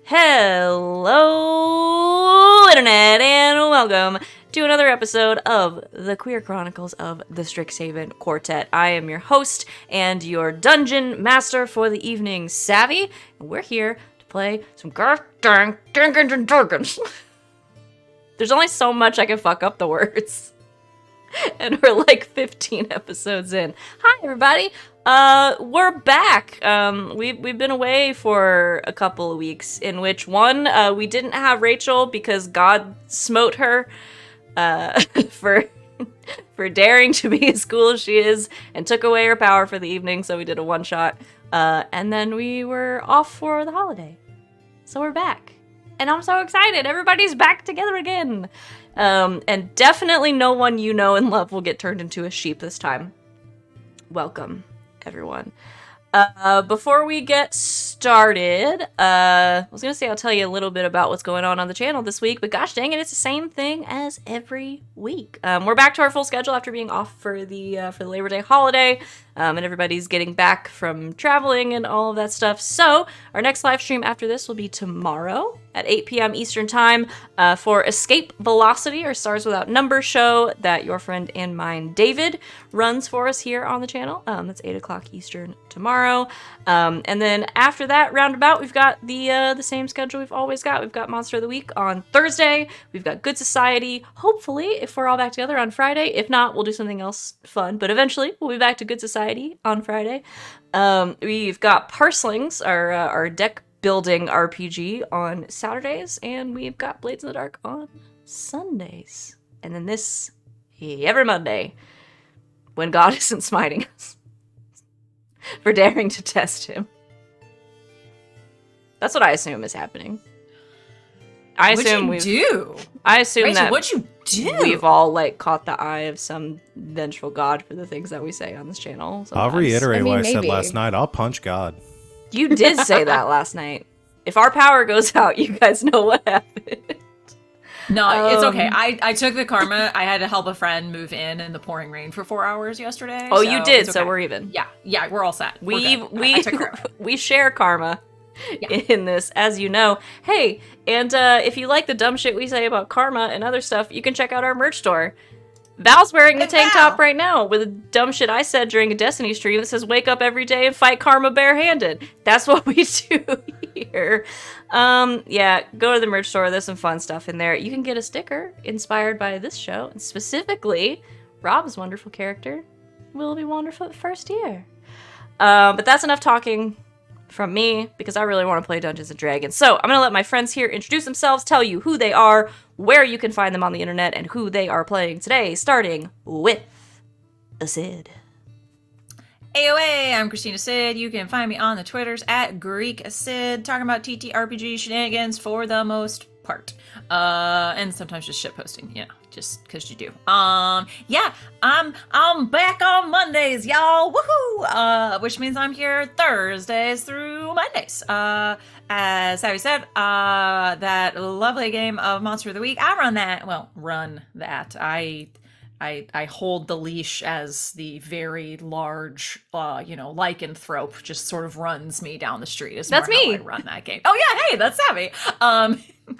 Hello, Internet, and welcome to another episode of the Queer Chronicles of the Strixhaven Quartet. I am your host and your dungeon master for the evening, Savvy, and we're here to play some Dungeons and Dragons. There's only so much I can fuck up the words. And we're like 15 episodes in. Hi, everybody. We're back. We've been away for a couple of weeks, in which we didn't have Rachel because God smote her for daring to be as cool as she is and took away her power for the evening, so we did a one-shot. And then we were off for the holiday. So we're back. And I'm so excited. Everybody's back together again. And definitely no one you know and love will get turned into a sheep this time. Welcome, everyone. Before we get started, I was going to say I'll tell you a little bit about what's going on the channel this week, but gosh dang it, it's the same thing as every week. We're back to our full schedule after being off for the Labor Day holiday, and everybody's getting back from traveling and all of that stuff. So our next live stream after this will be tomorrow at 8 p.m. Eastern Time for Escape Velocity, our Stars Without Number show that your friend and mine, David, runs for us here on the channel. That's 8 o'clock Eastern tomorrow. And then after that, roundabout, we've got the same schedule we've always got. We've got Monster of the Week on Thursday. We've got Good Society, hopefully, if we're all back together on Friday. If not, we'll do something else fun. But eventually, we'll be back to Good Society on Friday. We've got Parslings, our deck building RPG on Saturdays, and we've got Blades in the Dark on Sundays. And then this every Monday, when God isn't smiting us for daring to test him. That's what I assume is happening. I assume what'd you do? I assume Rachel, that what'd you do? We've all caught the eye of some vengeful God for the things that we say on this channel. Sometimes. I'll reiterate what I said maybe. last night. I'll punch God. You did say that last night. If our power goes out, you guys know what happened. No, it's okay. I took the karma. I had to help a friend move in the pouring rain for 4 hours yesterday. Oh, so you did, it's so okay. we're even. Yeah, we're all set. I took care of it. We share karma in this, as you know. Hey, and if you like the dumb shit we say about karma and other stuff, you can check out our merch store. Val's wearing the tank top right now with the dumb shit I said during a Destiny stream that says wake up every day and fight karma barehanded. That's what we do here. Yeah, go to the merch store. There's some fun stuff in there. You can get a sticker inspired by this show, and specifically Rob's wonderful character, Willoughby Wonderfoot First Year. But that's enough talking from me, because I really want to play Dungeons & Dragons. So I'm going to let my friends here introduce themselves, tell you who they are, where you can find them on the internet, and who they are playing today, starting with Acid. AOA, I'm Christina Sid. You can find me on the Twitters at Greek Sid, talking about TTRPG shenanigans for the most part. And sometimes just shitposting, just because you do. Yeah, I'm back on Mondays, y'all. Woohoo! Which means I'm here Thursdays through Mondays. As Savvy said, that lovely game of Monster of the Week, I run that. I hold the leash as the very large, lycanthrope just sort of runs me down the street. That's me. I run that game. Oh yeah, hey, that's Savvy.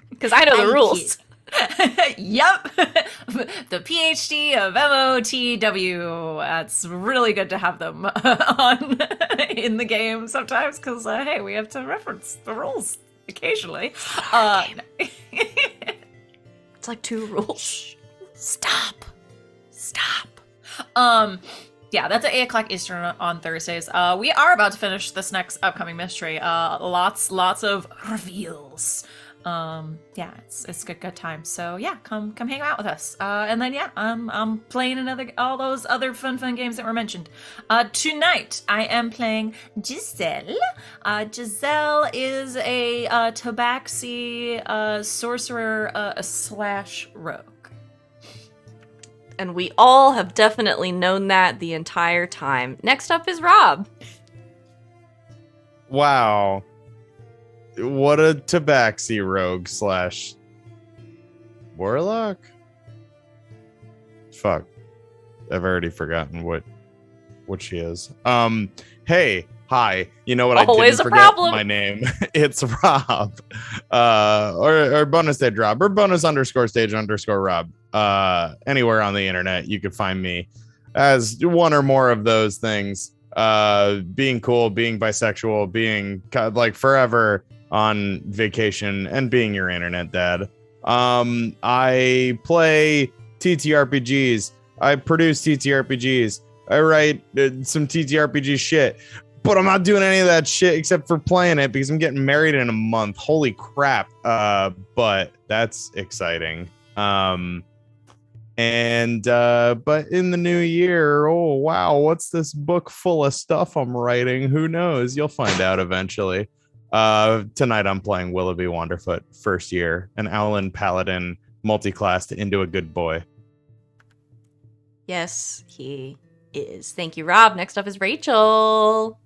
Because I know the rules. Yep. The PhD of MOTW. That's really good to have them on in the game sometimes, because hey, we have to reference the rules occasionally. It's like 2 rules. Stop. Yeah, that's at 8 o'clock Eastern on Thursdays. We are about to finish this next upcoming mystery. Lots of reveals. Yeah, it's a good time. So yeah, come hang out with us. And then yeah, I'm playing all those other fun games that were mentioned. Tonight I am playing Giselle. Giselle is a tabaxi sorcerer slash rogue. And we all have definitely known that the entire time. Next up is Rob. Wow. What a tabaxi rogue slash warlock? Fuck. I've already forgotten what she is. Hey, Hi, you know what? I Always didn't a forget problem. my name. It's Rob. Or bonus stage Rob or bonus_stage_Rob. Anywhere on the internet, you can find me as one or more of those things. Being cool, being bisexual, being like forever on vacation, and being your internet dad. I play TTRPGs. I produce TTRPGs. I write some TTRPG shit. But I'm not doing any of that shit except for playing it because I'm getting married in a month. Holy crap. But that's exciting. But in the new year, oh wow, what's this book full of stuff I'm writing? Who knows? You'll find out eventually. Tonight I'm playing Willoughby Wanderfoot, first year, an Owlin Paladin multi-classed into a good boy. Yes, he is. Thank you, Rob. Next up is Rachel.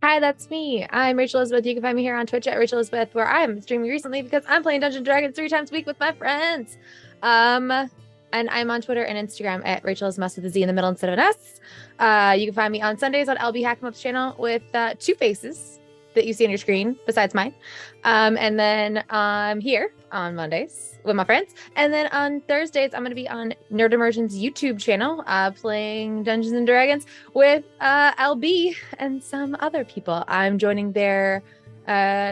Hi, that's me. I'm Rachel Elizabeth. You can find me here on Twitch at Rachel Elizabeth, where I'm streaming recently because I'm playing Dungeons & Dragons 3 times a week with my friends. And I'm on Twitter and Instagram at Rachel Elizabeth with a Z in the middle instead of an S. You can find me on Sundays on LB Hackemup's channel with 2 faces that you see on your screen besides mine. And then I'm here on Mondays with my friends. And then on Thursdays, I'm going to be on Nerd Immersion's YouTube channel playing Dungeons & Dragons with LB and some other people. I'm joining their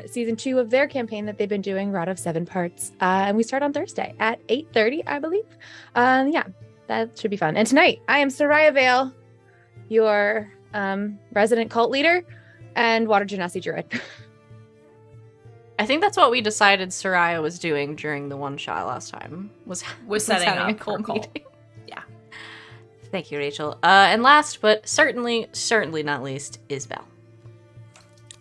season 2 of their campaign that they've been doing, Rod of 7 parts. And we start on Thursday at 8:30, I believe. Yeah, that should be fun. And tonight, I am Sereia Vale, your resident cult leader and water genasi druid. I think that's what we decided Sereia was doing during the one shot last time. Was setting having up a cult for meeting. Yeah. Thank you, Rachel. And last, but certainly not least, is Val.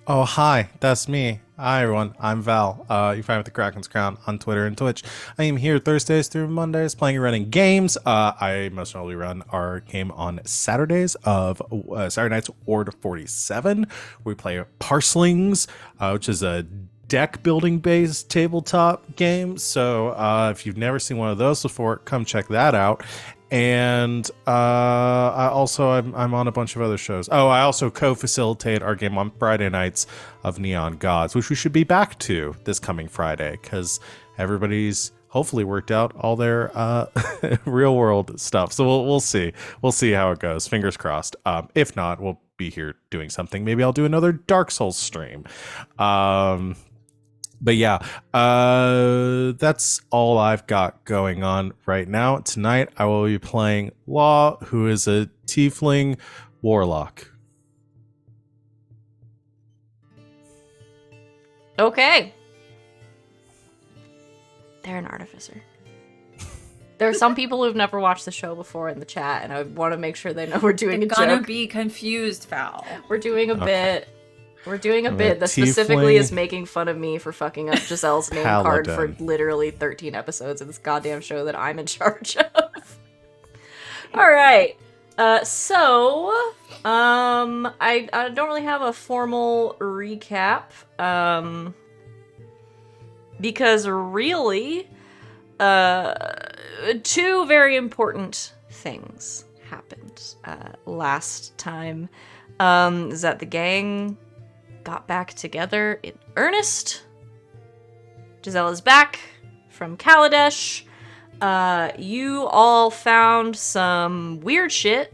Oh, hi, that's me. Hi, everyone. I'm Val. You find me with the Kraken's Crown on Twitter and Twitch. I am here Thursdays through Mondays playing and running games. I most normally run our game on Saturdays of Saturday nights, Ord 47. We play Parslings, which is a deck building based tabletop game. So if you've never seen one of those before, come check that out. And I'm on a bunch of other shows. Oh, I also co-facilitate our game on Friday nights of Neon Gods, which we should be back to this coming Friday because everybody's hopefully worked out all their real world stuff. So we'll see. We'll see how it goes. Fingers crossed. If not, we'll be here doing something. Maybe I'll do another Dark Souls stream. But yeah, that's all I've got going on right now. Tonight, I will be playing Law, who is a tiefling warlock. Okay. They're an artificer. There are some people who've never watched the show before in the chat, and I want to make sure they know we're doing They're a joke. gonna be confused, Val. We're doing a bit. We're doing a I'm bit a that specifically tiefling is making fun of me for fucking up Giselle's name card for paladin. literally 13 episodes of this goddamn show that I'm in charge of. All right. I don't really have a formal recap. Because really, 2 very important things happened last time. Is that the gang got back together in earnest. Giselle is back from Kaladesh. You all found some weird shit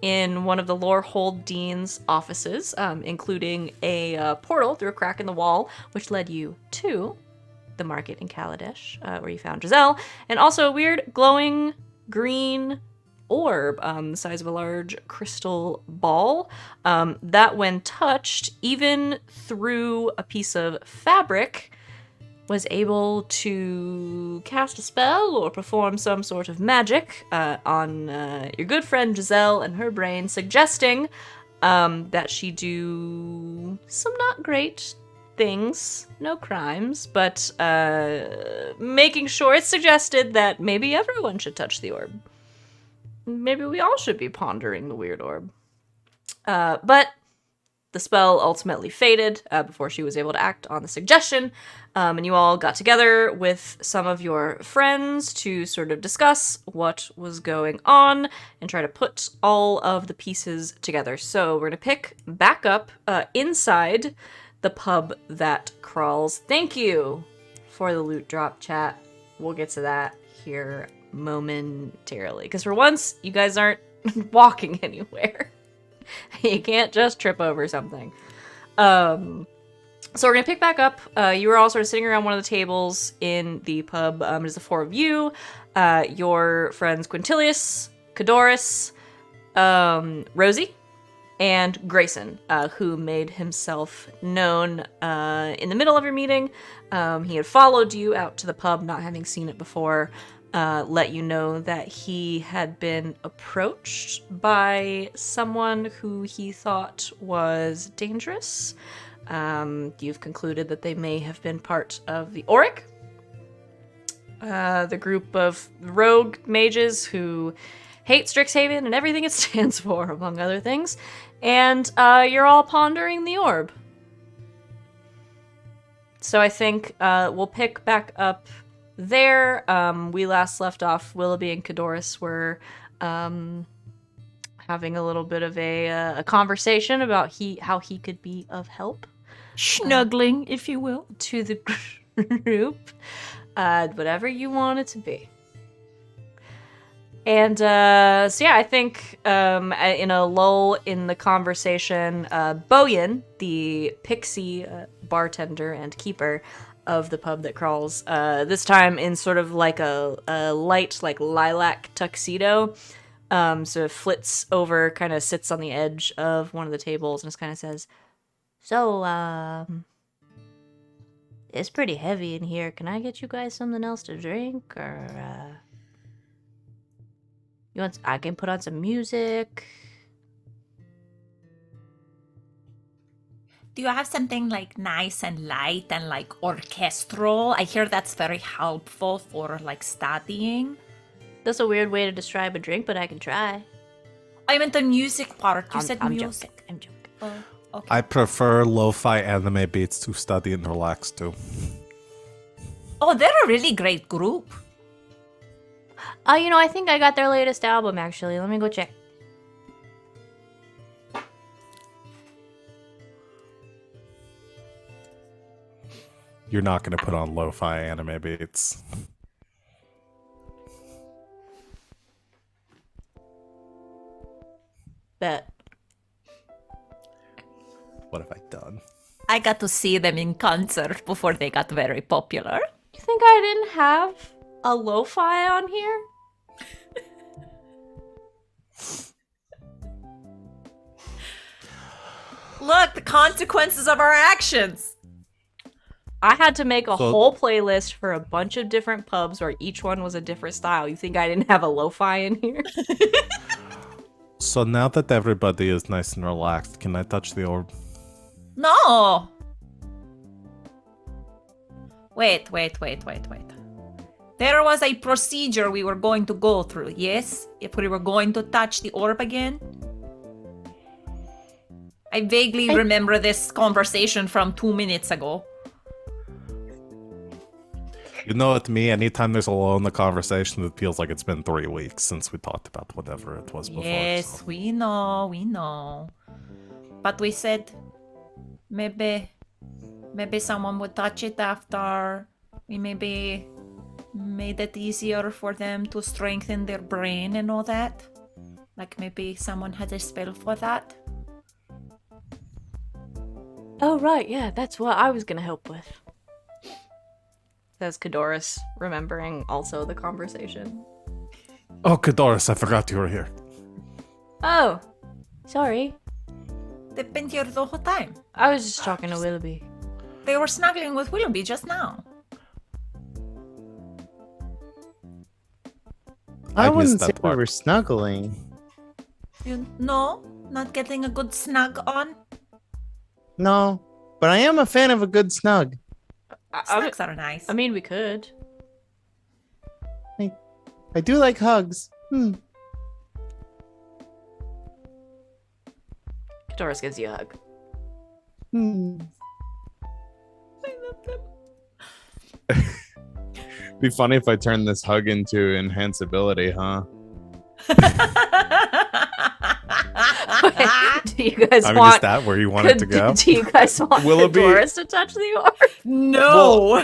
in one of the Lorehold Dean's offices, including a portal through a crack in the wall, which led you to the market in Kaladesh, where you found Giselle, and also a weird glowing green orb the size of a large crystal ball that when touched, even through a piece of fabric, was able to cast a spell or perform some sort of magic on your good friend Giselle and her brain, suggesting that she do some not great things, no crimes, but making sure it's suggested that maybe everyone should touch the orb. Maybe we all should be pondering the weird orb. But The spell ultimately faded before she was able to act on the suggestion, and you all got together with some of your friends to sort of discuss what was going on and try to put all of the pieces together. So we're going to pick back up inside the pub that crawls. Thank you for the loot drop, chat. We'll get to that here momentarily, because for once, you guys aren't walking anywhere. You can't just trip over something. So we're gonna pick back up. You were all sort of sitting around one of the tables in the pub. There's the four of you, your friends Quintilius, Cadoris, Rosie, and Grayson, who made himself known in the middle of your meeting. He had followed you out to the pub, not having seen it before. Let you know that he had been approached by someone who he thought was dangerous. You've concluded that they may have been part of the Auric, the group of rogue mages who hate Strixhaven and everything it stands for, among other things. And you're all pondering the orb. So I think we'll pick back up there. We last left off, Willoughby and Cadoris were having a little bit of a conversation about how he could be of help. Snuggling, if you will. To the group. Whatever you want it to be. And so yeah, I think in a lull in the conversation, Boyan, the pixie bartender and keeper of the pub that crawls, this time in sort of like a light, like lilac tuxedo, sort of flits over, kind of sits on the edge of one of the tables and just kind of says, "So, it's pretty heavy in here. Can I get you guys something else to drink, or I can put on some music." Do you have something like nice and light and like orchestral? I hear that's very helpful for like studying. That's a weird way to describe a drink, but I can try. I meant the music part. You said I'm music. joking. I'm joking. Oh, okay. I prefer lo-fi anime beats to study and relax to. Oh, they're a really great group. I think I got their latest album, actually. Let me go check. You're not going to put on lo-fi anime beats. Bet. What have I done? I got to see them in concert before they got very popular. You think I didn't have a lo-fi on here? Look, the consequences of our actions. I had to make a whole playlist for a bunch of different pubs where each one was a different style. You think I didn't have a lo-fi in here? So now that everybody is nice and relaxed, can I touch the orb? No. Wait. There was a procedure we were going to go through, yes? If we were going to touch the orb again? I vaguely remember this conversation from 2 minutes ago. You know, to me, anytime there's a lull in the conversation, it feels like it's been 3 weeks since we talked about whatever it was before. Yes, so. we know. But we said maybe someone would touch it after we maybe made it easier for them to strengthen their brain and all that. Like maybe someone had a spell for that. Oh, right, yeah, that's what I was gonna help with. Says Cadoris, remembering also the conversation. Oh, Cadoris, I forgot you were here. Oh, sorry. They've been here the whole time. I was just talking to Willoughby. They were snuggling with Willoughby just now. I missed wouldn't that say we part. were snuggling. You know, not getting a good snug on. No, but I am a fan of a good snug. Snugs are nice. I mean, we could. I do like hugs. Cadoris gives you a hug. Be funny if I turned this hug into enhanceability, huh? Do you guys I mean, is want? that where you want it to go? Do you guys want Willoughby- Doris to touch the orb? No.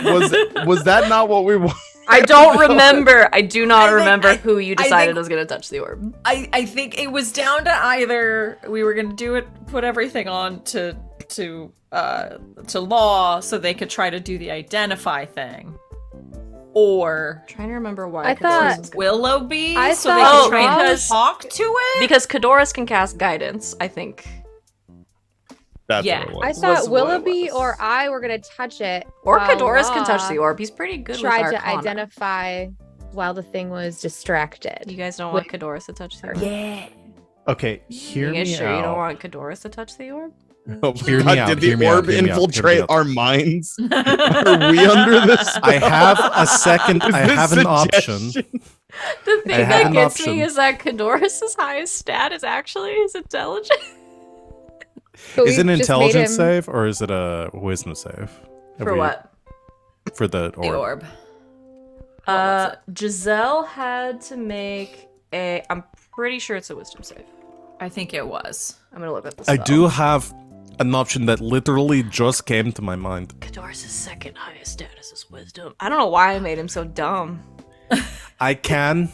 Was that not what we wanted? I don't remember. I do not I think- remember who you I decided think- was going to touch the orb. I think it was down to either we were gonna do it, put everything on to law so they could try to do the identify thing, or I'm trying to remember why. I Cadoris thought- was- Willoughby I so they thought could try and because- talk to it. because Cadoris can cast guidance, I think. That's Yeah. what it was. I was thought what it Willoughby was. or I were gonna touch it. Or while Cadoris can touch Law the orb. He's pretty good with Tried to Arcana. identify while the thing was distracted. You guys don't want Cadoris to touch the orb? Yeah. Okay, hear You guys me sure out. you don't want Cadoris to touch the orb? Oh my Hear me God, out, did hear the me out, orb hear me out, hear me infiltrate out. our minds? Are we under this? I have a second. Is I this have an option. suggestion? The thing have that an gets option. me is that Cadoris' highest stat is actually his intelligence. But Is we it an just made intelligence him- save or is it a wisdom save? Have For we- what? For the The orb. orb. Giselle had to make a. I'm pretty sure it's a wisdom save. I think it was. I'm gonna look at this. I do have an option that literally just came to my mind. Cadoris' second highest status is wisdom. I don't know why I made him so dumb. I can.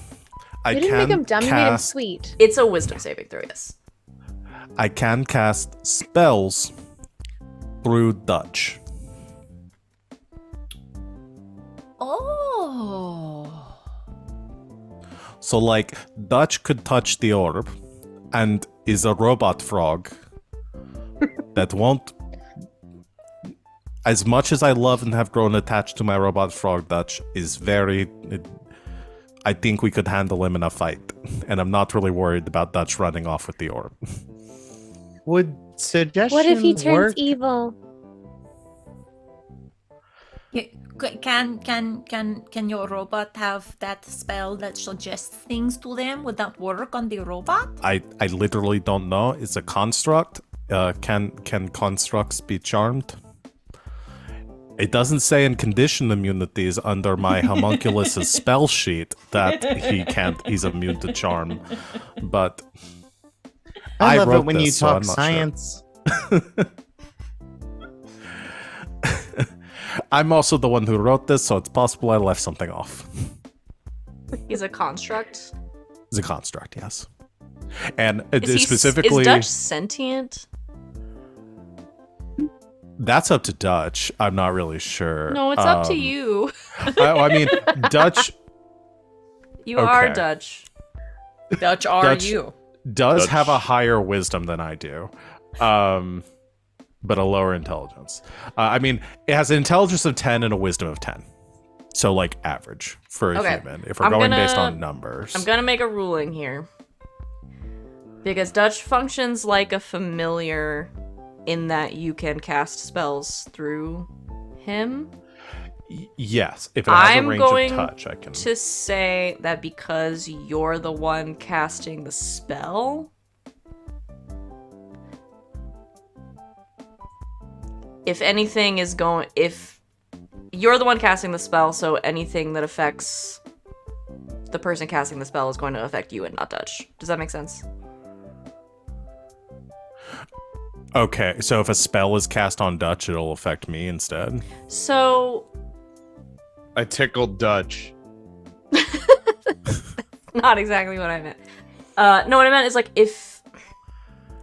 I You didn't can make him dumb, you made him cast. sweet. It's a wisdom saving throw, yes. I can cast spells through Dutch. Oh. So, like, Dutch could touch the orb and is a robot frog that won't. As much as I love and have grown attached to my robot frog, Dutch is very. I think we could handle him in a fight. And I'm not really worried about Dutch running off with the orb. Would suggestion What if he turns work? evil? Can your robot have that spell that suggests things to them? Would that work on the robot? I literally don't know. It's a construct. Can constructs be charmed? It doesn't say in condition immunities under my homunculus' spell sheet that he's immune to charm. But I love it wrote when you this, so talk I'm not science. I'm also the one who wrote this, so it's possible I left something off. He's a construct. It's a construct, yes. And it Is is he specifically is Dutch sentient? that's up to Dutch. I'm not really sure. No, it's up to you. I mean, Dutch You are okay. Dutch. Dutch are Dutch- you? does Dutch. have a higher wisdom than I do, but a lower intelligence. I mean, it has an intelligence of 10 and a wisdom of 10. So, like, average for a Okay. human, if we're I'm going based gonna- on numbers. I'm gonna make a ruling here. Because Dutch functions like a familiar in that you can cast spells through him. Yes, if it has I'm a range going of touch, I can. To say that because you're the one casting the spell, if anything is going, if you're the one casting the spell, so anything that affects the person casting the spell is going to affect you and not Dutch. Does that make sense? Okay, so if a spell is cast on Dutch, it'll affect me instead. So, I tickled Dutch. not exactly what I meant. No, what I meant is like if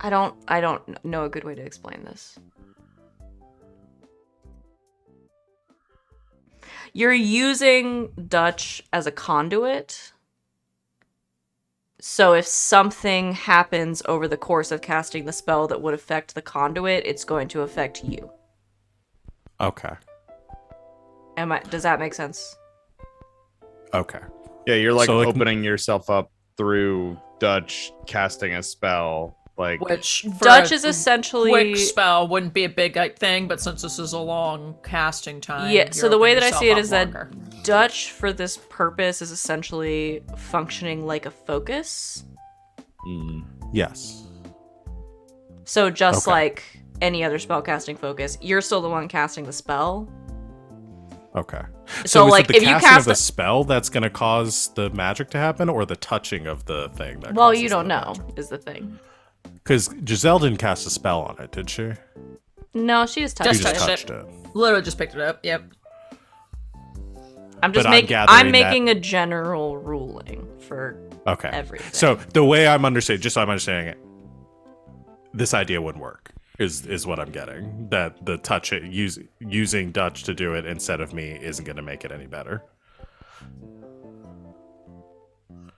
I don't know a good way to explain this. You're using Dutch as a conduit. So if something happens over the course of casting the spell that would affect the conduit, it's going to affect you. Okay. Does that make sense? Okay. Yeah, you're like So, like, opening yourself up through Dutch casting a spell. Like, Which for Dutch a is essentially quick spell wouldn't be a big thing, but since this is a long casting time, Yeah, so you're the way opening that I see yourself it up is that longer. Dutch for this purpose is essentially functioning like a focus. Yes. So just Okay. like any other spellcasting focus. You're still the one casting the spell. Okay. So, is like, it the if you casting cast of the a- spell that's going to cause the magic to happen, or the touching of the thing? Well, you don't know, is the thing. Because Giselle didn't cast a spell on it, did she? No, she just touched She just it. touched it. Literally just picked it up. Yep. I'm just But I'm gathering I'm making a general ruling for Okay. everything. So the way I'm understanding, just so I'm understanding it, this idea wouldn't work. Is what I'm getting. That the touch it using Dutch to do it instead of me isn't going to make it any better.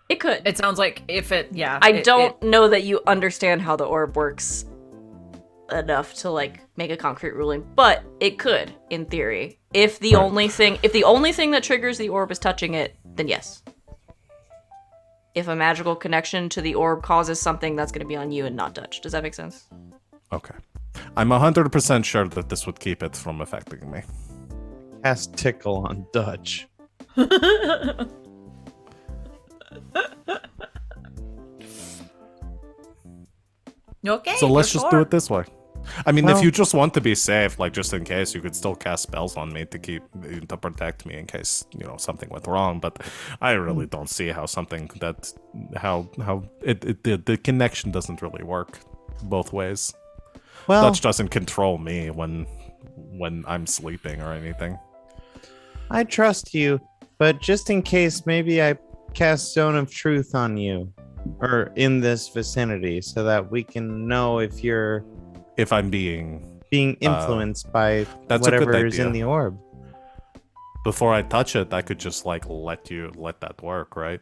It could. It sounds like if it, yeah. I don't know that you understand how the orb works enough to like make a concrete ruling, but it could, in theory. If the only thing that triggers the orb is touching it, then yes. If a magical connection to the orb causes something, that's going to be on you and not Dutch. Does that make sense? Okay. I'm 100% sure that this would keep it from affecting me. Cast tickle on Dutch. Okay. So let's for just sure. do it this way. I mean, Well- if you just want to be safe, like just in case, you could still cast spells on me to protect me in case something went wrong. But I really don't see how the connection doesn't really work both ways. Well, Dutch doesn't control me when I'm sleeping or anything. I trust you, but just in case, maybe I cast Zone of Truth on you, or in this vicinity, so that we can know if you're If I'm being influenced by that's a good whatever is idea. in the orb. Before I touch it, I could just like let that work, right?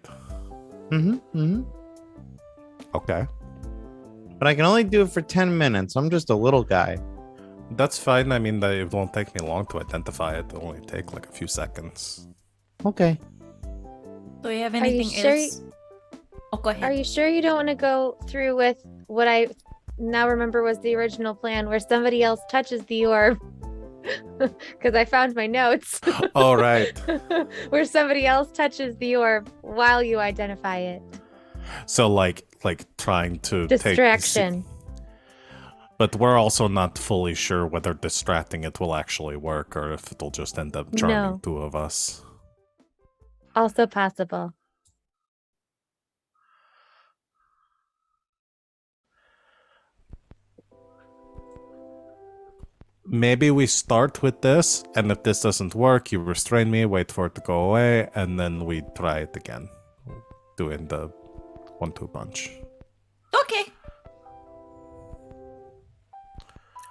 Okay. But I can only do it for 10 minutes. I'm just a little guy. That's fine. I mean, it won't take me long to identify it. It'll only take like a few seconds. Okay. Do you have Are you anything sure? else? Oh, go ahead. Are you sure you don't want to go through with what I now remember was the original plan, where somebody else touches the orb? Because I found my notes. All right. Where somebody else touches the orb while you identify it. So like trying to Distraction. But we're also not fully sure whether distracting it will actually work or if it'll just end up charming No. two of us. Also possible. Maybe we start with this, and if this doesn't work, you restrain me, wait for it to go away, and then we try it again. Doing the 1-2 punch. Okay.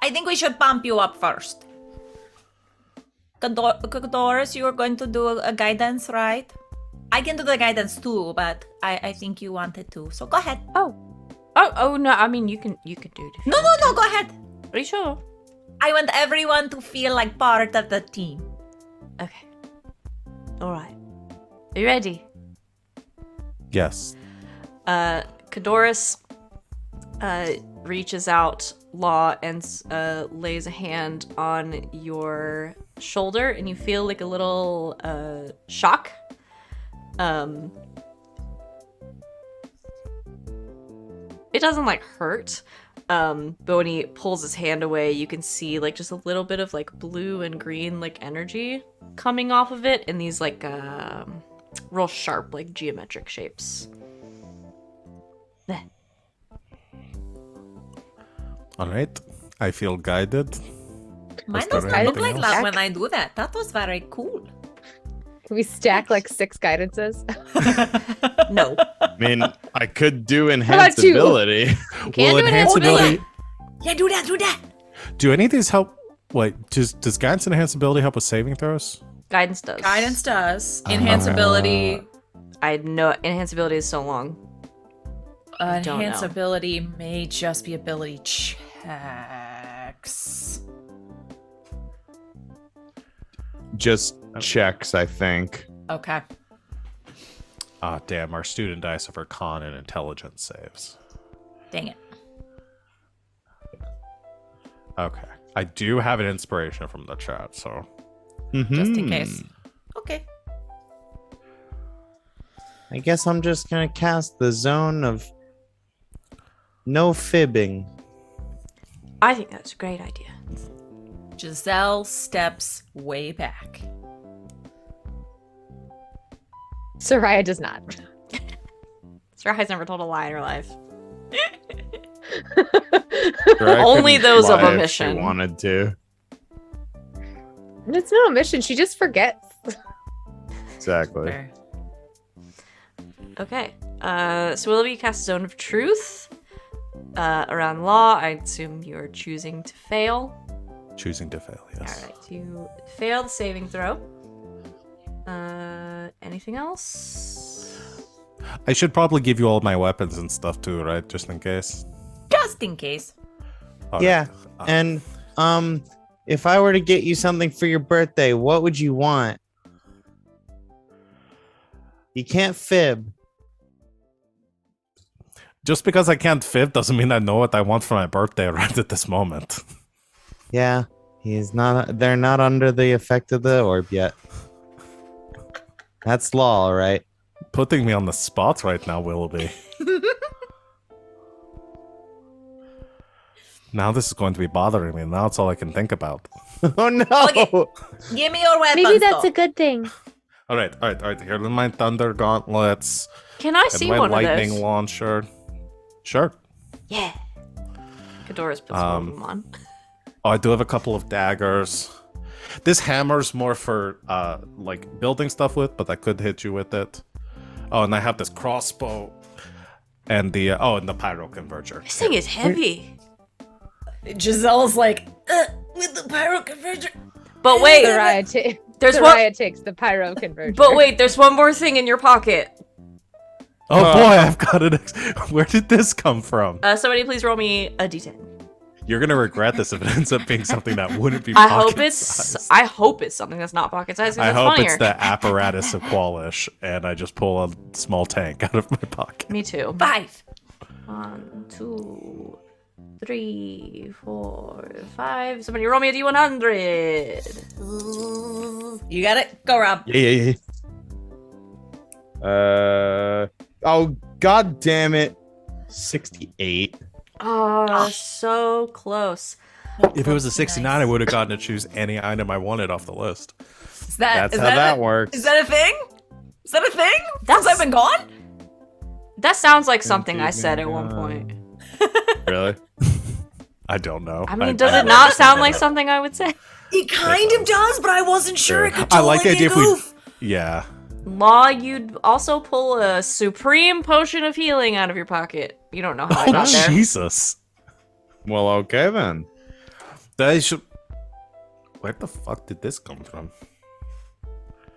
I think we should pump you up first. Doris, you're going to do a guidance, right? I can do the guidance too, but I think you wanted to. So go ahead. Oh no! I mean, you can do it. If you No, want no, to. go ahead. Are you sure? I want everyone to feel like part of the team. Okay. All right. Are you ready? Yes. Kadoris reaches out Law and lays a hand on your shoulder, and you feel like a little shock. It doesn't like hurt, but when he pulls his hand away, you can see like just a little bit of like blue and green like energy coming off of it in these like real sharp like geometric shapes. All right. I feel guided. Mine Was there does not look anything like else? that when I do that. That was very cool. Can we stack like 6 guidances? No. I mean, I could do about enhanced you? ability. You can't do enhance it. ability? Yeah, do that, do that. Do any of these help? Wait, does guidance and enhance ability help with saving throws? Guidance does. Guidance does. Enhance ability. I know enhance ability is so long. I don't Enhance know. ability may just be ability checks. Just checks, I think. Okay. Ah, damn, our student dice are for con and intelligence saves. Dang it. Okay. I do have an inspiration from the chat, so. Just in case. Okay. I guess I'm just gonna cast the zone of no fibbing. I think that's a great idea. Giselle steps way back. Sereia does not. Serai's never told a lie in her life. Sure, I Only couldn't those of lie if she omission. wanted to. It's no omission. She just forgets. Exactly. Fair. Okay. So Willoughby casts Zone of Truth around Law. I assume you're choosing to fail. Choosing to fail, yes. All right. You fail the saving throw. Anything else? I should probably give you all my weapons and stuff too, right? Just in case. Just in case. All Yeah. right. And if I were to get you something for your birthday, what would you want? You can't fib. Just because I can't fib doesn't mean I know what I want for my birthday right at this moment. Yeah, they're not under the effect of the orb yet. That's law, all right? Putting me on the spot right now, Willoughby. Now this is going to be bothering me. Now it's all I can think about. Oh no! Okay. Give me your weapons. Maybe that's though. a good thing. All right. Here are my thunder gauntlets Can I and see my one lightning of those? launcher. Sure. Yeah. Kadora's puts one of them on. Oh, I do have a couple of daggers. This hammer's more for like building stuff with, but I could hit you with it. Oh, and I have this crossbow and the and the pyro converger. This thing is heavy. Giselle's like, with the pyro converger. But wait, there's one. Sereia takes the pyro converter. But wait, there's one more thing in your pocket. Oh boy, I've got it. Where did this come from? Somebody please roll me a d10. You're gonna regret this if it ends up being something that wouldn't be. I hope it's. size. I hope it's something that's not pocket size. I That's hope funnier. it's the apparatus of Qualish, and I just pull a small tank out of my pocket. Me too. 5. 1, 2, 3, 4, 5. Somebody roll me a d100. You got it? Go, Rob. Yeah. Oh god damn it! 68. Oh, so close. If it was a 69, I would have gotten to choose any item I wanted off the list. Is that, That's how that works. Is that a thing? Is that a thing? That's- Since I've been gone? That sounds like something I said at one point. Really? I don't know. I mean, does it not sound like something I would say? It kind of does, but I wasn't sure. It could I totally like the be idea a if we. goof. Yeah. Law, you'd also pull a supreme potion of healing out of your pocket. You don't know how I Oh got there. Jesus. Well, okay then. They should. Where the fuck did this come from?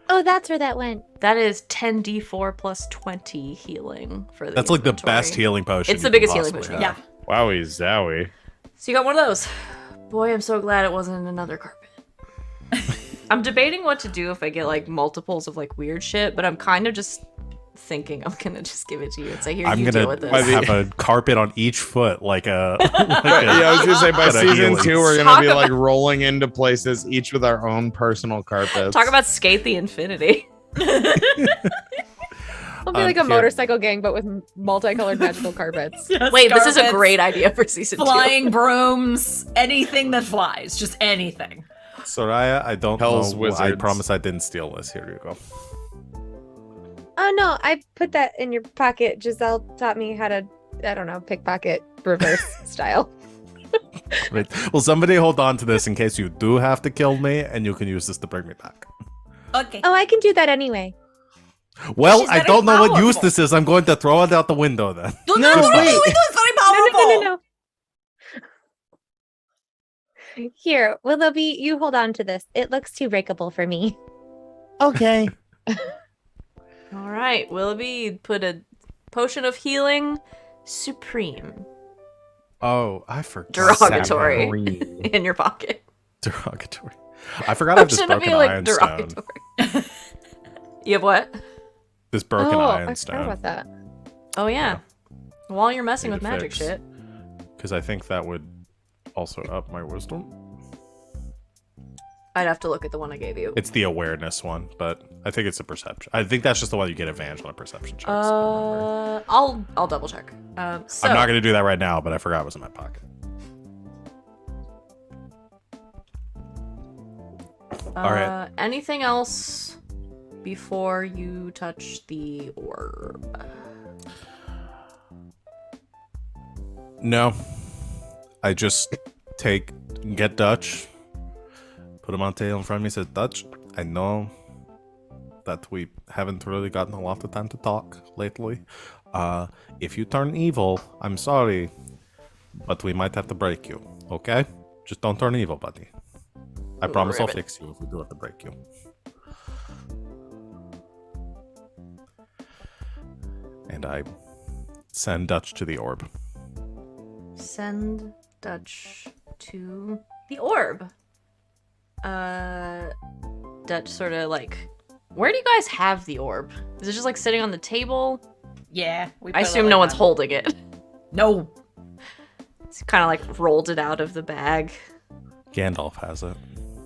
Oh, that's where that went. That is 10d4 plus 20 healing for the That's like the inventory. best healing potion. It's the you could biggest healing possibly potion, have. Yeah. Wowie zowie. So you got one of those. Boy, I'm so glad it wasn't another carpet. I'm debating what to do if I get like multiples of like weird shit, but I'm kind of just thinking I'm gonna just give it to you and say, here, I'm you deal gonna with this. have a carpet on each foot, like a. Yeah, I was gonna say by But season ideally- 2 we're Talk gonna be about- like rolling into places, each with our own personal carpets. Talk about skate the infinity. It'll be like a here. motorcycle gang, but with multicolored magical carpets. Wait, this is a Carpets, great idea for season 2. Flying brooms, anything that flies, just anything. Soraya, I don't Hell's know. I wizards. promise I didn't steal this. Here you go. Oh no, I put that in your pocket. Giselle taught me how to, I don't know, pickpocket reverse style. Right. Well, somebody hold on to this in case you do have to kill me, and you can use this to bring me back. Okay. Oh, I can do that anyway. Well, She's I very don't know what use powerful. this is. I'm going to throw it out the window then. No, No, no, wait. it's very No, powerful. no. Here, Willoughby, you hold on to this. It looks too breakable for me. Okay. All right, Willoughby put a potion of healing supreme Oh, I forgot. derogatory in your pocket. Derogatory. I forgot I have this Shouldn't it broken be like iron stone. derogatory? You have what? This broken oh, iron I forgot stone. about that. Oh yeah. While you're messing Need with to magic fix. shit. Because I think that would also up my wisdom. I'd have to look at the one I gave you. It's the awareness one, but I think it's a perception. I think that's just the one you get advantage on a perception check. so I'll double check. So I'm not going to do that right now, but I forgot it was in my pocket. All right. Anything else before you touch the orb? No. I just get Dutch, put him on the table in front of me, said, Dutch, I know that we haven't really gotten a lot of time to talk lately. If you turn evil, I'm sorry, but we might have to break you, okay? Just don't turn evil, buddy. I promise I'll fix you if we do have to break you. And I send Dutch to the orb. Send Dutch to the orb. Dutch sort of like, where do you guys have the orb? Is it just like sitting on the table? Yeah. I assume no one's holding it. No. It's kind of like rolled it out of the bag. Gandalf has it.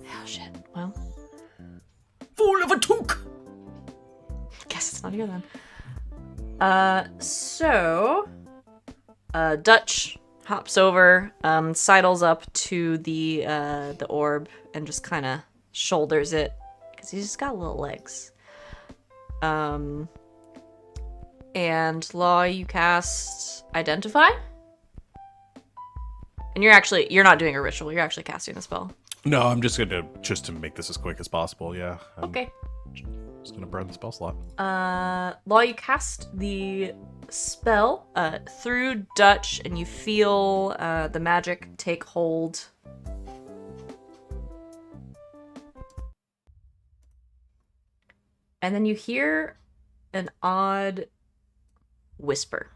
Oh shit. Well, Fool of a toque. guess it's not here then. Dutch hops over, sidles up to the orb and just kind of shoulders it because he's just got little legs. And Law, you cast Identify, and you're not doing a ritual. You're actually casting a spell. No, I'm just to make this as quick as possible. Yeah. I'm Okay. just gonna burn the spell slot. Law, you cast the spell through Dutch, and you feel the magic take hold. And then you hear an odd whisper.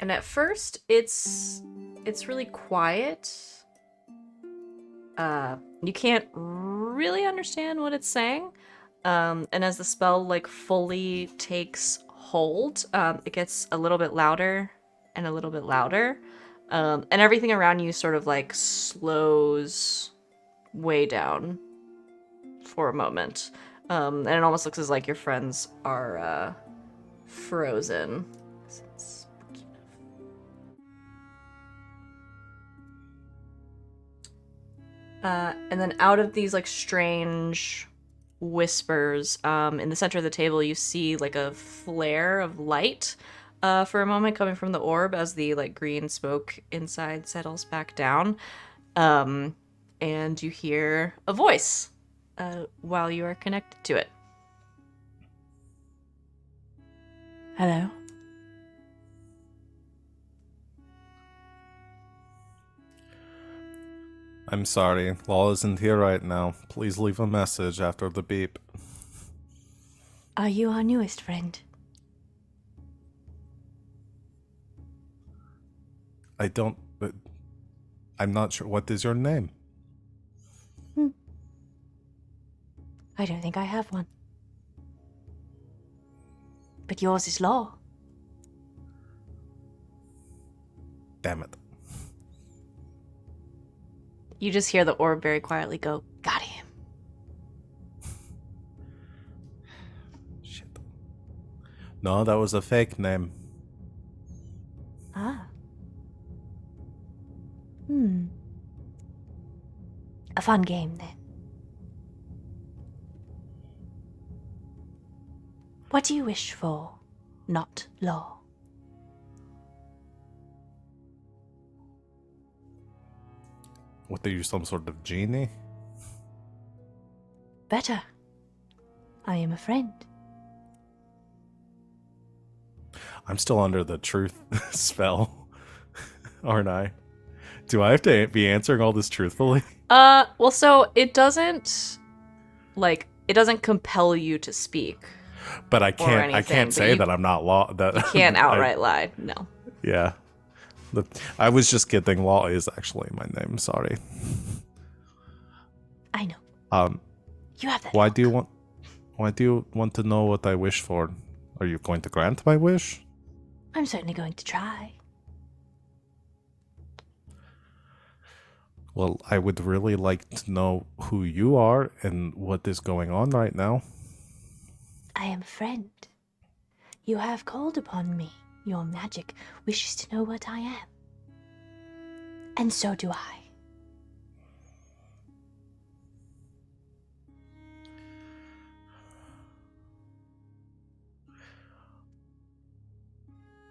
And at first, it's really quiet. You can't really understand what it's saying. And as the spell like fully takes hold, it gets a little bit louder and a little bit louder. And everything around you sort of like slows way down for a moment. And it almost looks as like your friends are frozen. And then out of these like strange whispers, in the center of the table, you see like a flare of light for a moment coming from the orb as the like green smoke inside settles back down. And you hear a voice while you are connected to it. Hello? I'm sorry, Law isn't here right now. Please leave a message after the beep. Are you our newest friend? I'm not sure. What is your name? I don't think I have one. But yours is Law. Damn it. You just hear the orb very quietly go, got him. Shit. No, that was a fake name. Ah. A fun game, then. What do you wish for, not Law? What, are you some sort of genie? Better. I am a friend. I'm still under the truth spell, aren't I? Do I have to be answering all this truthfully? Well, so it doesn't compel you to speak. But I can't. I anything, can't but say you- that I'm not law. That You can't outright lie. No. Yeah. I was just kidding. Law is actually my name. Sorry. I know. You have that. Why do you want to know what I wish for? Are you going to grant my wish? I'm certainly going to try. Well, I would really like to know who you are and what is going on right now. I am a friend. You have called upon me. Your magic wishes to know what I am. And so do I.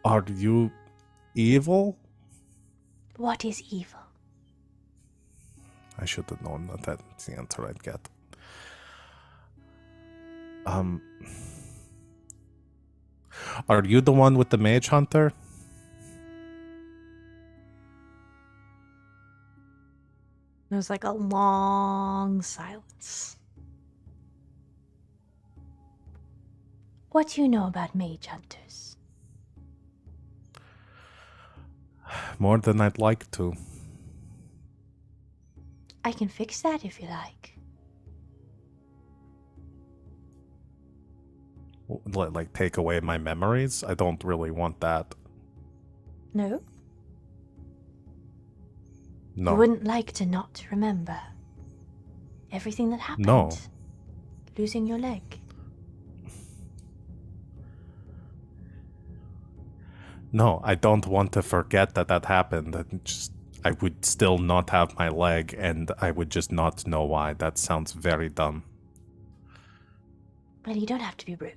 Are you evil? What is evil? I should have known that that's the answer I'd get. Are you the one with the mage hunter? There was like a long silence. What do you know about mage hunters? More than I'd like to. I can fix that if you like. Like, take away my memories? I don't really want that. No? No. You wouldn't like to not remember everything that happened? No. Losing your leg? No, I don't want to forget that happened. I would still not have my leg, and I would just not know why. That sounds very dumb. Well, you don't have to be rude.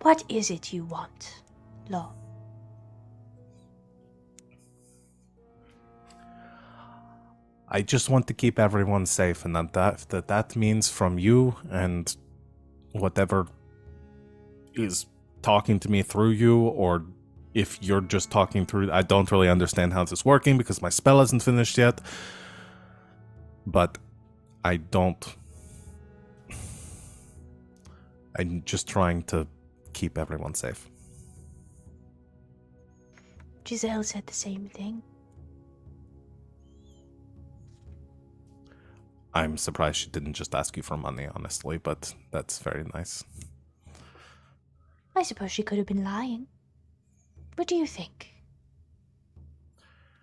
What is it you want, Law? I just want to keep everyone safe, and that means from you and whatever is talking to me through you, or if you're just talking through. I don't really understand how this is working because my spell isn't finished yet. But I'm just trying to keep everyone safe. Giselle said the same thing. I'm surprised she didn't just ask you for money, honestly, but that's very nice. I suppose she could have been lying. What do you think?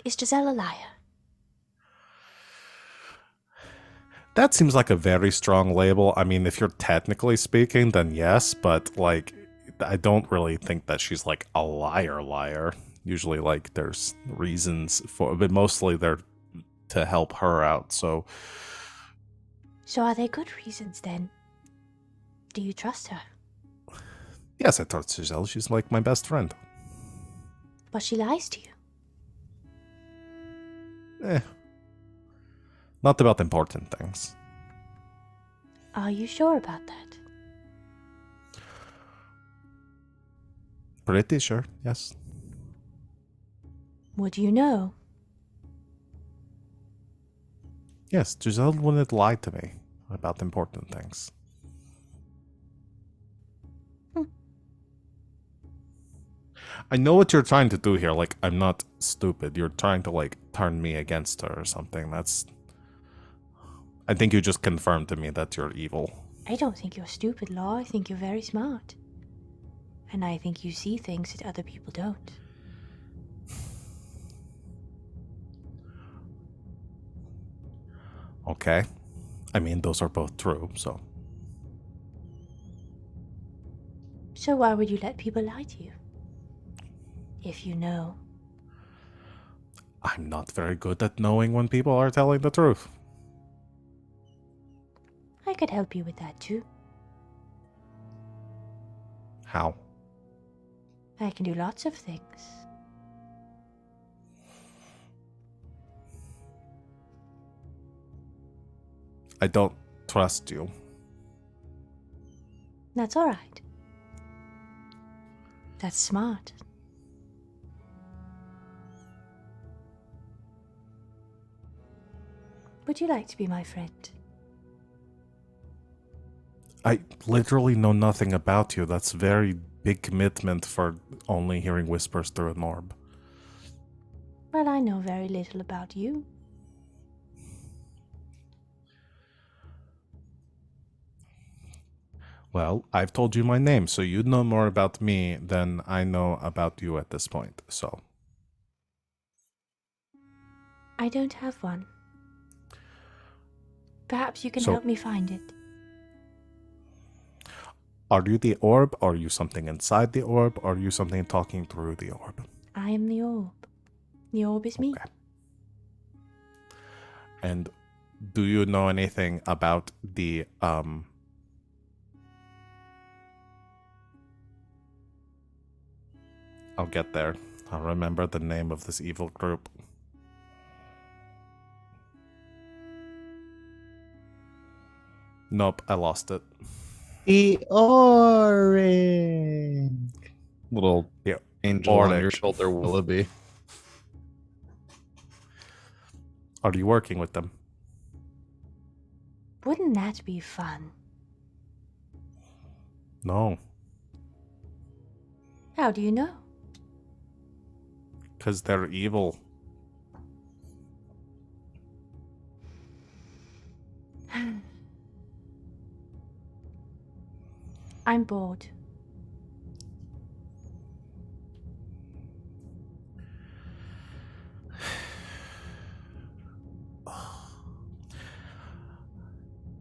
Is Giselle a liar? That seems like a very strong label. I mean, if you're technically speaking, then yes, but, like, I don't really think that she's, like, a liar. Usually, like, there's reasons for, but mostly they're to help her out, so... So are they good reasons, then? Do you trust her? Yes, I trust Giselle. She's, like, my best friend. But she lies to you. Not about important things. Are you sure about that? Pretty sure, yes. Would you know? Yes, Giselle wouldn't lie to me about important things. I know what you're trying to do here. Like, I'm not stupid. You're trying to, like, turn me against her or something. I think you just confirmed to me that you're evil. I don't think you're stupid, Law. I think you're very smart. And I think you see things that other people don't. Okay. I mean, those are both true, so... So why would you let people lie to you? If you know. I'm not very good at knowing when people are telling the truth. I could help you with that too. How? I can do lots of things. I don't trust you. That's all right. That's smart. Would you like to be my friend? I literally know nothing about you. That's very big commitment for only hearing whispers through an orb. Well, I know very little about you. Well, I've told you my name, so you know more about me than I know about you at this point, so... I don't have one. Perhaps you can So- help me find it. Are you the orb? Are you something inside the orb? Are you something talking through the orb? I am the orb. The orb is me. Okay. And do you know anything about the I'll get there. I'll remember the name of this evil group. Nope, I lost it. The orange. Little Yeah, angel on your orange. shoulder, Willoughby. Are you working with them? Wouldn't that be fun? No, How do you know? because they're evil. I'm bored.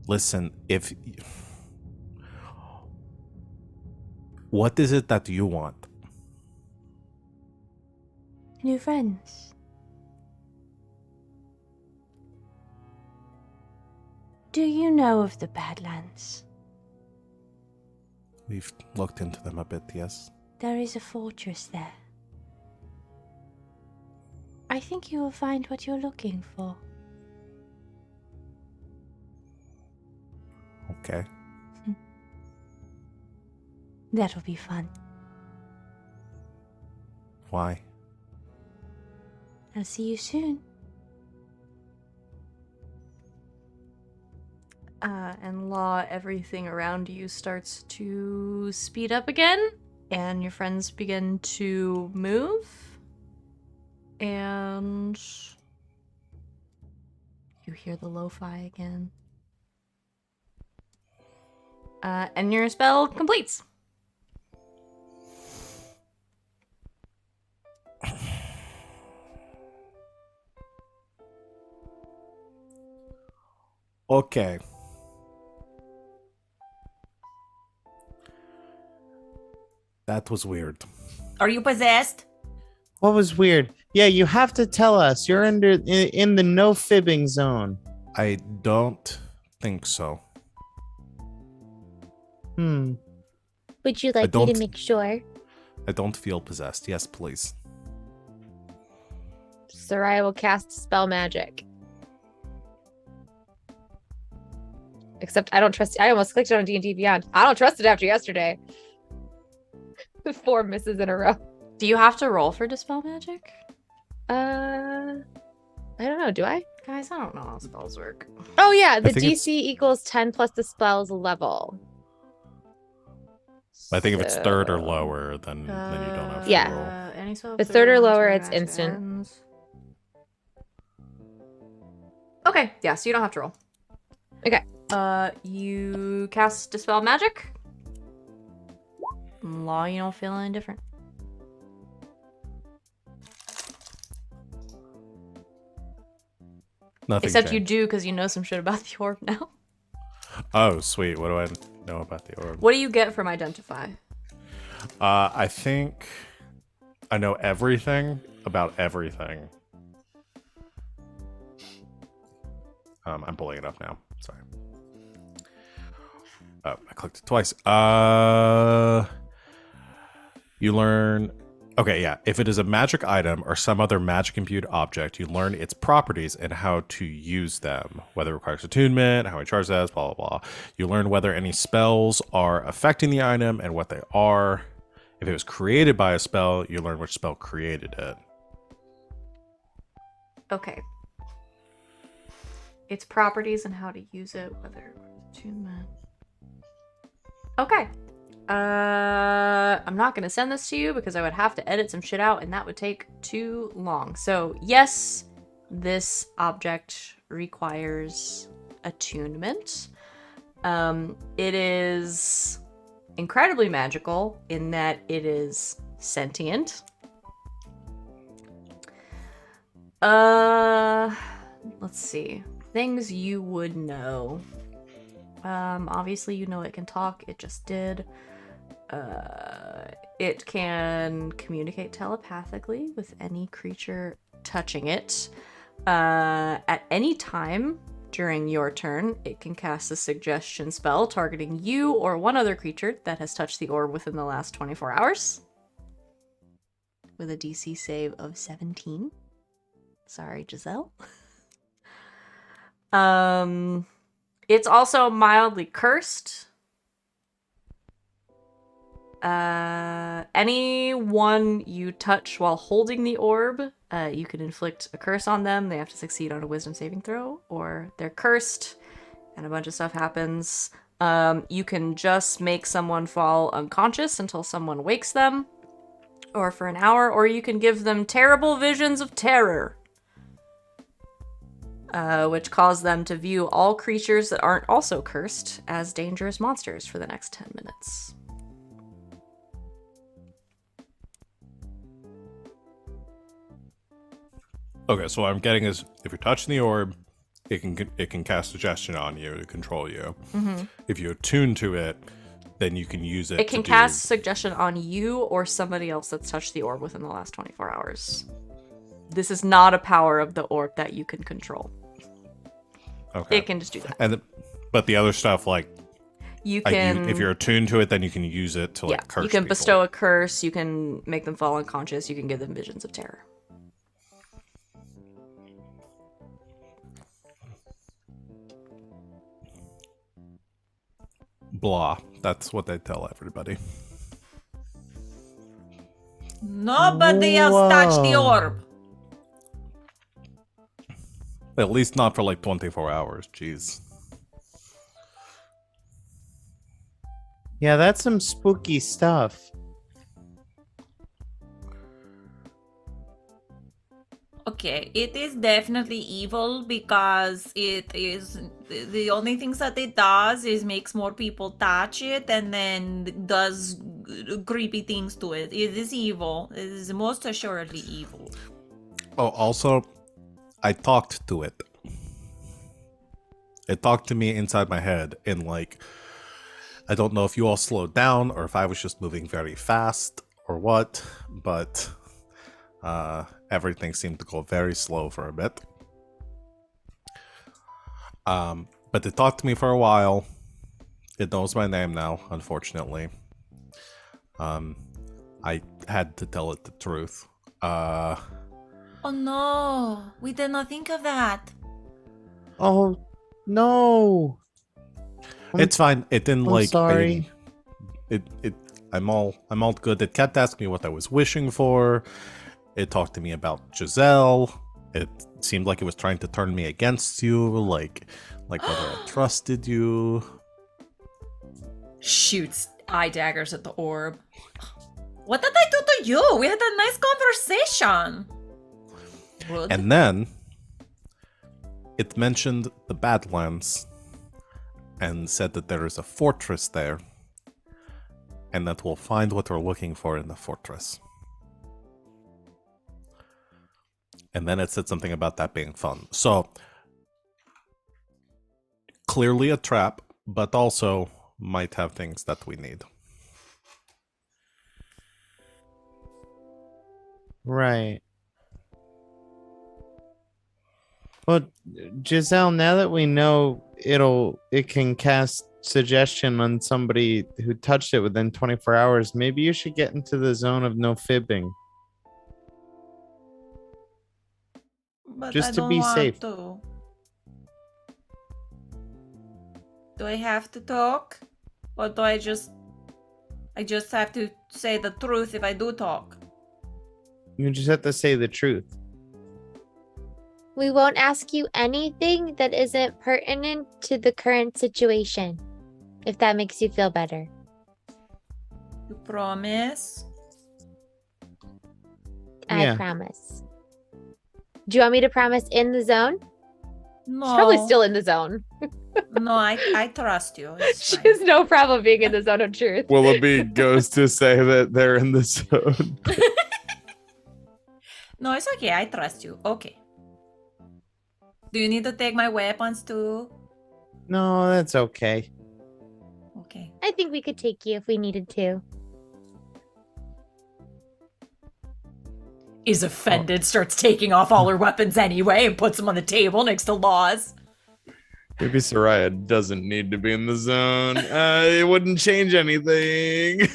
Listen, what is it that you want? New friends. Do you know of the Badlands? We've looked into them a bit, yes. There is a fortress there. I think you will find what you're looking for. Okay. That'll be fun. Why? I'll see you soon. And Law, everything around you starts to speed up again, and your friends begin to move. And you hear the lo-fi again. And your spell completes. Okay. That was weird. Are you possessed? What was weird? Yeah, you have to tell us. You're in the no fibbing zone. I don't think so. Would you like me don't- to make sure? I don't feel possessed. Yes, please. Sereia will cast spell magic. Except I don't trust. I almost clicked on D&D Beyond. I don't trust it after yesterday. 4 misses in a row. Do you have to roll for Dispel Magic? I don't know. Do I? Guys, I don't know how spells work. Oh yeah, the think DC equals 10 plus the spell's level. I think if it's third or So- lower, then you don't have to Yeah. roll. Any spell If it's third or lower, it's instant. ends. Okay, yeah, so you don't have to roll. Okay. You cast Dispel Magic. Law, you don't feel any different. Nothing Except you changed. do because you know some shit about the orb now. Oh, sweet. What do I know about the orb? What do you get from Identify? I think I know everything about everything. I'm pulling it up now. Sorry. Oh, I clicked it twice. You learn. Okay, yeah. If it is a magic item or some other magic imbued object, you learn its properties and how to use them, whether it requires attunement, how many charges it has, blah, blah, blah. You learn whether any spells are affecting the item and what they are. If it was created by a spell, you learn which spell created it. Okay. Its properties and how to use it, whether attunement. Okay. I'm not gonna send this to you because I would have to edit some shit out and that would take too long. So yes, this object requires attunement. It is incredibly magical in that it is sentient. Let's see. Things you would know. Obviously, you know it can talk. It just did. It can communicate telepathically with any creature touching it. At any time during your turn, it can cast a suggestion spell targeting you or one other creature that has touched the orb within the last 24 hours. With a DC save of 17. Sorry, Giselle. It's also mildly cursed. Anyone you touch while holding the orb, you can inflict a curse on them. They have to succeed on a wisdom saving throw, or they're cursed, and a bunch of stuff happens. You can just make someone fall unconscious until someone wakes them, or for an hour, or you can give them terrible visions of terror, which cause them to view all creatures that aren't also cursed as dangerous monsters for the next 10 minutes. Okay, so what I'm getting is if you're touching the orb, it can cast suggestion on you to control you. Mm-hmm. If you're attuned to it, then you can use it. It can cast suggestion on you or somebody else that's touched the orb within the last 24 hours. This is not a power of the orb that you can control. Okay. It can just do that. But the other stuff, like you can, if you're attuned to it, then you can use it to curse. You can people. bestow a curse. You can make them fall unconscious. You can give them visions of terror. Blah. That's what they tell everybody. Nobody else touched the orb. At least not for like 24 hours. Jeez. Yeah, that's some spooky stuff. Okay, it is definitely evil because it is the only things that it does is makes more people touch it and then does creepy things to it. It is evil. It is most assuredly evil. Oh, also, I talked to it. It talked to me inside my head in like, I don't know if you all slowed down or if I was just moving very fast or what, but everything seemed to go very slow for a bit. But it talked to me for a while. It knows my name now, unfortunately. I had to tell it the truth. Oh no, we did not think of that. Oh no. It's fine. It didn't I'm like. sorry. I'm all good. It kept asking me what I was wishing for. It talked to me about Giselle. It seemed like it was trying to turn me against you, like whether I trusted you. Shoots eye daggers at the orb. What did I do to you? We had a nice conversation. Rude. And then it mentioned the Badlands and said that there is a fortress there and that we'll find what we're looking for in the fortress. And then it said something about that being fun. So, clearly a trap, but also might have things that we need. Right. Well, Giselle, now that we know it can cast suggestion on somebody who touched it within 24 hours, maybe you should get into the zone of no fibbing. But Just I to don't be want safe. to. Do I have to talk? Or do I just have to say the truth if I do talk? You just have to say the truth. We won't ask you anything that isn't pertinent to the current situation, if that makes you feel better. You promise? Yeah. I promise. Do you want me to promise in the zone? No. She's probably still in the zone. No, I trust you. It's She fine. has no problem being in the zone of truth. Willoughby goes to say that they're in the zone. No, it's okay. I trust you. Okay. Do you need to take my weapons too? No, that's okay. Okay. I think we could take you if we needed to. Is offended, starts taking off all her weapons anyway, and puts them on the table next to Laws. Maybe Sereia doesn't need to be in the zone. It wouldn't change anything.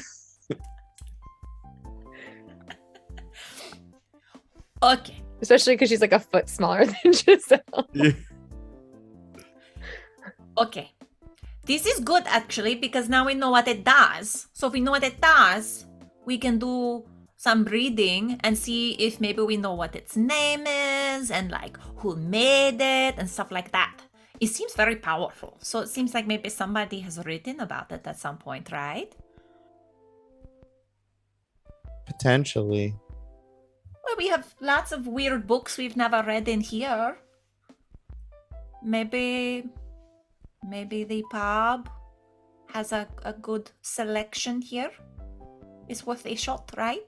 Okay. Especially because she's like a foot smaller than Giselle. Yeah. Okay. This is good actually because now we know what it does. So if we know what it does, we can do some reading and see if maybe we know what its name is and like who made it and stuff like that. It seems very powerful. So it seems like maybe somebody has written about it at some point, right? Potentially. Well, we have lots of weird books we've never read in here. Maybe the pub has a good selection here. It's worth a shot, right?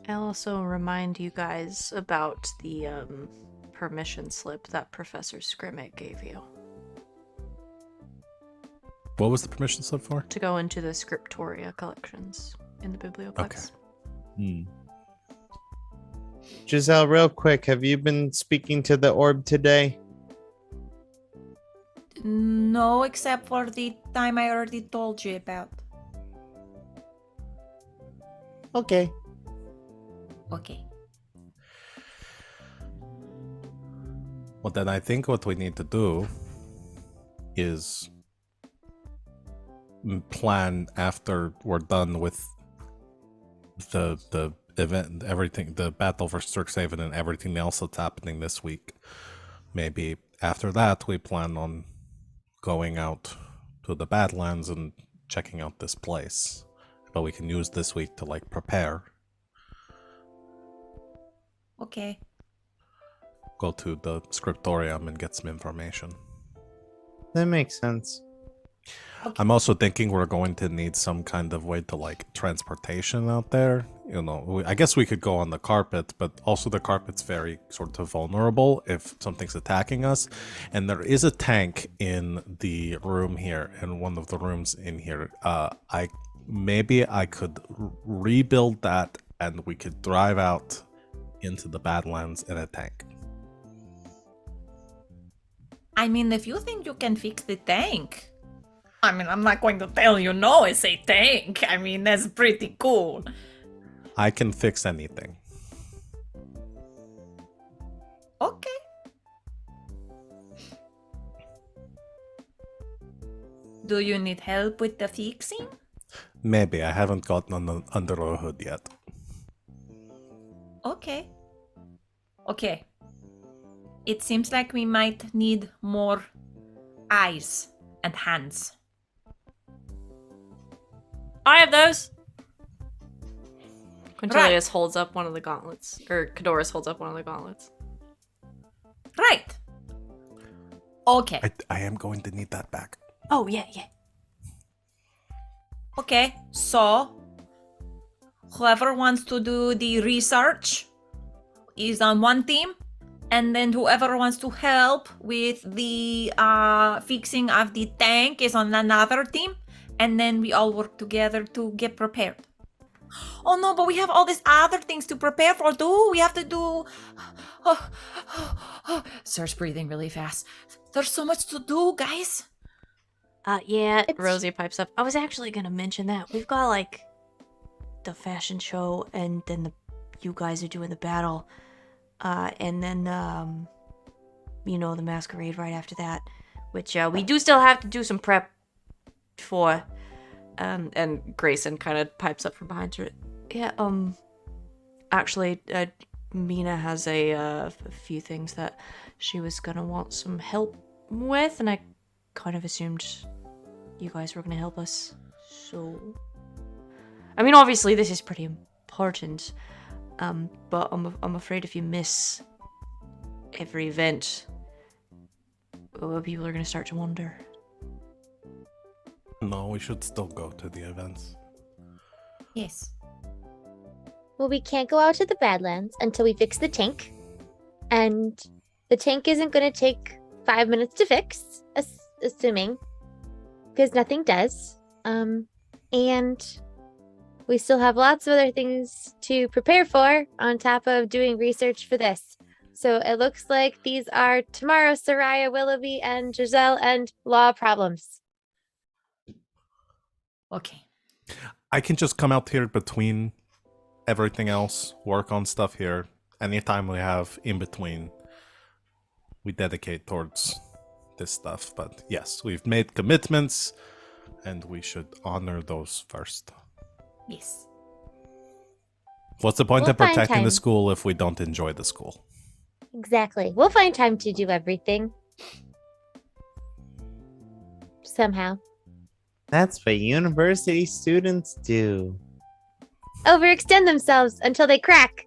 I'll also remind you guys about the permission slip that Professor Scrimmick gave you What was the permission slip for? to go into the Scriptoria collections in the Biblioplex. Giselle, real quick, have you been speaking to the orb today? No, except for the time I already told you about. Okay. Okay. Well, then I think what we need to do is plan after we're done with the event, everything, the battle for Strixhaven and everything else that's happening this week. Maybe after that, we plan on going out to the Badlands and checking out this place. But we can use this week to like prepare. Okay. Go to the scriptorium and get some information. That makes sense. I'm also thinking we're going to need some kind of way to like transportation out there. You know, I guess we could go on the carpet, but also the carpet's very sort of vulnerable if something's attacking us. And there is a tank in the room here, in one of the rooms in here. I could rebuild that, and we could drive out into the Badlands in a tank. I mean, if you think you can fix the tank, I mean, I'm not going to tell you no, it's a tank. I mean, that's pretty cool. I can fix anything. Okay. Do you need help with the fixing? Maybe. I haven't gotten under a hood yet. Okay. Okay. It seems like we might need more eyes and hands. I have those. Quintilius holds up one of the gauntlets, or Cadoris holds up one of the gauntlets. Right. Okay. I am going to need that back. Oh, yeah. Okay. So, whoever wants to do the research is on one team, and then whoever wants to help with the fixing of the tank is on another team, and then we all work together to get prepared. Oh no, but we have all these other things to prepare for too. We have to do... Starts breathing really fast. There's so much to do, guys. Yeah, It's- Rosie pipes up. I was actually gonna mention that. We've got, like, the fashion show, and then you guys are doing the battle. And then, the masquerade right after that. Which, we do still have to do some prep for. And Grayson kind of pipes up from behind her. Yeah, actually, Mina has a few things that she was gonna want some help with, and I kind of assumed you guys were gonna help us. So, I mean, obviously this is pretty important, but I'm afraid if you miss every event, people are gonna start to wonder. No, we should still go to the events. Yes. Well, we can't go out to the Badlands until we fix the tank. And the tank isn't going to take 5 minutes to fix, assuming, because nothing does. And we still have lots of other things to prepare for on top of doing research for this. So it looks like these are tomorrow, Sereia, Willoughby, and Giselle, and law problems. Okay. I can just come out here between everything else, work on stuff here. Anytime we have in between, we dedicate towards this stuff. But yes, we've made commitments, and we should honor those first. Yes. What's the point We'll of find protecting the time. school if we don't enjoy the school? Exactly. We'll find time to do everything. Somehow. That's what university students do. Overextend themselves until they crack.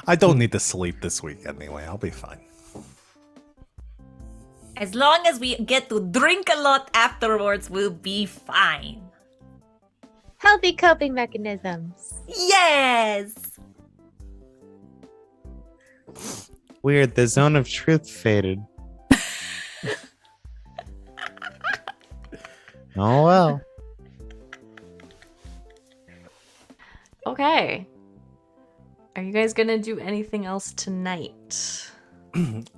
I don't need to sleep this week anyway. I'll be fine. As long as we get to drink a lot afterwards, we'll be fine. Healthy coping mechanisms. Yes! Weird, the zone of truth faded. Oh well. Okay. Are you guys gonna do anything else tonight?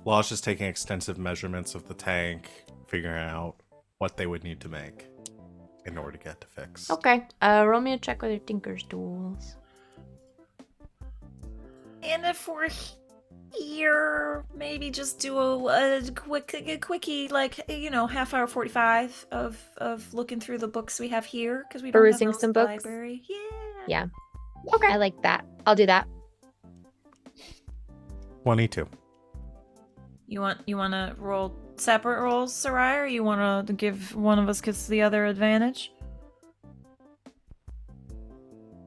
Law's just taking extensive measurements of the tank, figuring out what they would need to make in order to get to fix. Okay. Roll me a check with your tinker's tools. And if we're here, maybe just do a quickie, like, half hour 45 of looking through the books we have here, because we don't Perusing have those some in the books? library. Yeah. Okay. I like that. I'll do that. 22. You want to roll separate rolls, Sereia, or you want to give one of us gets the other advantage?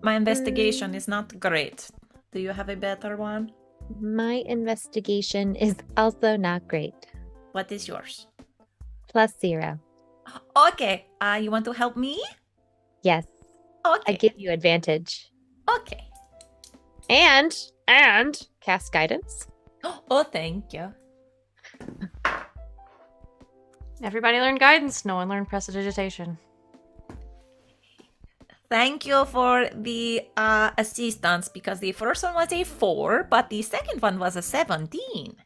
My investigation is not great. Do you have a better one? My investigation is also not great. What is yours? +0. Okay. You want to help me? Yes. Okay. I give you advantage. Okay. And cast guidance. Oh, thank you. Everybody learned guidance. No one learned prestidigitation. Thank you for the assistance, because the first one was a 4, but the second one was a 17.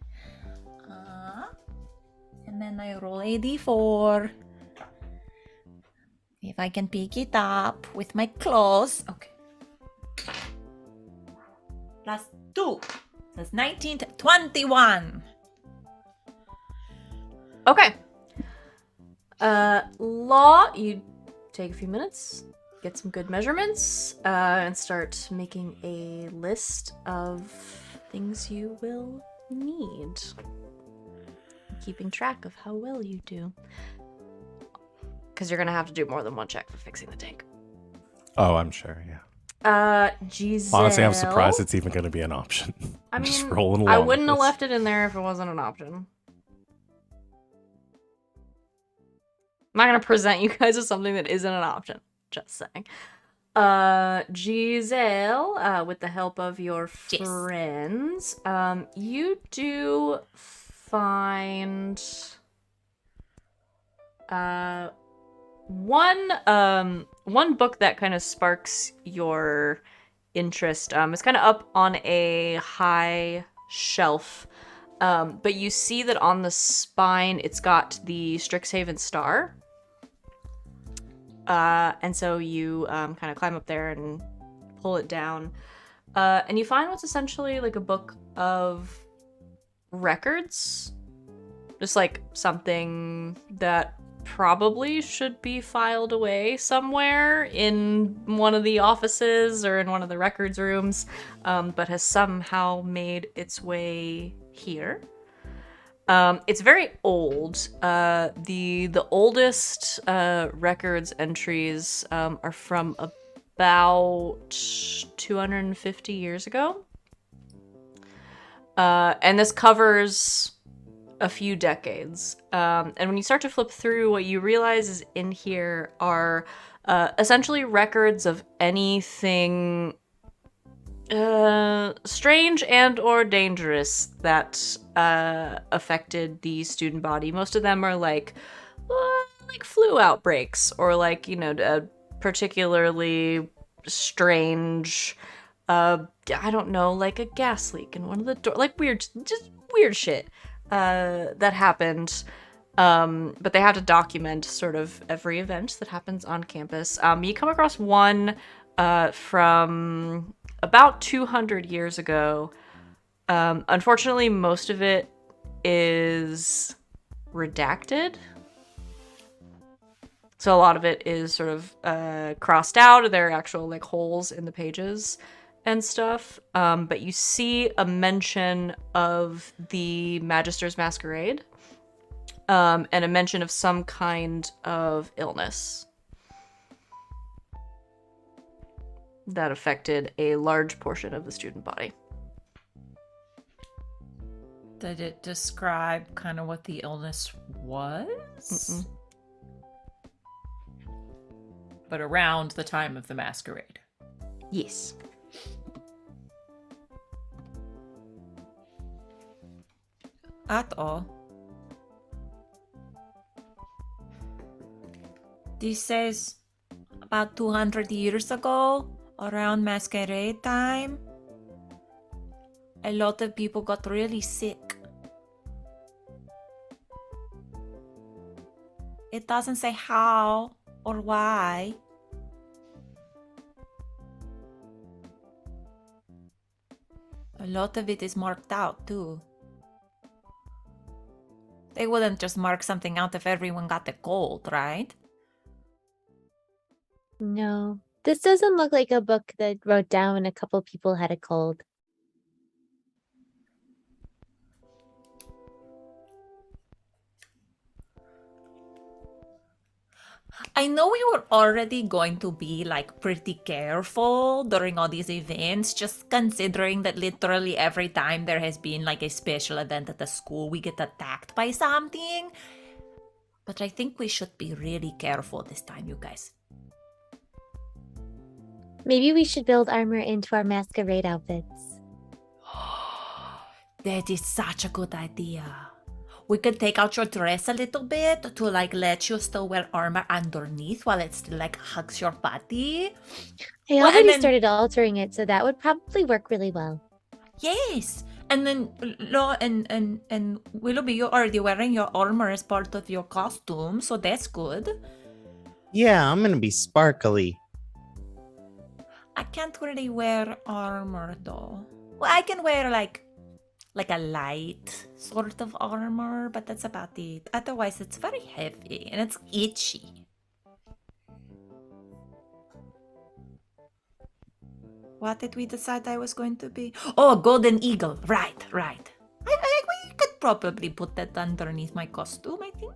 And then I roll a d4. If I can pick it up with my claws. Okay. +2. That's 19 to 21. Okay. Law, you take a few minutes, get some good measurements, and start making a list of things you will need. Keeping track of how well you do. Because you're going to have to do more than one check for fixing the tank. Oh, I'm sure, yeah. Giselle. Honestly, I'm surprised it's even going to be an option. I I'm just mean, rolling along. I wouldn't have with this. left it in there if it wasn't an option. I'm not gonna present you guys with something that isn't an option. Just saying. Giselle, with the help of your Yes. friends, you do find one book that kind of sparks your interest. It's kind of up on a high shelf, but you see that on the spine it's got the Strixhaven star. And so you kind of climb up there and pull it down, and you find what's essentially like a book of records, just like something that probably should be filed away somewhere in one of the offices or in one of the records rooms, but has somehow made its way here. It's very old. The oldest records entries are from about 250 years ago. And this covers a few decades. And when you start to flip through, what you realize is in here are essentially records of anything strange and or dangerous that affected the student body. Most of them are like flu outbreaks or like, particularly strange I don't know, like a gas leak in one of the doors, like just weird shit that happened. But they have to document sort of every event that happens on campus. You come across one from about 200 years ago. Unfortunately, most of it is redacted. So a lot of it is sort of crossed out. There are actual like holes in the pages and stuff. But you see a mention of the Magister's Masquerade. And a mention of some kind of illness that affected a large portion of the student body. Did it describe kind of what the illness was? Mm-mm. But around the time of the masquerade. Yes. At all. This says about 200 years ago, around masquerade time, a lot of people got really sick. It doesn't say how or why. A lot of it is marked out too. They wouldn't just mark something out if everyone got a cold, right? No, this doesn't look like a book that wrote down when a couple people had a cold. I know we were already going to be like pretty careful during all these events, just considering that literally every time there has been like a special event at the school, we get attacked by something. But I think we should be really careful this time, you guys. Maybe we should build armor into our masquerade outfits. That is such a good idea. We could take out your dress a little bit to like let you still wear armor underneath while it still like hugs your body. I Well, and already then- started altering it, so that would probably work really well. Yes. And then Lo and Willoughby, you're already wearing your armor as part of your costume, so that's good. Yeah, I'm gonna be sparkly. I can't really wear armor though. Well, I can wear like a light sort of armor, but that's about it. Otherwise, it's very heavy and it's itchy. What did we decide I was going to be? Oh, golden eagle. Right. We could probably put that underneath my costume, I think.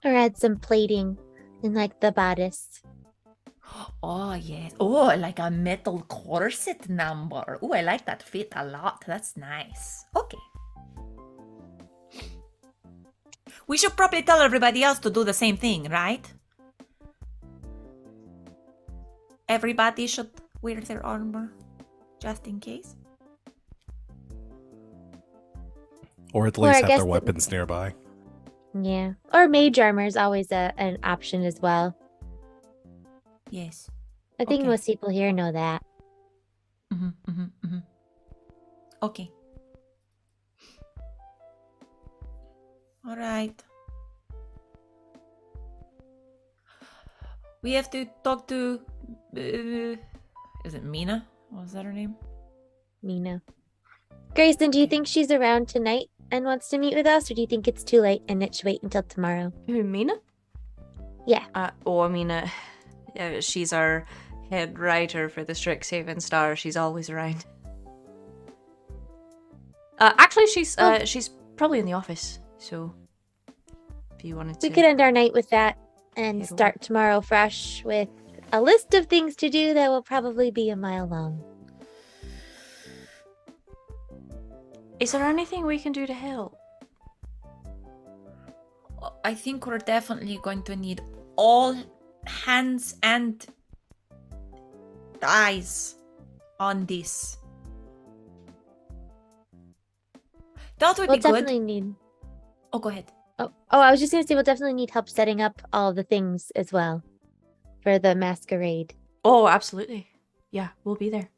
Or add some plating in like the bodice. Oh, yes. Oh, like a metal corset number. Oh, I like that fit a lot. That's nice. Okay. We should probably tell everybody else to do the same thing, right? Everybody should wear their armor, just in case. Or at Or I least have guess their the- weapons nearby. Yeah. Or mage armor is always an option as well. Yes. I think Okay. most people here know that. Okay. All right. We have to talk to. Is it Mina? What was that her name? Mina. Grayson, do you think she's around tonight and wants to meet with us, or do you think it's too late and it should wait until tomorrow? Who, Mina? Yeah. She's our head writer for the Strixhaven Star. She's always around. Actually, she's probably in the office. So, if you wanted to, We could end our night with that and It'll start tomorrow fresh with a list of things to do that will probably be a mile long. Is there anything we can do to help? I think we're definitely going to need all hands and eyes on this? That would We'll be good. definitely need. Oh, go ahead. Oh, I was just gonna say we'll definitely need help setting up all the things as well for the masquerade. Oh, absolutely. Yeah, we'll be there.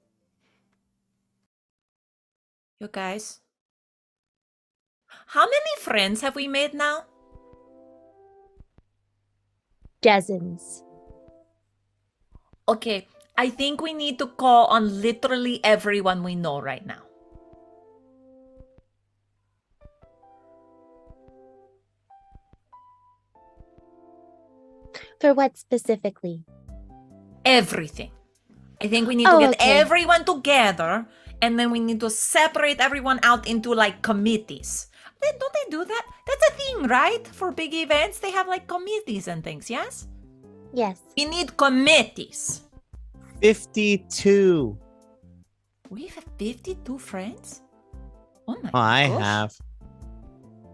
You guys. How many friends have we made now? Dozens. Okay, I think we need to call on literally everyone we know right now. For what specifically? Everything. I think we need to Oh, get okay. everyone together, and then we need to separate everyone out into like committees. Don't they do that? That's a thing, right? For big events, they have like committees and things, yes? Yes. We need committees. 52. We have 52 friends? Oh my I gosh. have.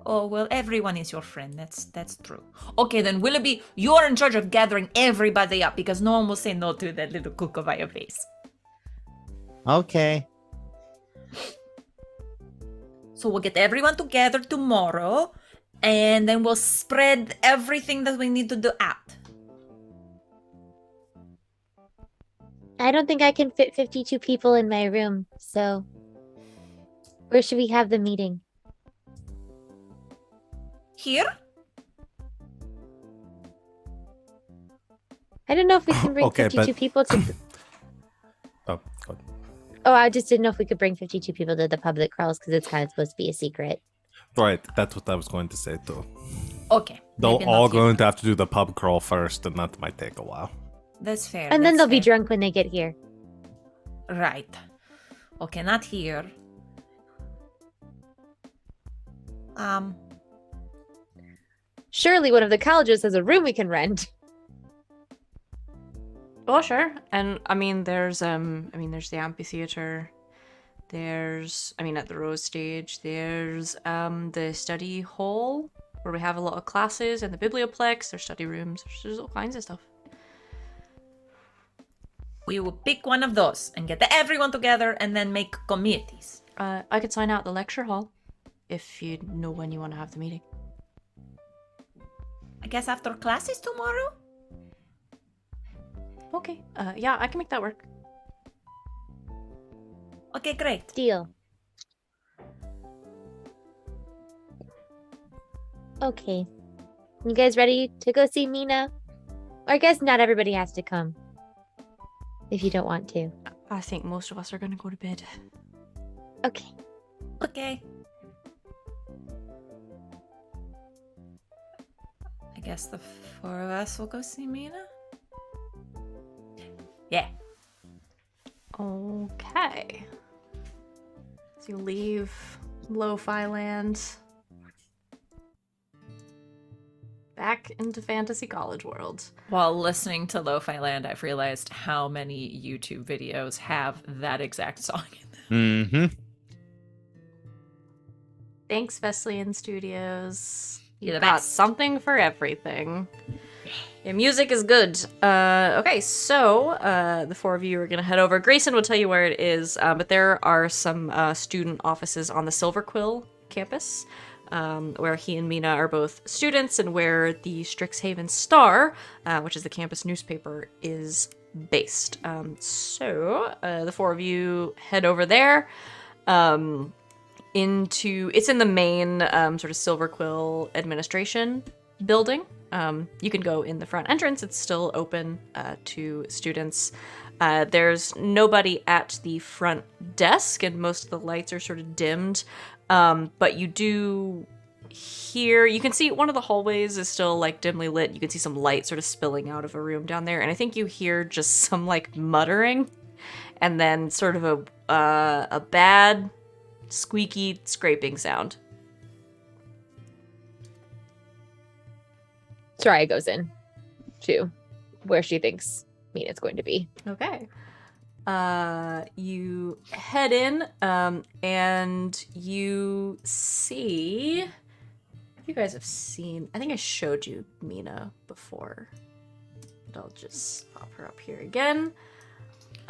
Oh, well, everyone is your friend. That's true. Okay, then Willoughby, you're in charge of gathering everybody up because no one will say no to that little cook by your face. Okay. So we'll get everyone together tomorrow, and then we'll spread everything that we need to do out. I don't think I can fit 52 people in my room, so where should we have the meeting? Here? I don't know if we can bring Okay, 52 but- people to. Oh, good. Oh, I just didn't know if we could bring 52 people to the public crawls because it's kind of supposed to be a secret. Right, that's what I was going to say too. Okay. They're maybe not all here. going to have to do the pub crawl first, and that might take a while. That's fair. And then that's they'll be fair. drunk when they get here. Right. Okay, not here. Surely one of the colleges has a room we can rent. Oh, sure. And there's the amphitheater. There's, at the Rose stage, there's the study hall where we have a lot of classes, and the biblioplex. There's study rooms. There's all kinds of stuff. We will pick one of those and get everyone together and then make committees. I could sign out the lecture hall if you know when you want to have the meeting. I guess after classes tomorrow? Okay. Yeah, I can make that work. Okay, great. Deal. Okay. You guys ready to go see Mina? Or I guess not everybody has to come. If you don't want to. I think most of us are gonna go to bed. Okay. Okay. I guess the four of us will go see Mina? Yeah. Okay. So you leave Lo-Fi Land. Back into Fantasy College World. While listening to Lo-Fi Land, I've realized how many YouTube videos have that exact song in them. Mm-hmm. Thanks, Veslian Studios. You're the Got best. something for everything. Yeah, music is good. Okay, so the four of you are gonna head over. Grayson will tell you where it is, but there are some student offices on the Silver Quill campus, where he and Mina are both students, and where the Strixhaven Star, which is the campus newspaper, is based. So the four of you head over there. It's in the main sort of Silver Quill administration building. You can go in the front entrance. It's still open to students. There's nobody at the front desk, and most of the lights are sort of dimmed. But you do hear, you can see one of the hallways is still like dimly lit. You can see some light sort of spilling out of a room down there, and I think you hear just some like muttering, and then sort of a bad squeaky scraping sound. Sereia goes in to where she thinks Mina's going to be. Okay. You head in, and you see. You guys have seen. I think I showed you Mina before, but I'll just pop her up here again.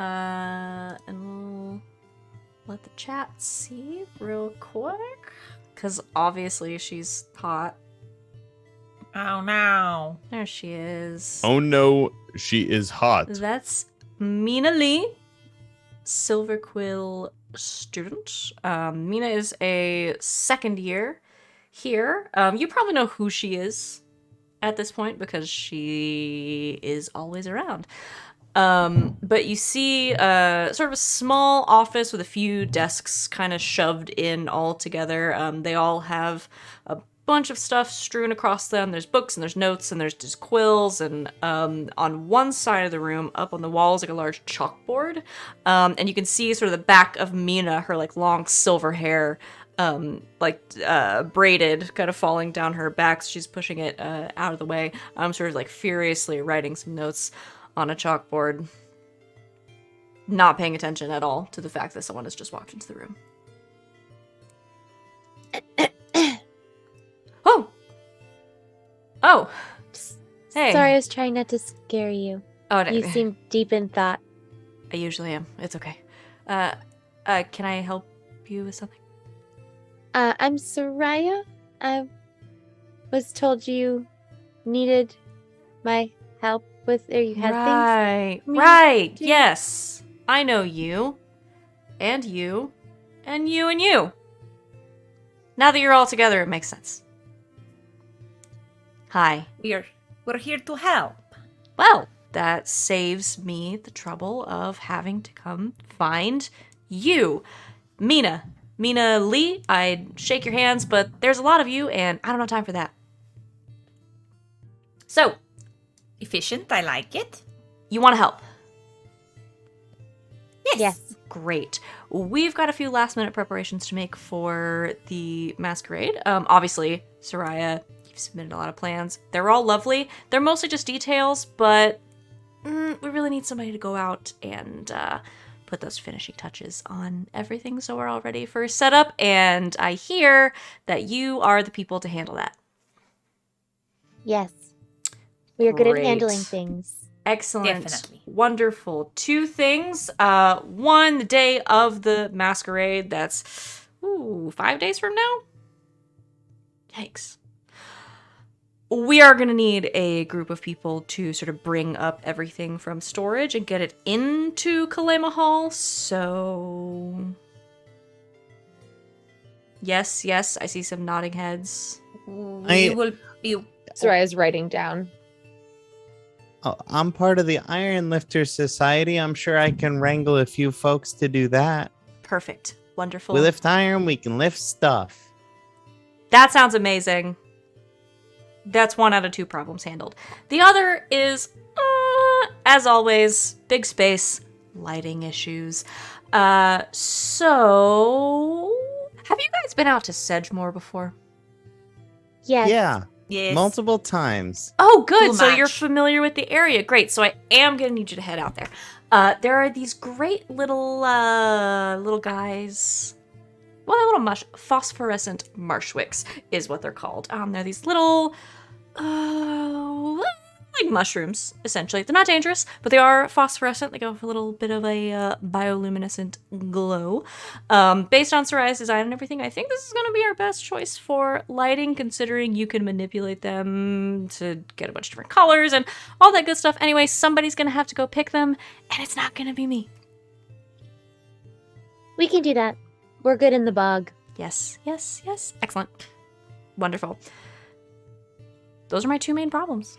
And we'll let the chat see real quick. Because obviously she's hot. Oh no. There she is. Oh no, she is hot. That's Mina Lee, Silver Quill student. Mina is a second year here. You probably know who she is at this point because she is always around. But you see sort of a small office with a few desks kind of shoved in all together. They all have a bunch of stuff strewn across them. There's books and there's notes and there's just quills, and on one side of the room up on the wall is like a large chalkboard, and you can see sort of the back of Mina, her like long silver hair braided, kind of falling down her back. So she's pushing it out of the way. Sort of like furiously writing some notes on a chalkboard, not paying attention at all to the fact that someone has just walked into the room. Oh! Hey. Sorry, I was trying not to scare you. Oh, no. You seem deep in thought. I usually am. It's okay. Can I help you with something? I'm Sereia. I was told you needed my help with, or you had things. Right. do- Yes. I know you. And you. And you and you. Now that you're all together, it makes sense. Hi. We're here to help. Well, that saves me the trouble of having to come find you. Mina Lee, I'd shake your hands, but there's a lot of you, and I don't have time for that. So, Efficient, I like it. you want to help? Yes. Great. We've got a few last-minute preparations to make for the masquerade. Obviously, Sereia, you've submitted a lot of plans. They're all lovely. They're mostly just details, but we really need somebody to go out and put those finishing touches on everything so we're all ready for setup, and I hear that you are the people to handle that. Yes. We are good at Great. handling things. Excellent. Definitely. Wonderful. 2 things. One, the day of the masquerade. That's 5 days from now? Yikes. We are going to need a group of people to sort of bring up everything from storage and get it into Kalema Hall. So... Yes, I see some nodding heads. We will be. Soreia's writing down. Oh, I'm part of the Iron Lifter Society. I'm sure I can wrangle a few folks to do that. Perfect. Wonderful. We lift iron, we can lift stuff. That sounds amazing. That's 1 out of 2 problems handled. The other is, as always, big space, lighting issues. So, have you guys been out to Sedgemoor before? Yes. Yeah, Yes. multiple times. Oh, good. Too So you're much. familiar with the area. Great. So I am going to need you to head out there. There are these great little guys. Well, they're little phosphorescent marshwicks is what they're called. They're these little, like mushrooms, essentially. They're not dangerous, but they are phosphorescent. They go with a little bit of a bioluminescent glow. Based on Seraia's design and everything, I think this is going to be our best choice for lighting, considering you can manipulate them to get a bunch of different colors and all that good stuff. Anyway, somebody's going to have to go pick them, and it's not going to be me. We can do that. We're good in the bog. Yes. Excellent. Wonderful. Those are my 2 main problems.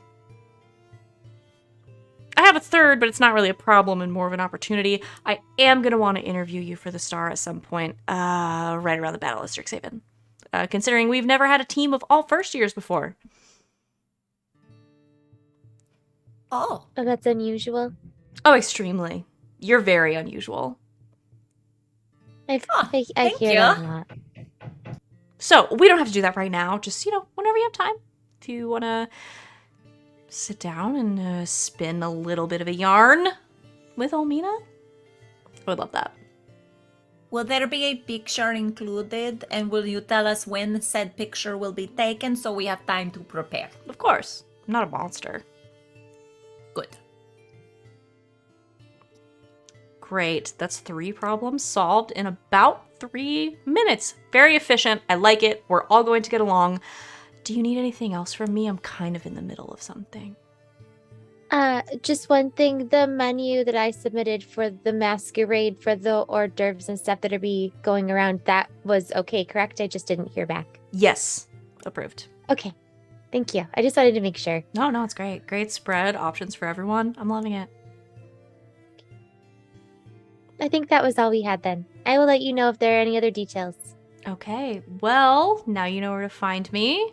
I have a third, but it's not really a problem and more of an opportunity. I am going to want to interview you for the Star at some point, right around the Battle of Strixhaven. Considering we've never had a team of all first years before. Oh. Oh, that's unusual. Oh, extremely. You're very unusual. I thank hear you. that a lot. So, we don't have to do that right now. Just, whenever you have time. If you want to sit down and spin a little bit of a yarn with Olmina, I would love that. Will there be a picture included? And will you tell us when said picture will be taken so we have time to prepare? Of course. I'm not a monster. Good. Great. That's 3 problems solved in about 3 minutes. Very efficient. I like it. We're all going to get along. Do you need anything else from me? I'm kind of in the middle of something. Just one thing. The menu that I submitted for the masquerade for the hors d'oeuvres and stuff that'll be going around, that was okay, correct? I just didn't hear back. Yes. Approved. Okay. Thank you. I just wanted to make sure. No, it's great. Great spread. Options for everyone. I'm loving it. I think that was all we had then. I will let you know if there are any other details. Okay. Well, now you know where to find me.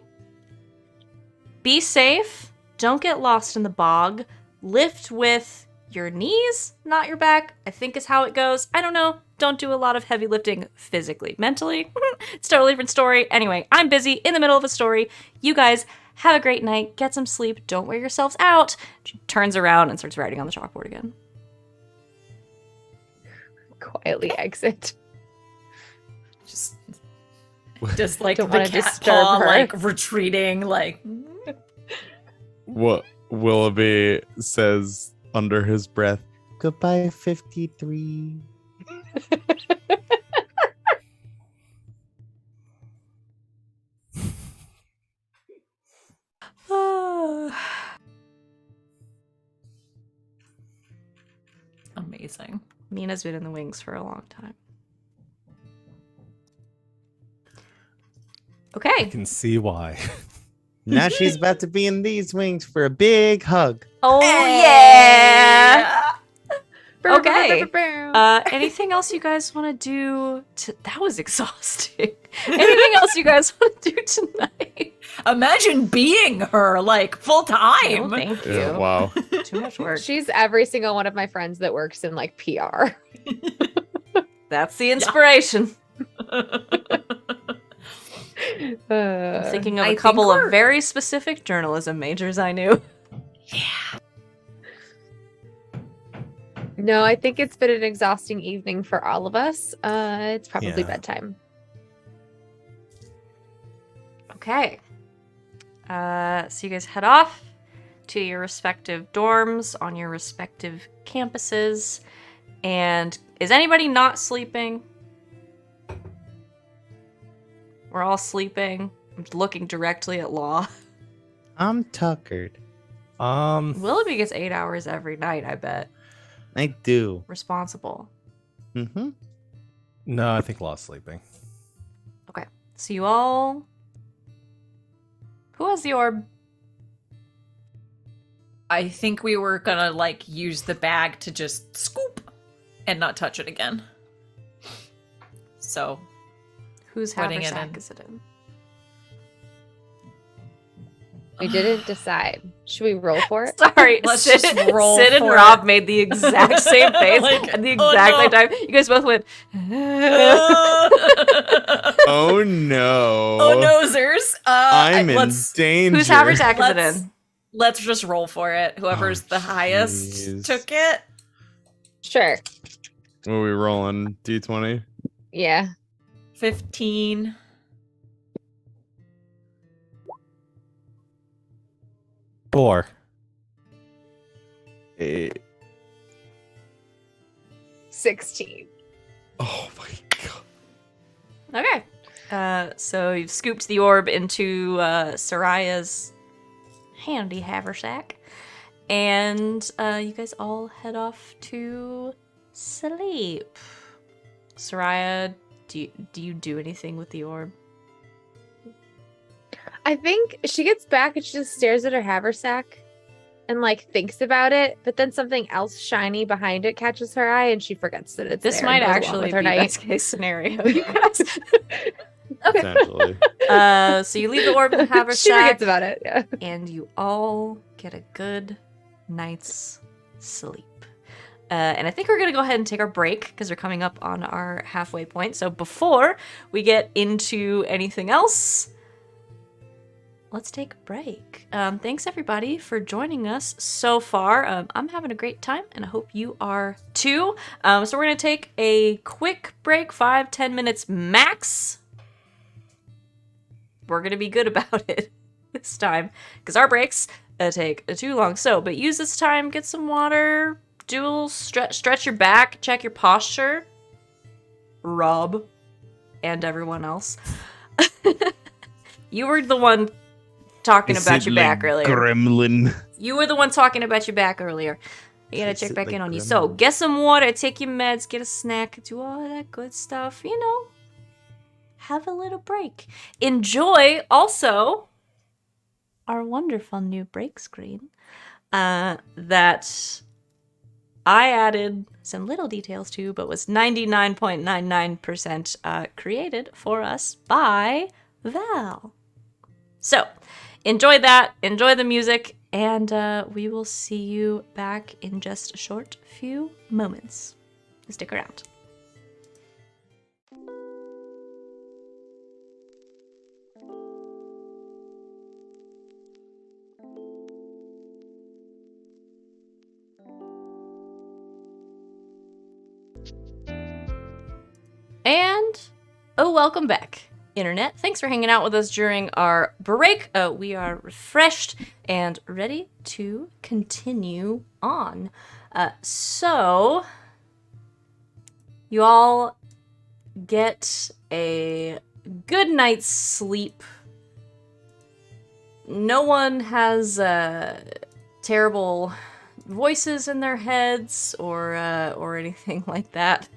Be safe. Don't get lost in the bog. Lift with your knees, not your back, I think is how it goes. I don't know. Don't do a lot of heavy lifting physically. Mentally, it's a totally different story. Anyway, I'm busy in the middle of a story. You guys have a great night. Get some sleep. Don't wear yourselves out. She turns around and starts writing on the chalkboard again. Quietly exit. Just like Don't the wanna cat disturb paw, her. like retreating, like. What Willoughby says under his breath. Goodbye, 53. Amazing. Mina's been in the wings for a long time. I Okay. can see why. Now she's about to be in these wings for a big hug. Oh, yeah. Okay. Okay. Anything else you guys want to do? That was exhausting. Anything else you guys want to do tonight? Imagine being her like full time. No, thank you. Yeah, wow. Too much work. She's every single one of my friends that works in like PR. That's the inspiration. Uh, I'm thinking of I a think couple we're- of very specific journalism majors I knew. no, I think it's been an exhausting evening for all of us. It's probably Yeah. bedtime. Okay. So you guys head off to your respective dorms on your respective campuses. And is anybody not sleeping? We're all sleeping. I'm looking directly at Law. I'm tuckered. Willoughby gets 8 hours every night, I bet. I do. Responsible. Mm-hmm. No, I think Law's sleeping. Okay. So you all... Who has the orb? I think we were gonna like use the bag to just scoop and not touch it again. So Whose Putting it haversack in. is it in? We didn't decide. Should we roll for it? Sorry, Let's Sid, just roll Sid and for Rob it. made the exact same face Like, at the oh exact no. same time. You guys both went. Oh no. Oh nosers. I'm in let's danger. Whose haversack is it Let's- in? let's just roll for it. Whoever's Oh, the highest jeez. took it. Sure. What are we rolling? D20? Yeah. 15. Four. 8. 16. Oh my god. Okay. So you've scooped the orb into Sereia's handy haversack. And you guys all head off to sleep. Sereia, do you do anything with the orb? I think she gets back and she just stares at her haversack and like thinks about it, but then something else shiny behind it catches her eye and she forgets that it's This there might and goes along actually with be her night. best case scenario, you guys. Essentially. So you leave the orb in the She haversack. forgets about it. Yeah. And you all get a good night's sleep. And I think we're going to go ahead and take our break because we're coming up on our halfway point. So before we get into anything else, let's take a break. Thanks everybody for joining us so far. I'm having a great time and I hope you are too. So we're going to take a quick break, 5-10 minutes max. We're going to be good about it this time because our breaks take too long. So, but use this time, get some water, do a little stretch your back, check your posture. Rob and everyone else. You were the one talking about your back earlier. Gremlin. You were the one talking about your back earlier. I gotta check back in on you. So, get some water, take your meds, get a snack, do all that good stuff. You know, have a little break. Enjoy also our wonderful new break screen that I added some little details to, but was 99.99% created for us by Val. So, enjoy that, enjoy the music, and we will see you back in just a short few moments. Stick around. And, welcome back, Internet. Thanks for hanging out with us during our break. We are refreshed and ready to continue on. So, you all get a good night's sleep. No one has terrible voices in their heads or anything like that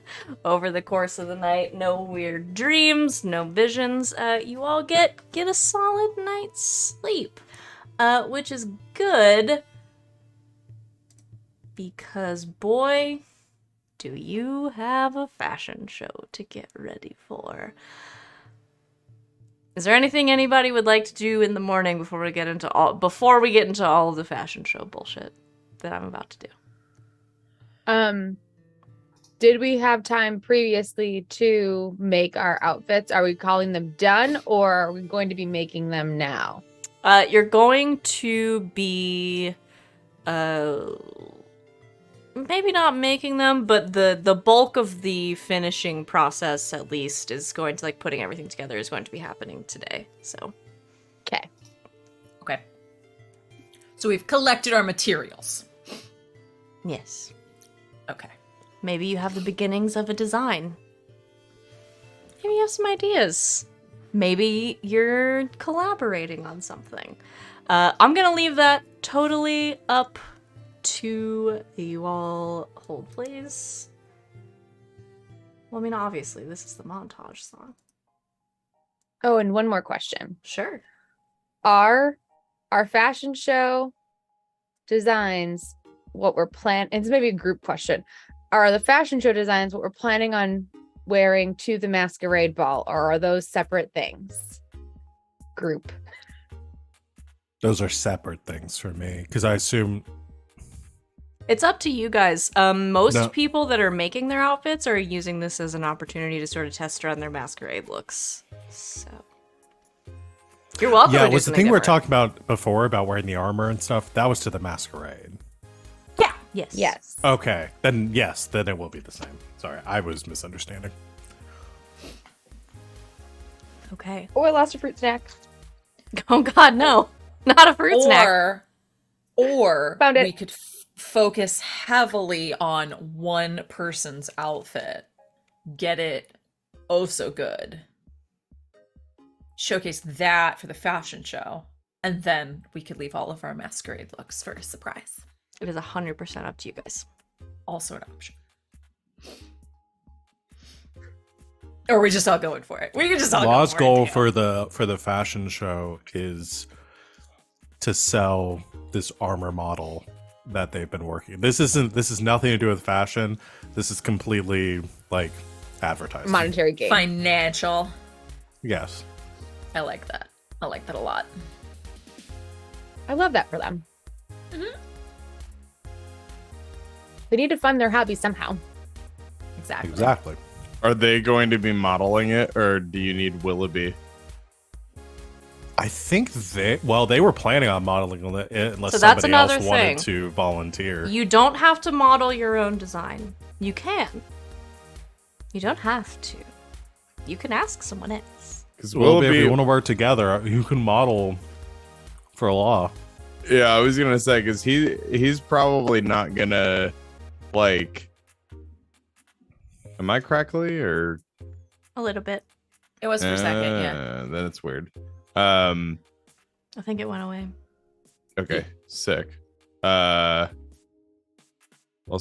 over the course of the night. No weird dreams, no visions. You all get a solid night's sleep, which is good because, boy, do you have a fashion show to get ready for. Is there anything anybody would like to do in the morning before we get into all of the fashion show bullshit that I'm about to do? Did we have time previously to make our outfits? Are we calling them done, or are we going to be making them now? You're going to be maybe not making them, but the bulk of the finishing process, at least, is going to, like, putting everything together is going to be happening today. So, Okay. Okay. So we've collected our materials. yes. Okay. Maybe you have the beginnings of a design. Maybe you have some ideas. Maybe you're collaborating on something. I'm gonna leave that totally up to you all. Hold, please. Well, I mean, obviously, this is the montage song. Oh, and one more question. Sure. Are our fashion show designs what we're planning? It's maybe a group question. Are the fashion show designs what we're planning on wearing to the masquerade ball, or are those separate things? Group. Those are separate things for me because I assume It's up to you guys. Most No. people that are making their outfits are using this as an opportunity to sort of test around their masquerade looks. So, you're welcome. yeah. to do Was the something thing we were different. talking about before about wearing the armor and stuff? That was to the masquerade. Yeah. Yes. Yes. Okay, then yes, then it will be the same. Sorry, I was misunderstanding. Okay. Oh, I lost a fruit snack. Oh God, no! Not a fruit snack. Or Found it. we could focus heavily on one person's outfit. Get it oh so good. Showcase that for the fashion show. And then we could leave all of our masquerade looks for a surprise. It is 100% up to you guys. Also an option. Or we just all going for it. We can just all Law's go goal for it. for the fashion show is to sell this armor model that they've been working. This is nothing to do with fashion. This is completely like advertising. Monetary gain. Financial. Yes. I like that. I like that a lot. I love that for them. Mhm. They need to fund their hobby somehow. Exactly. Exactly. Are they going to be modeling it, or do you need Willoughby? I think they were planning on modeling it unless So that's somebody else another wanted thing. to volunteer. You don't have to model your own design. You can. You don't have to. You can ask someone else. Because Willoughby, if Willoughby- you want to work together, you can model for Law. Yeah, I was gonna say because he's probably not gonna Like, am I crackly or? A little bit. It was for a second, yeah. Then it's weird. I think it went away. Okay, sick. What's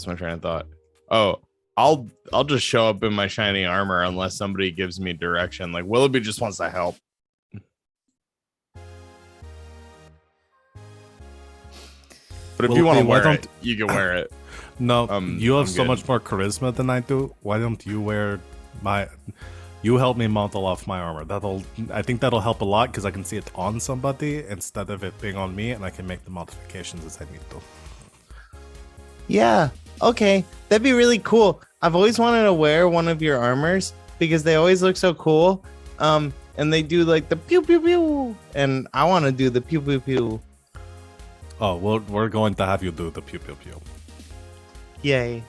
my train of thought? Oh, I'll just show up in my shiny armor unless somebody gives me direction. Like Willoughby just wants to help. But if you want to Willoughby, wear it, you can wear it. No, you have I'm so good. much more charisma than I do. Why don't you wear my? You help me model off my armor. I think that'll help a lot because I can see it on somebody instead of it being on me, and I can make the modifications as I need to. Yeah. Okay. That'd be really cool. I've always wanted to wear one of your armors because they always look so cool. And they do like the pew pew pew, and I want to do the pew pew pew. Oh, we're going to have you do the pew pew pew. Yay.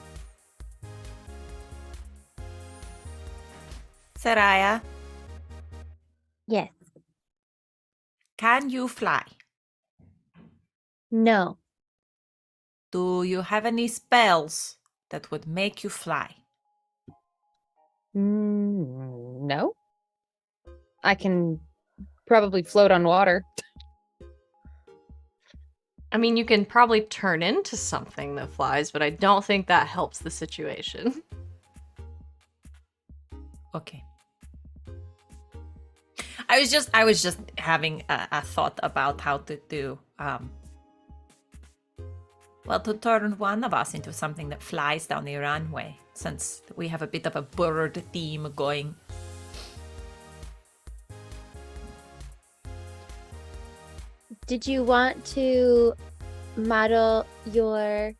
Sereia, Yes. can you fly? No. Do you have any spells that would make you fly? No. I can probably float on water. I mean, you can probably turn into something that flies, but I don't think that helps the situation. Okay. I was just having a thought about how to do to turn one of us into something that flies down the runway, since we have a bit of a bird theme going. Did you want to model your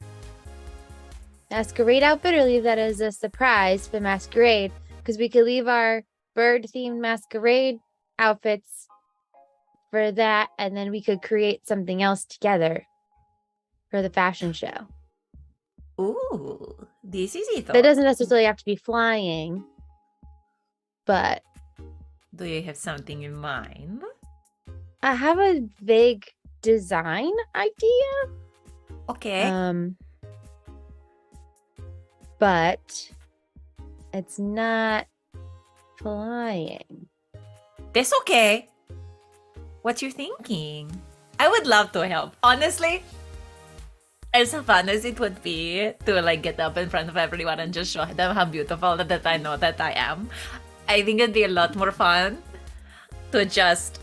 masquerade outfit or leave that as a surprise for masquerade? Because we could leave our bird-themed masquerade outfits for that, and then we could create something else together for the fashion show. Ooh, this is it. That doesn't necessarily have to be flying, but Do you have something in mind? I have a vague design idea. Okay. But it's not flying. That's okay. What you thinking? I would love to help. Honestly, as fun as it would be to like get up in front of everyone and just show them how beautiful that I know that I am, I think it'd be a lot more fun to just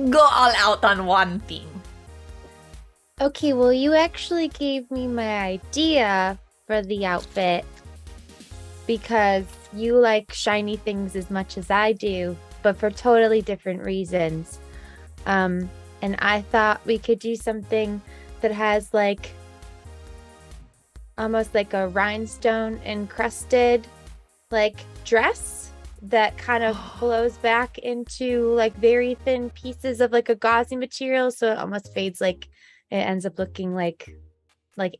go all out on one thing. Okay, well, you actually gave me my idea for the outfit because you like shiny things as much as I do, but for totally different reasons. And I thought we could do something that has like almost like a rhinestone encrusted like dress that kind of flows back into like very thin pieces of like a gauzy material, so it almost fades, like it ends up looking like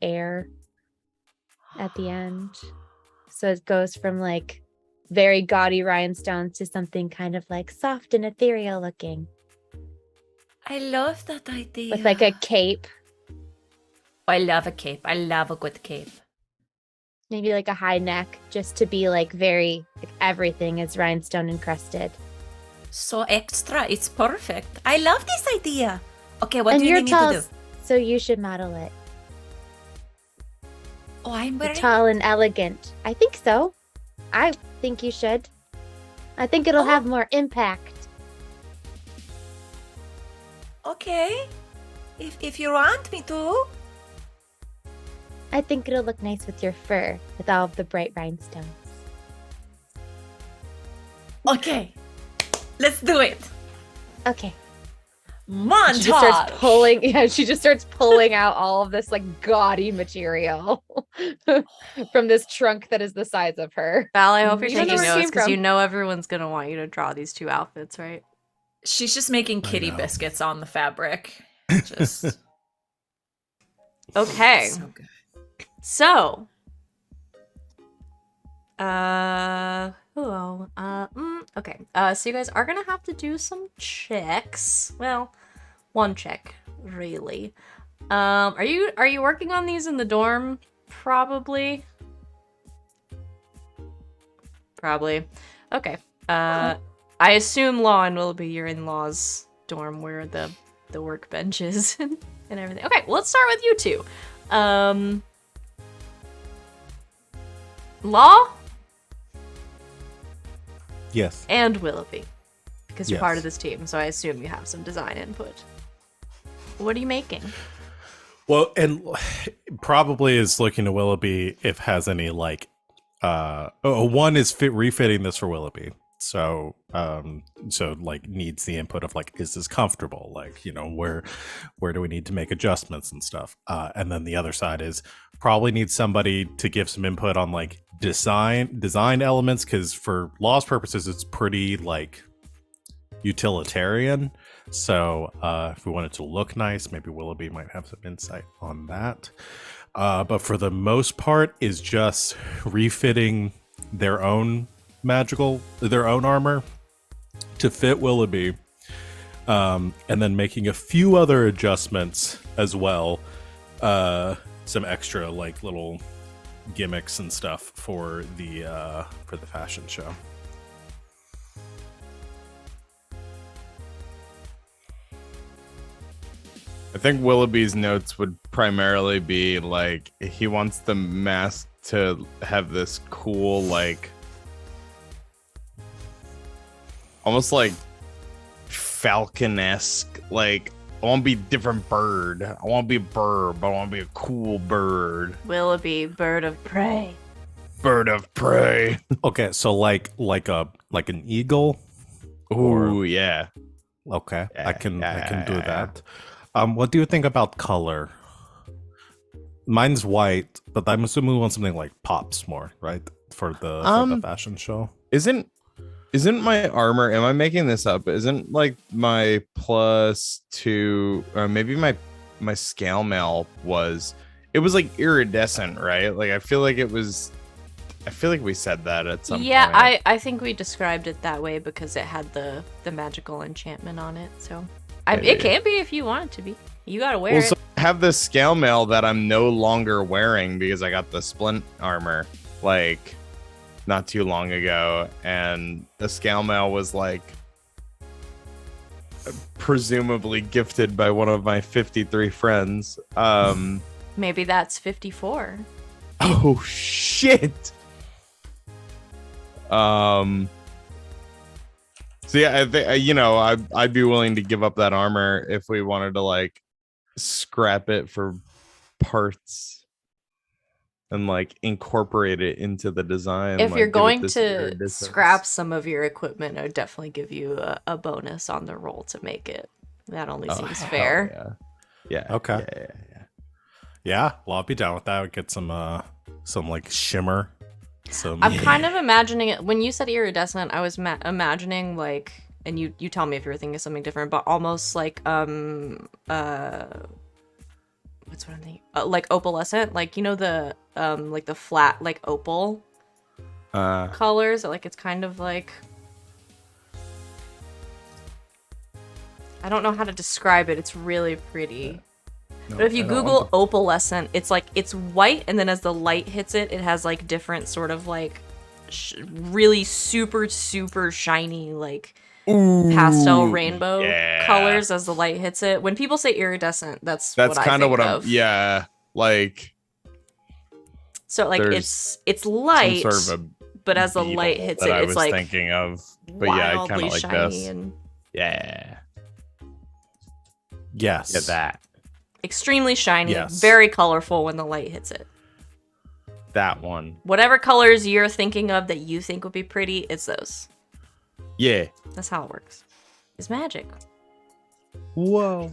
air at the end. So it goes from like very gaudy rhinestones to something kind of like soft and ethereal looking I love that idea. with like a cape, I love a cape. I love a good cape. maybe like a high neck, just to be like very like everything is rhinestone encrusted. So extra. It's perfect. I love this idea. Okay, what And do you you're need tall, me to do? so you should model it. Oh, I'm wearing. Tall and elegant. I think so. I think you should. I think it'll have more impact. Okay. If you want me to. I think it'll look nice with your fur, with all of the bright rhinestones. Okay. Let's do it. Okay. Montage. She just starts pulling. Yeah, she just starts pulling out all of this like gaudy material from this trunk that is the size of her. Val, I hope you're You don't know taking where it notes came because from. you know everyone's gonna want you to draw these two outfits, right? She's just making kitty know. biscuits on the fabric. Just Okay. so good. So, okay. So you guys are gonna have to do some checks. Well, one check, really. Are you working on these in the dorm? Probably. Okay. I assume Law and Willoughby, you're in Law's dorm where the workbench is and everything. Okay, well, let's start with you two. Law Yes. and Willoughby. Because you're part Yes. of this team, so I assume you have some design input. What are you making? Well, and probably is looking to Willoughby if has any like one is refitting this for Willoughby. So so like needs the input of like, is this comfortable? Like, you know, where do we need to make adjustments and stuff? And then the other side is probably needs somebody to give some input on like design elements, because for Law's purposes it's pretty like utilitarian. So if we want it to look nice, maybe Willoughby might have some insight on that. But for the most part is just refitting their own armor to fit Willoughby, and then making a few other adjustments as well, some extra like little gimmicks and stuff for the fashion show. I think Willoughby's notes would primarily be like he wants the mask to have this cool, like almost like falcon-esque, like I want to be a different bird. I want to be a bird, but I want to be a cool bird. Willoughby, bird of prey. Bird of prey. Okay, so like an eagle. Ooh, yeah. Okay, Yeah, I can yeah. do that. What do you think about color? Mine's white, but I'm assuming we want something like pops more, right? For the fashion show. Isn't my armor, am I making this up? Isn't like my +2, or maybe my scale mail was like iridescent, right? Like I feel like we said that at some Yeah, point. I think we described it that way because it had the magical enchantment on it. So Yeah, it can be if you want it to be. You gotta wear Well, it. so I have this scale mail that I'm no longer wearing because I got the splint armor like not too long ago, and the scale mail was like presumably gifted by one of my 53 friends. Maybe that's 54. Oh shit. So yeah, I think I'd be willing to give up that armor if we wanted to like scrap it for parts and like incorporate it into the design. If like, you're give it going this to iridescence. scrap some of your equipment, I would definitely give you a bonus on the roll to make it. That only Oh, seems hell fair. Yeah. Okay. Yeah. Yeah, well, I'll be down with that. We'd get some like shimmer. I'm kind of imagining it. When you said iridescent, I was imagining like, and you tell me if you were thinking something different, but almost like what's what I'm thinking? Like opalescent, like you know the like the flat like opal colors. Like it's kind of like, I don't know how to describe it. It's really pretty. No, But if you I don't Google opalescent, it's like it's white, and then as the light hits it, it has like different sort of like really super shiny like pastel rainbow yeah. colors as the light hits it. When people say iridescent, that's what kind I of think what I'm. of. Yeah, like So like there's it's light, some sort of a but as the beetle light hits that it, I it's was like thinking of. But yeah, I kind wildly of like shiny this. and Yeah. yes. Yeah, that. extremely shiny, Yes. very colorful when the light hits it. That one. Whatever colors you're thinking of that you think would be pretty, it's those. Yeah. That's how it works. It's magic. Whoa.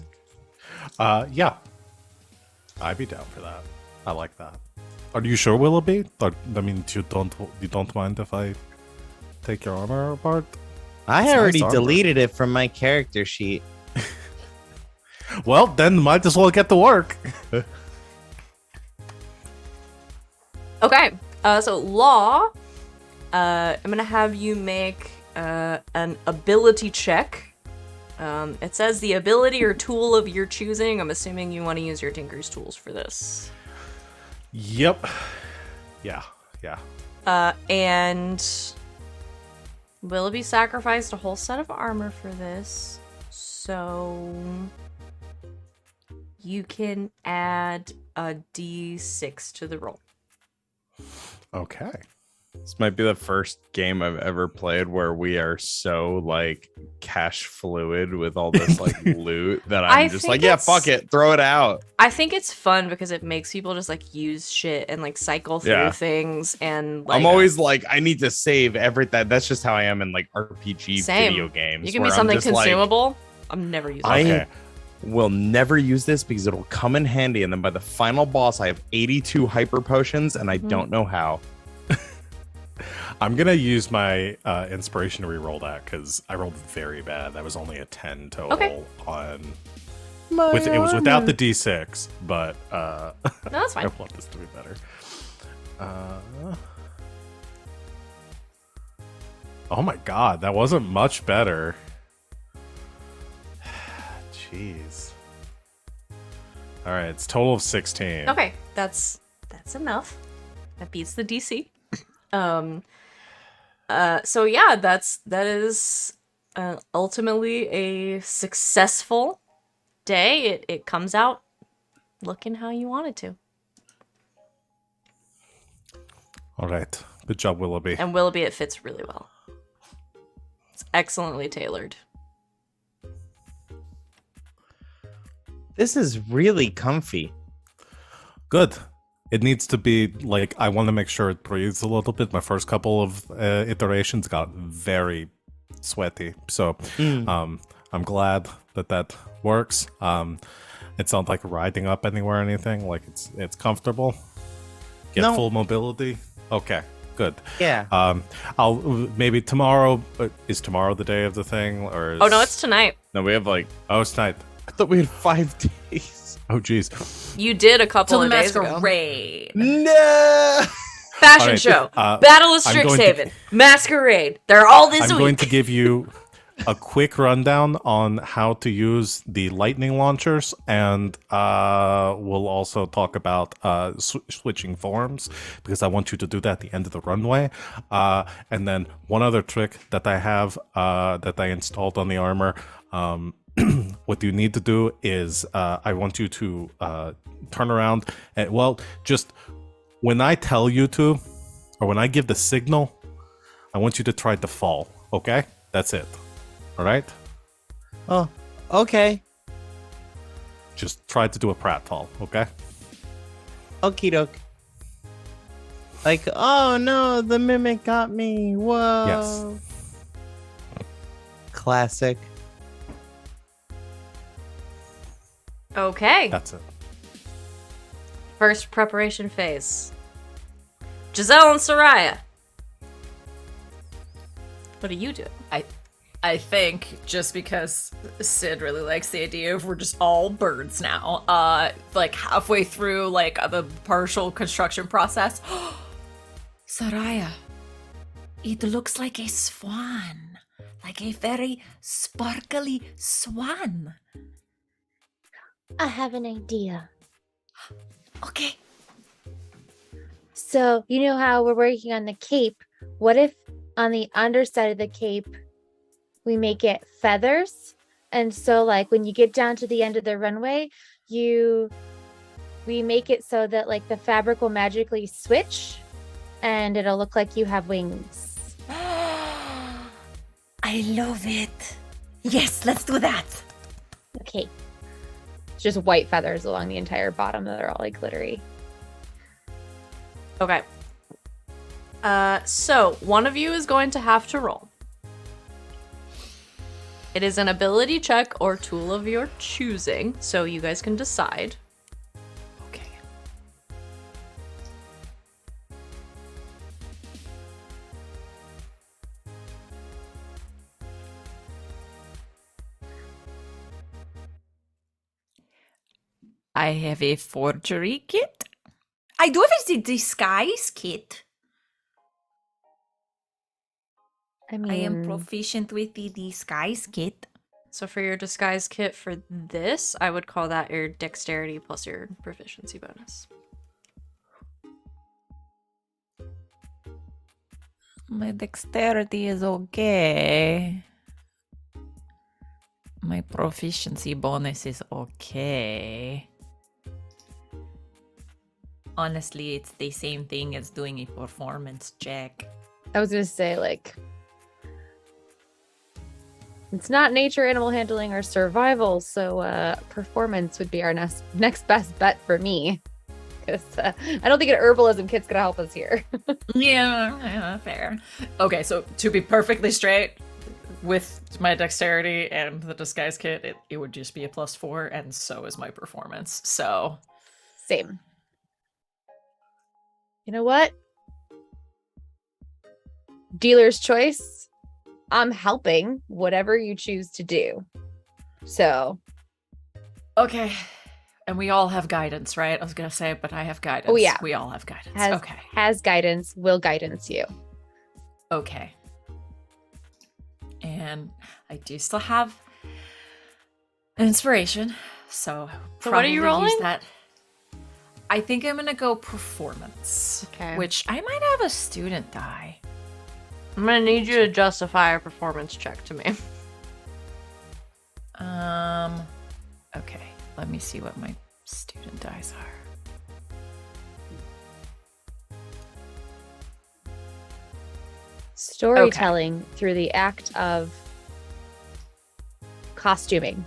Yeah. I'd be down for that. I like that. Are you sure, Willoughby? I mean, you don't mind if I take your armor apart? I It's already nice armor. deleted it from my character sheet. Well, then might as well get to work. Okay, so Law, I'm gonna have you make an ability check. It says the ability or tool of your choosing. I'm assuming you want to use your Tinker's tools for this. Yep. Yeah. And Willoughby sacrificed a whole set of armor for this, so you can add a d6 to the roll. Okay. This might be the first game I've ever played where we are so like cash fluid with all this like loot that I'm just like, yeah, fuck it, throw it out. I think it's fun because it makes people just like use shit and like cycle through things, and like, I'm always like, I need to save everything. That's just how I am in like RPG video games. You give me something consumable, I'm never using it. I will never use this because it'll come in handy, and then by the final boss, I have 82 hyper potions, and I don't know how. I'm gonna use my inspiration to reroll that because I rolled very bad. That was only a 10 total on. It was without the d6, but No, that's fine. I want this to be better. Oh my god, that wasn't much better. Jeez. All right, it's total of 16. Okay, that's enough. That beats the DC. So yeah, that is ultimately a successful day. It comes out looking how you want it to. All right, good job, Willoughby. And Willoughby, it fits really well. It's excellently tailored. This is really comfy. Good. It needs to be like, I want to make sure it breathes a little bit. My first couple of iterations got very sweaty, so I'm glad that works. It's not like riding up anywhere or anything. Like it's comfortable. Get full mobility. Okay, good. Yeah. I'll maybe tomorrow. Is tomorrow the day of the thing, or? Oh no, it's tonight. No, we have like, Oh, it's tonight. I thought we had 5 days. Oh, geez. You did a couple Till of the days ago. masquerade. No. Fashion All right, show, uh, Battle of I'm going Strixhaven, Masquerade. They're all this I'm week. going to give you a quick rundown on how to use the lightning launchers, and we'll also talk about switching forms, because I want you to do that at the end of the runway. And then one other trick that I have that I installed on the armor. What you need to do is I want you to turn around and, well, just when I tell you to, or when I give the signal, I want you to try to fall. Okay? That's it. All right? Oh, okay. Just try to do a pratfall. Okay? Okie doke. Like, oh no, the mimic got me. Whoa. Yes. Classic. Okay. That's it. First preparation phase. Giselle and Sereia. What are you doing? I think just because Sid really likes the idea of we're just all birds now, like halfway through like the partial construction process, Sereia, it looks like a swan, like a very sparkly swan. I have an idea. Okay. So, you know how we're working on the cape? What if on the underside of the cape, we make it feathers? And so, like, when you get down to the end of the runway, we make it so that, like, the fabric will magically switch and it'll look like you have wings. I love it. Yes, let's do that. Okay. It's just white feathers along the entire bottom that are all, like, glittery. Okay. So one of you is going to have to roll. It is an ability check or tool of your choosing, so you guys can decide. Okay. I have a forgery kit. I do have a disguise kit. I mean, I am proficient with the disguise kit. So for your disguise kit for this, I would call that your dexterity plus your proficiency bonus. My dexterity is okay. My proficiency bonus is okay. Honestly, it's the same thing as doing a performance check. I was gonna say, like, it's not nature, animal handling, or survival, so performance would be our next best bet for me. Because I don't think an herbalism kit's gonna help us here. Yeah, fair. Okay, so to be perfectly straight, with my dexterity and the disguise kit, it would just be a +4, and so is my performance. So Same. You know what? Dealer's choice. I'm helping whatever you choose to do. So. okay. And we all have guidance, right? I was gonna say, but I have guidance. Oh, yeah. We all have guidance. Okay. Has guidance, will guidance you. Okay. And I do still have an inspiration, so what are you probably rolling? use that. I think I'm gonna go performance. Okay. Which I might have a student die. I'm gonna need you to justify a performance check to me. Okay. Let me see what my student dice are. Storytelling through the act of costuming.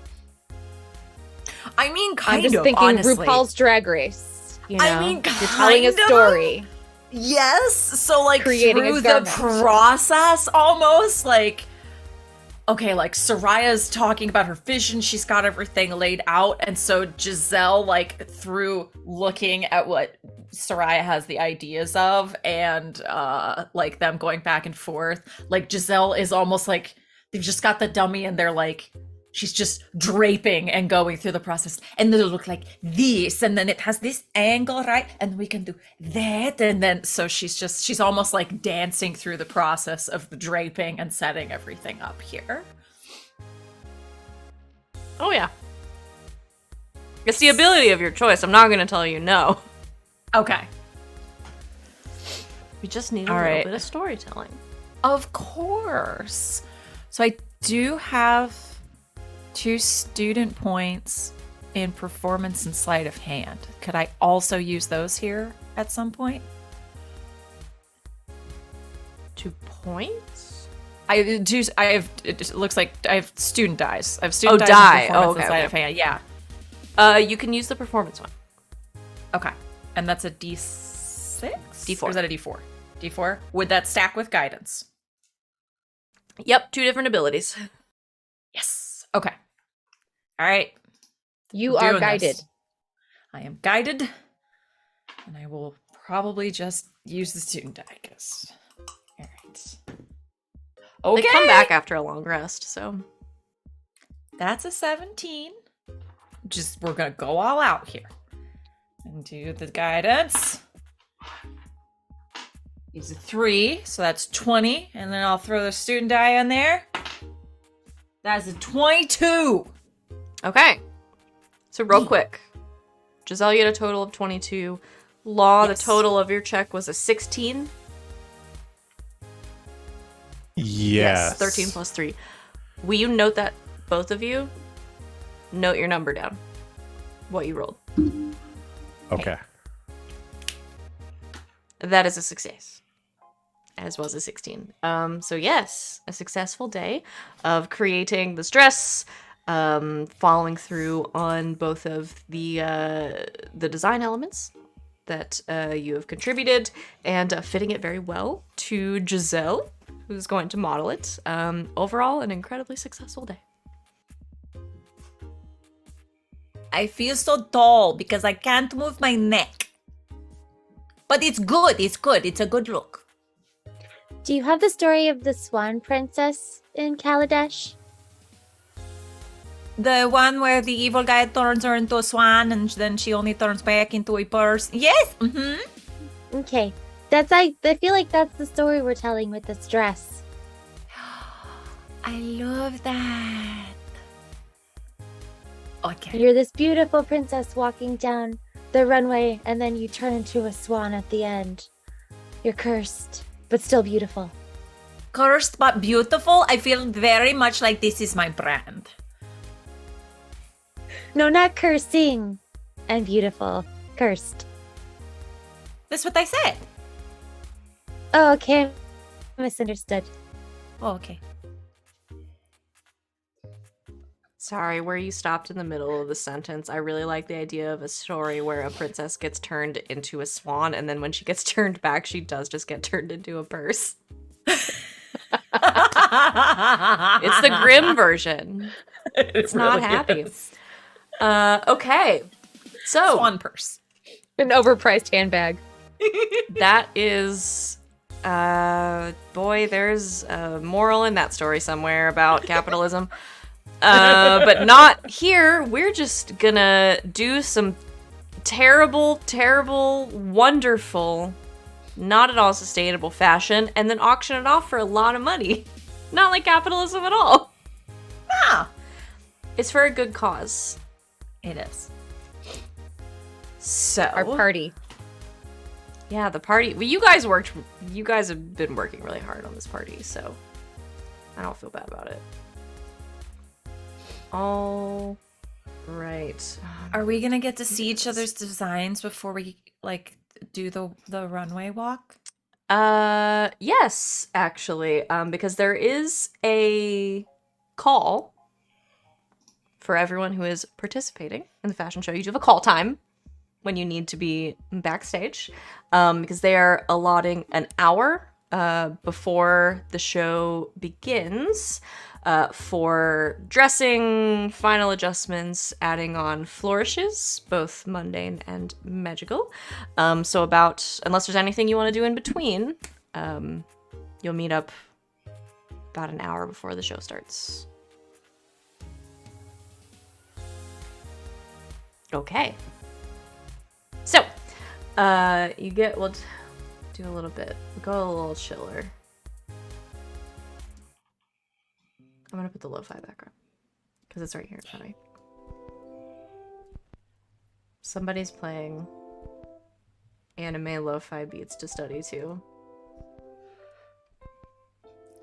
I mean, I'm kind just of, thinking honestly. RuPaul's Drag Race. You know, I mean, you're telling a kind of. story. Yes. So, like, Creating a through the garment. process, almost, like, okay, like, Sereia's talking about her vision. She's got everything laid out. And so Giselle, like, through looking at what Sereia has the ideas of and, like, them going back and forth, like, Giselle is almost like, they've just got the dummy and they're, like, she's just draping and going through the process. And then it'll look like this, and then it has this angle, right? And we can do that. And then, so she's almost like dancing through the process of the draping and setting everything up here. Oh, yeah. It's the ability of your choice. I'm not gonna tell you no. Okay. We just need a All little right. bit of storytelling. Of course. So I do have 2 student points in performance and sleight of hand. Could I also use those here at some point? 2 points? It looks like I have student dice. I have student dice die. and performance Oh, and okay, sleight okay. of hand. Yeah. You can use the performance one. Okay. And that's a D6? D4. Or is that a D4? D4? Would that stack with guidance? Yep, 2 different abilities. Yes. Okay. All right. You We're are doing guided. this. I am guided. And I will probably just use the student die, because... All right. Okay. They come back after a long rest, so... That's a 17. Just, we're gonna go all out here. And do the guidance. Is a 3, so that's 20. And then I'll throw the student die in there. That's a 22. Okay. So real quick. Giselle, you had a total of 22. Law, Yes. the total of your check was a 16. Yes. 13 plus 3. Will you note that, both of you, note your number down? What you rolled. Okay. That is a success. As was a 16. So yes, a successful day of creating the stress, following through on both of the design elements that you have contributed, and fitting it very well to Giselle, who's going to model it. Overall, an incredibly successful day. I feel so tall because I can't move my neck. But it's good. It's good. It's a good look. Do you have the story of the Swan Princess in Kaladesh? The one where the evil guy turns her into a swan and then she only turns back into a purse. Yes. Mm-hmm. Okay. I feel like that's the story we're telling with this dress. I love that. Okay. You're this beautiful princess walking down the runway, and then you turn into a swan at the end. You're cursed, but still beautiful. Cursed but beautiful. I feel very much like this is my brand. No, not cursing. And beautiful. Cursed. That's what I said. Oh, okay. Misunderstood. Oh, okay. Sorry, where you stopped in the middle of the sentence. I really like the idea of a story where a princess gets turned into a swan, and then when she gets turned back, she does just get turned into a purse. It's the grim version. It's not happy. Okay. So Swan purse. An overpriced handbag. that is boy, there's a moral in that story somewhere about capitalism. But not here. We're just gonna do some terrible, wonderful, not at all sustainable fashion, and then auction it off for a lot of money. Not like capitalism at all. Ah, It's for a good cause. it is. So Our party. yeah, the party. Well, you guys have been working really hard on this party, so I don't feel bad about it. All right. Are we gonna get to see each other's designs before we like do the runway walk? Yes, actually, because there is a call for everyone who is participating in the fashion show. You do have a call time when you need to be backstage, because they are allotting an hour before the show begins for dressing, final adjustments, adding on flourishes, both mundane and magical. So about, unless there's anything you want to do in between, you'll meet up about an hour before the show starts. Okay. So, we'll do a little bit, go a little chiller. I'm gonna put the lo-fi background because it's right here. Sorry. Somebody's playing anime lo-fi beats to study to.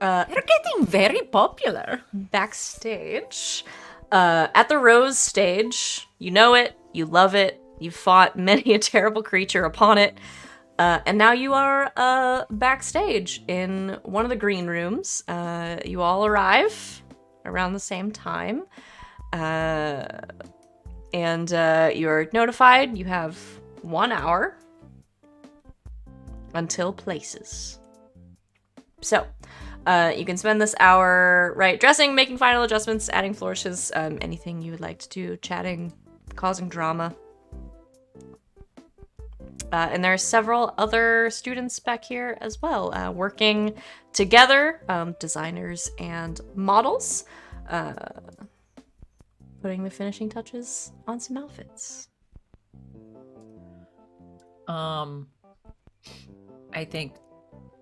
They're getting very popular. Backstage, at the Rose stage, you know it, you love it, you fought many a terrible creature upon it, and now you are backstage in one of the green rooms. You all arrive around the same time, and you're notified you have 1 hour until places. So, you can spend this hour, right, dressing, making final adjustments, adding flourishes, anything you would like to do, chatting, causing drama. And there are several other students back here as well, working together, designers and models, putting the finishing touches on some outfits. I think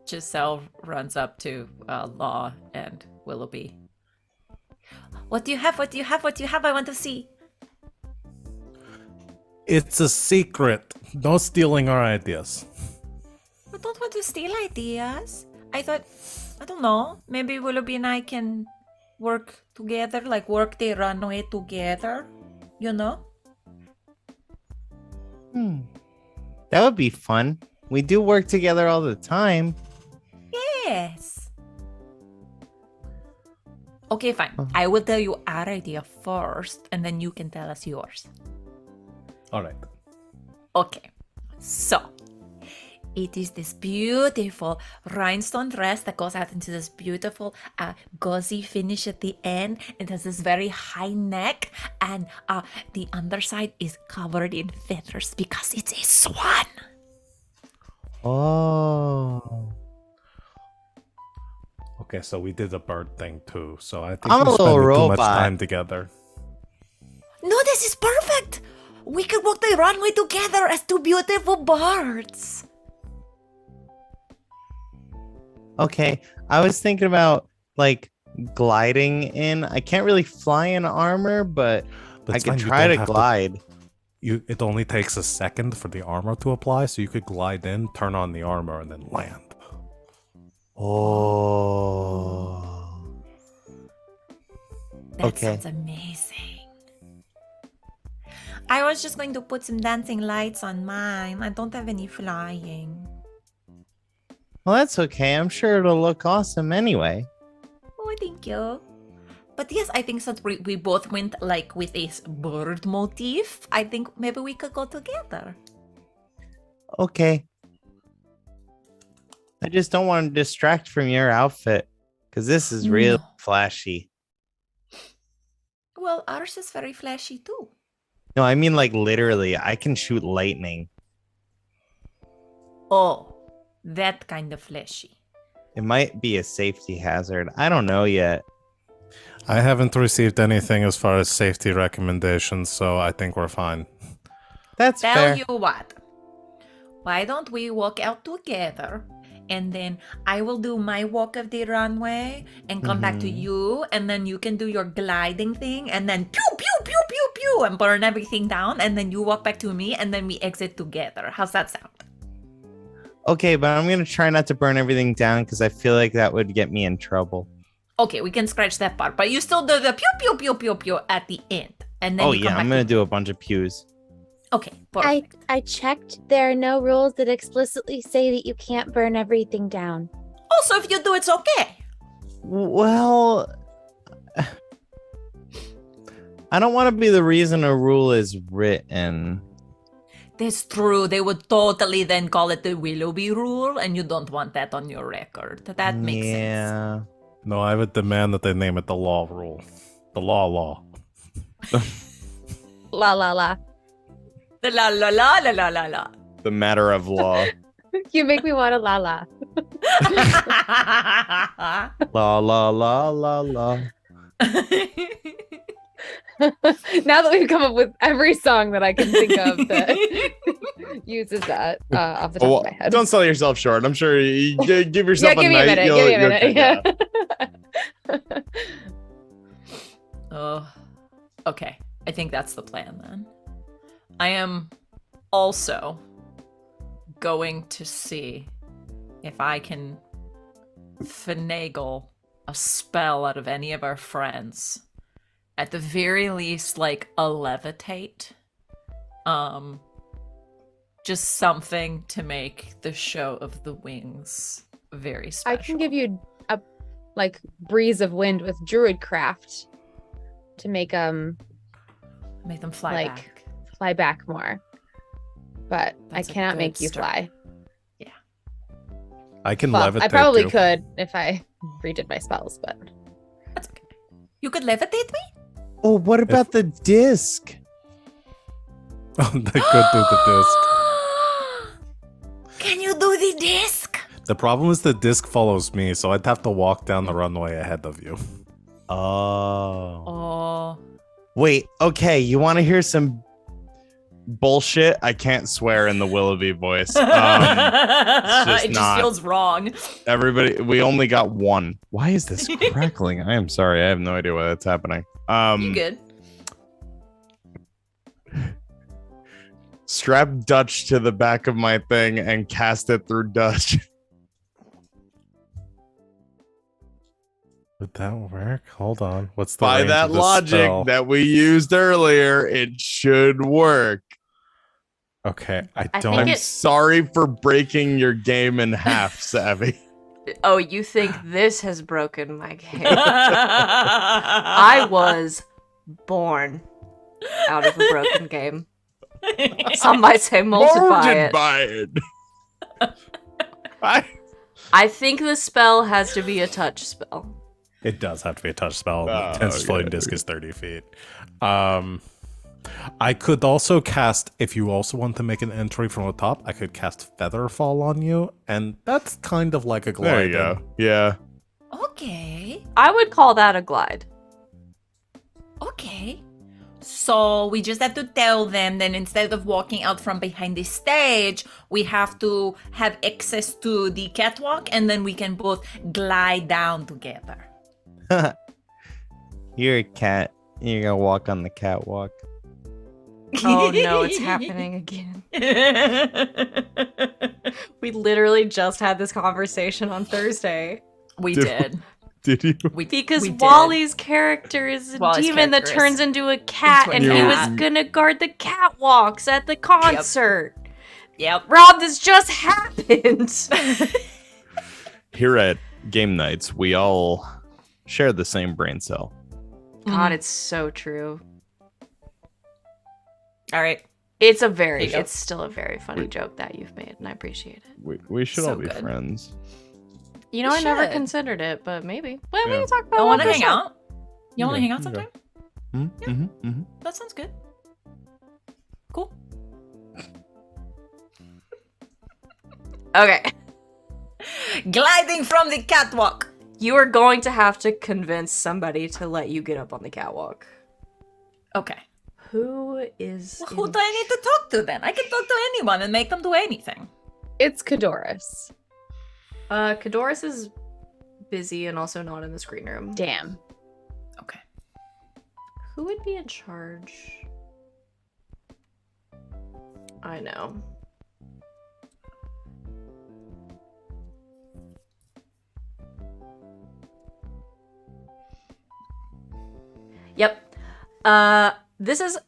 Giselle runs up to Law and Willoughby. What do you have? What do you have? What do you have? I want to see. It's a secret. No stealing our ideas. I don't want to steal ideas. I thought, I don't know, maybe Willoughby and I can work together, like work the runway together, you know? That would be fun. We do work together all the time. Yes. Okay, fine. I will tell you our idea first, and then you can tell us yours. All right. Okay, so it is this beautiful rhinestone dress that goes out into this beautiful gauzy finish at the end. It has this very high neck, and the underside is covered in feathers because it's a swan. Oh. Okay, so we did the bird thing too. So I think I'm we're a little spending too robot. much time together. No, this is perfect. We could walk the runway together as two beautiful birds. Okay, I was thinking about like gliding in. I can't really fly in armor, but I it's could fine, you try don't to have glide. It only takes a second for the armor to apply, so you could glide in, turn on the armor, and then land. Oh. That Okay. sounds amazing. I was just going to put some dancing lights on mine. I don't have any flying. Well, that's okay. I'm sure it'll look awesome anyway. Oh, thank you. But yes, I think since we both went like with a bird motif, I think maybe we could go together. Okay. I just don't want to distract from your outfit because this is real No. flashy. Well, ours is very flashy too. No, I mean like literally. I can shoot lightning. Oh, that kind of flashy. It might be a safety hazard. I don't know yet. I haven't received anything as far as safety recommendations, so I think we're fine. That's Tell fair. you what. Why don't we walk out together? And then I will do my walk of the runway and come back to you. And then you can do your gliding thing. And then pew, pew, pew, pew, pew. And burn everything down. And then you walk back to me. And then we exit together. How's that sound? Okay, but I'm going to try not to burn everything down because I feel like that would get me in trouble. Okay, we can scratch that part. But you still do the pew, pew, pew, pew, pew at the end. And then Oh, you yeah, come I'm back going to do a bunch of pews. Okay, perfect. I checked. There are no rules that explicitly say that you can't burn everything down. Also, if you do, it's okay. Well, I don't want to be the reason a rule is written. That's true. They would totally then call it the Willoughby rule, and you don't want that on your record. That makes sense. Yeah. No, I would demand that they name it the law rule. The law. La la la. La la la la la la la. The matter of law. You make me want a la la. La, la, la, la, la. Now that we've come up with every song that I can think of that uses that off the top of my head. Don't sell yourself short. I'm sure you give yourself Yeah, give me a night. minute. Give me a minute. Yeah. Oh, okay. I think that's the plan then. I am also going to see if I can finagle a spell out of any of our friends. At the very least, like a levitate. Just something to make the show of the wings very special. I can give you a like breeze of wind with druid craft to make make them fly like, back. fly back more. But That's a I cannot good make you start. fly. I can Well, levitate I probably you. could if I redid my spells, but That's okay. You could levitate me? Oh, what about the disc? Oh, they could do the disc. Can you do the disc? The problem is the disc follows me, so I'd have to walk down the runway ahead of you. Oh. Oh. Wait, okay. You want to hear some Bullshit. I can't swear in the Willoughby voice. It just just not. feels wrong. Everybody, we only got one. Why is this crackling? I am sorry. I have no idea why that's happening. You good? Strap Dutch to the back of my thing and cast it through Dutch. Would that work? Hold on. What's the By range that of this logic spell? that we used earlier, it should work. Okay, I I don't. think I'm it- sorry for breaking your game in half, Savvy. Oh, you think this has broken my game? I was born out of a broken game. Some might say multiply it. By it. I think the spell has to be a touch spell. It does have to be a touch spell. Oh, The tense floating okay. disc is 30 feet. I could also cast, if you also want to make an entry from the top, I could cast Featherfall on you, and that's kind of like a glide. There you go. Yeah. Okay. I would call that a glide. Okay. So we just have to tell them that instead of walking out from behind the stage, we have to have access to the catwalk and then we can both glide down together. You're a cat. You're gonna walk on the catwalk. Oh no, it's happening again. We literally just had this conversation on Thursday. We Did- did. Did you? Because we did. Wally's character is a Wally's demon that character is turns into a cat, into a and he was cat. gonna guard the catwalks at the concert. Yep. Rob, this just happened. Here at Game Nights, we all share the same brain cell. God, it's so true. All right. It's There you go. it's still a very funny joke that you've made, and I appreciate it. We should So all be good. friends. You know, We I never should. considered it, but maybe. Well, we Yeah. can talk about You it want to after hang the show. out? You want to Okay, hang out okay. sometime? Mm-hmm. That sounds good. Cool. Okay. Gliding from the catwalk. You are going to have to convince somebody to let you get up on the catwalk. Okay. Who is... Well, who do I need to talk to then? I can talk to anyone and make them do anything. It's Kadoris. Kadoris is busy and also not in the screen room. Damn. Okay. Who would be in charge? I know. Yep. This is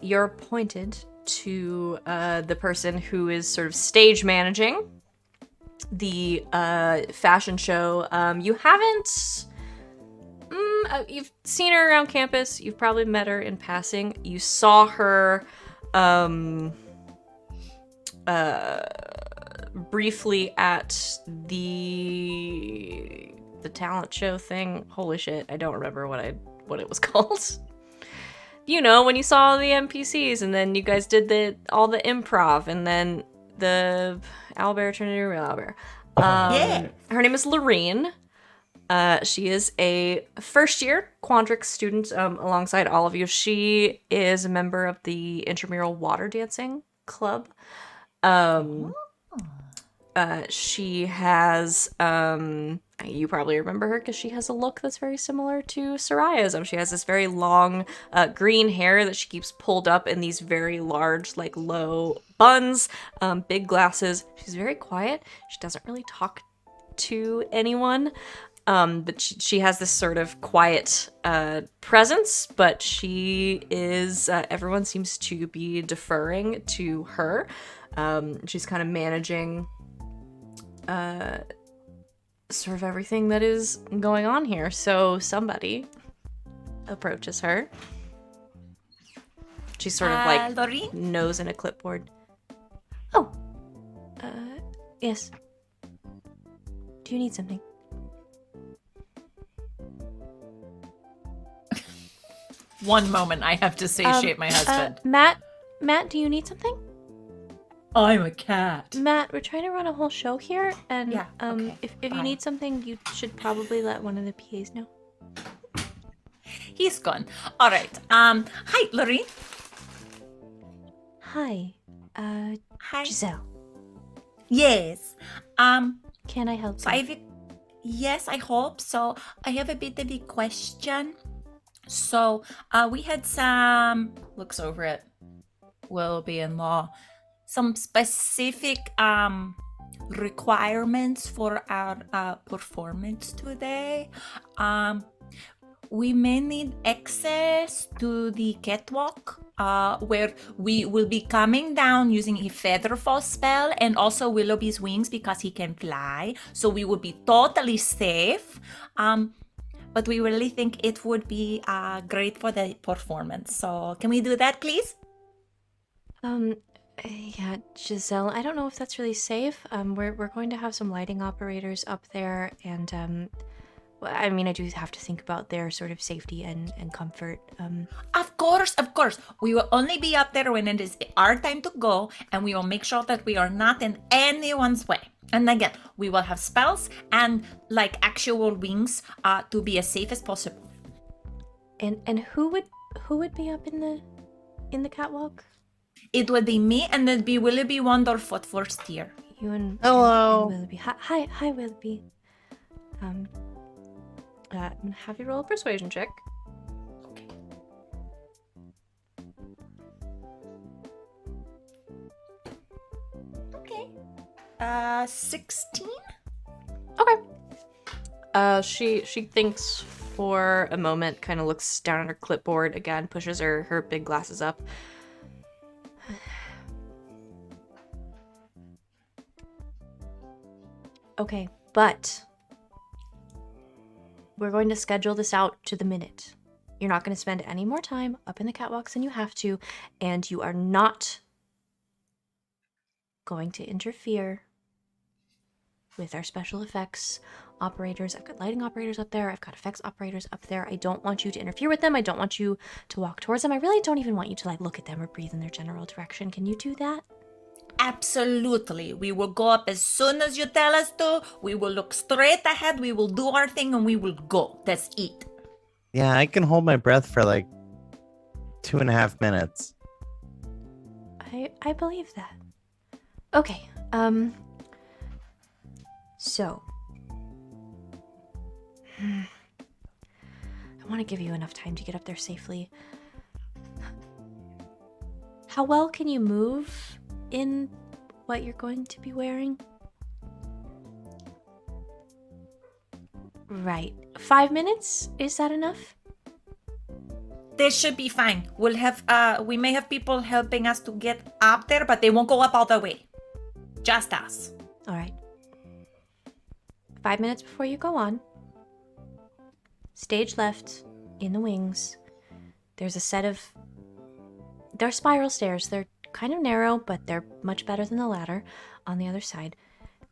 you're appointed to the person who is sort of stage managing the fashion show. You haven't you've seen her around campus. You've probably met her in passing. You saw her briefly at the talent show thing. Holy shit, I don't remember what it was called. You know, when you saw the NPCs and then you guys did all the improv and then the owlbear turned into a real owlbear. Yeah. Her name is Lorene. She is a first-year Quandrix student alongside all of you. She is a member of the intramural water dancing club. She has, you probably remember her because she has a look that's very similar to Sereia's. She has this very long green hair that she keeps pulled up in these very large, like low buns, big glasses. She's very quiet. She doesn't really talk to anyone. But she has this sort of quiet presence, but she is, everyone seems to be deferring to her. She's kind of managing sort of everything that is going on here. So somebody approaches her. She's sort of like Lorene? nose in a clipboard. Oh, yes. Do you need something? One moment, I have to satiate my husband. Matt, do you need something? I'm a cat. Matt, we're trying to run a whole show here, and Yeah, okay, if you fine. need something, you should probably let one of the PAs know. He's gone. All right. Hi, Lorene. Hi, Hi. Giselle. Yes. Can I help So you? yes, I hope so. I have a bit of a question. So, we had some looks over at Willoughby and Law, some specific requirements for our performance today. We may need access to the catwalk, where we will be coming down using a featherfall spell and also Willoughby's wings because he can fly. So we would be totally safe. But we really think it would be great for the performance. So can we do that, please? Yeah, Giselle, I don't know if that's really safe. We're going to have some lighting operators up there, and well, I mean, I do have to think about their sort of safety and comfort. Of course. We will only be up there when it is our time to go, and we will make sure that we are not in anyone's way. And again, we will have spells and like actual wings to be as safe as possible. And who would be up in the catwalk? It would be me, and it'd be Willoughby Wonderfoot first year. You and Hello. and Willoughby. Hi, Willoughby. Have you roll a persuasion check? Okay. 16. Okay. She thinks for a moment, kind of looks down at her clipboard again, pushes her big glasses up. Okay, but we're going to schedule this out to the minute. You're not going to spend any more time up in the catwalks than you have to, and you are not going to interfere with our special effects operators. I've got lighting operators up there. I've got effects operators up there. I don't want you to interfere with them. I don't want you to walk towards them. I really don't even want you to like look at them or breathe in their general direction. Can you do that? Absolutely. We will go up as soon as you tell us to. We will look straight ahead. We will do our thing and we will go. That's it. Yeah, I can hold my breath for like 2.5 minutes. I believe that. Okay, so I want to give you enough time to get up there safely. How well can you move in what you're going to be wearing? Right. 5 minutes? Is that enough? This should be fine. We'll have we may have people helping us to get up there, but they won't go up all the way. Just us. All right. 5 minutes before you go on, stage left, in the wings, there's a set of... They're spiral stairs. They're kind of narrow, but they're much better than the ladder on the other side.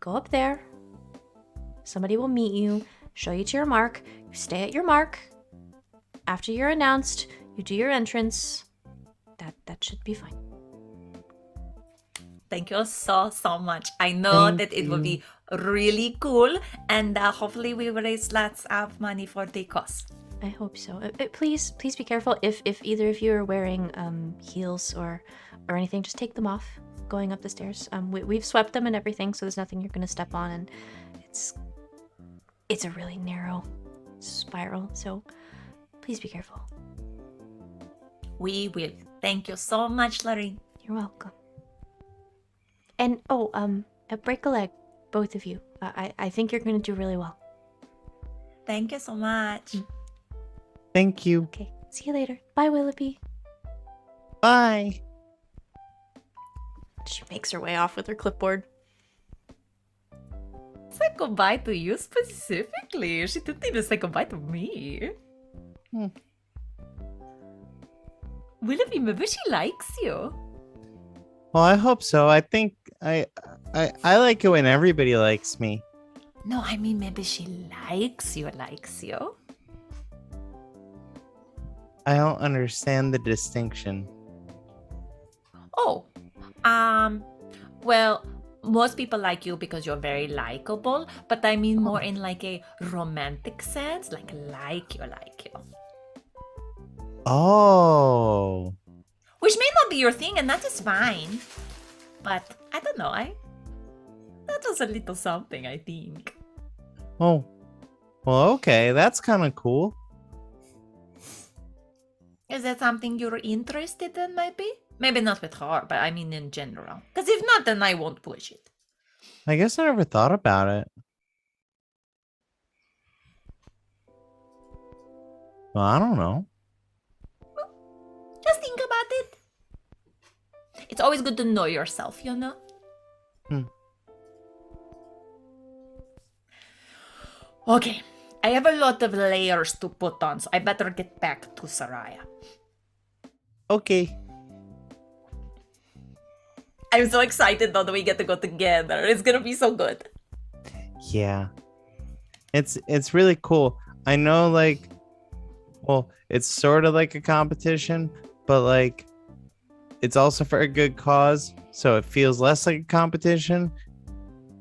Go up there. Somebody will meet you, show you to your mark. You stay at your mark. After you're announced, you do your entrance. That should be fine. Thank you so much. I know Thank that it will you. be really cool, and hopefully we will raise lots of money for the cause. I hope so. Please be careful. If either of you are wearing heels or anything, just take them off going up the stairs. We've swept them and everything, so there's nothing you're gonna step on, and it's a really narrow spiral. So please be careful. We will. Thank you so much, Lorraine. You're welcome. And break a leg, both of you. I think you're gonna do really well. Thank you so much. Thank you. Okay. See you later. Bye, Willoughby. Bye. She makes her way off with her clipboard. Say goodbye to you specifically. She didn't even say goodbye to me. Willoughby, maybe she likes you. Well, I hope so. I think I like it when everybody likes me. No, I mean maybe she likes you. I don't understand the distinction. Oh, well, most people like you because you're very likable, but I mean more in like a romantic sense, like you. Oh. Which may not be your thing, and that is fine. But I don't know, that was a little something, I think. Oh. Well, okay. That's kind of cool. Is that something you're interested in, maybe? Maybe not with her, but I mean in general. Because if not, then I won't push it. I guess I never thought about it. Well, I don't know. Just think about it. It's always good to know yourself, you know? Okay, I have a lot of layers to put on, so I better get back to Sereia. Okay. I'm so excited though that we get to go together. It's gonna be so good. Yeah. It's really cool. I know, like, well, it's sort of like a competition, but like it's also for a good cause, so it feels less like a competition.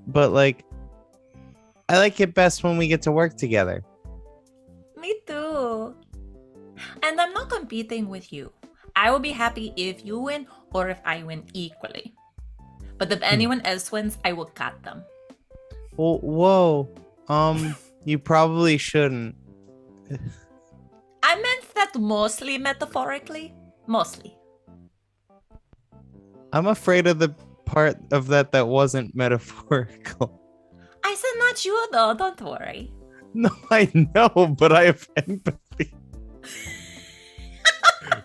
But like I like it best when we get to work together. Me too. And I'm not competing with you. I will be happy if you win or if I win equally. But if anyone else wins, I will cut them. Well, whoa. You probably shouldn't. I meant that mostly metaphorically. Mostly. I'm afraid of the part of that wasn't metaphorical. I said not you though. Don't worry. No, I know, but I have empathy.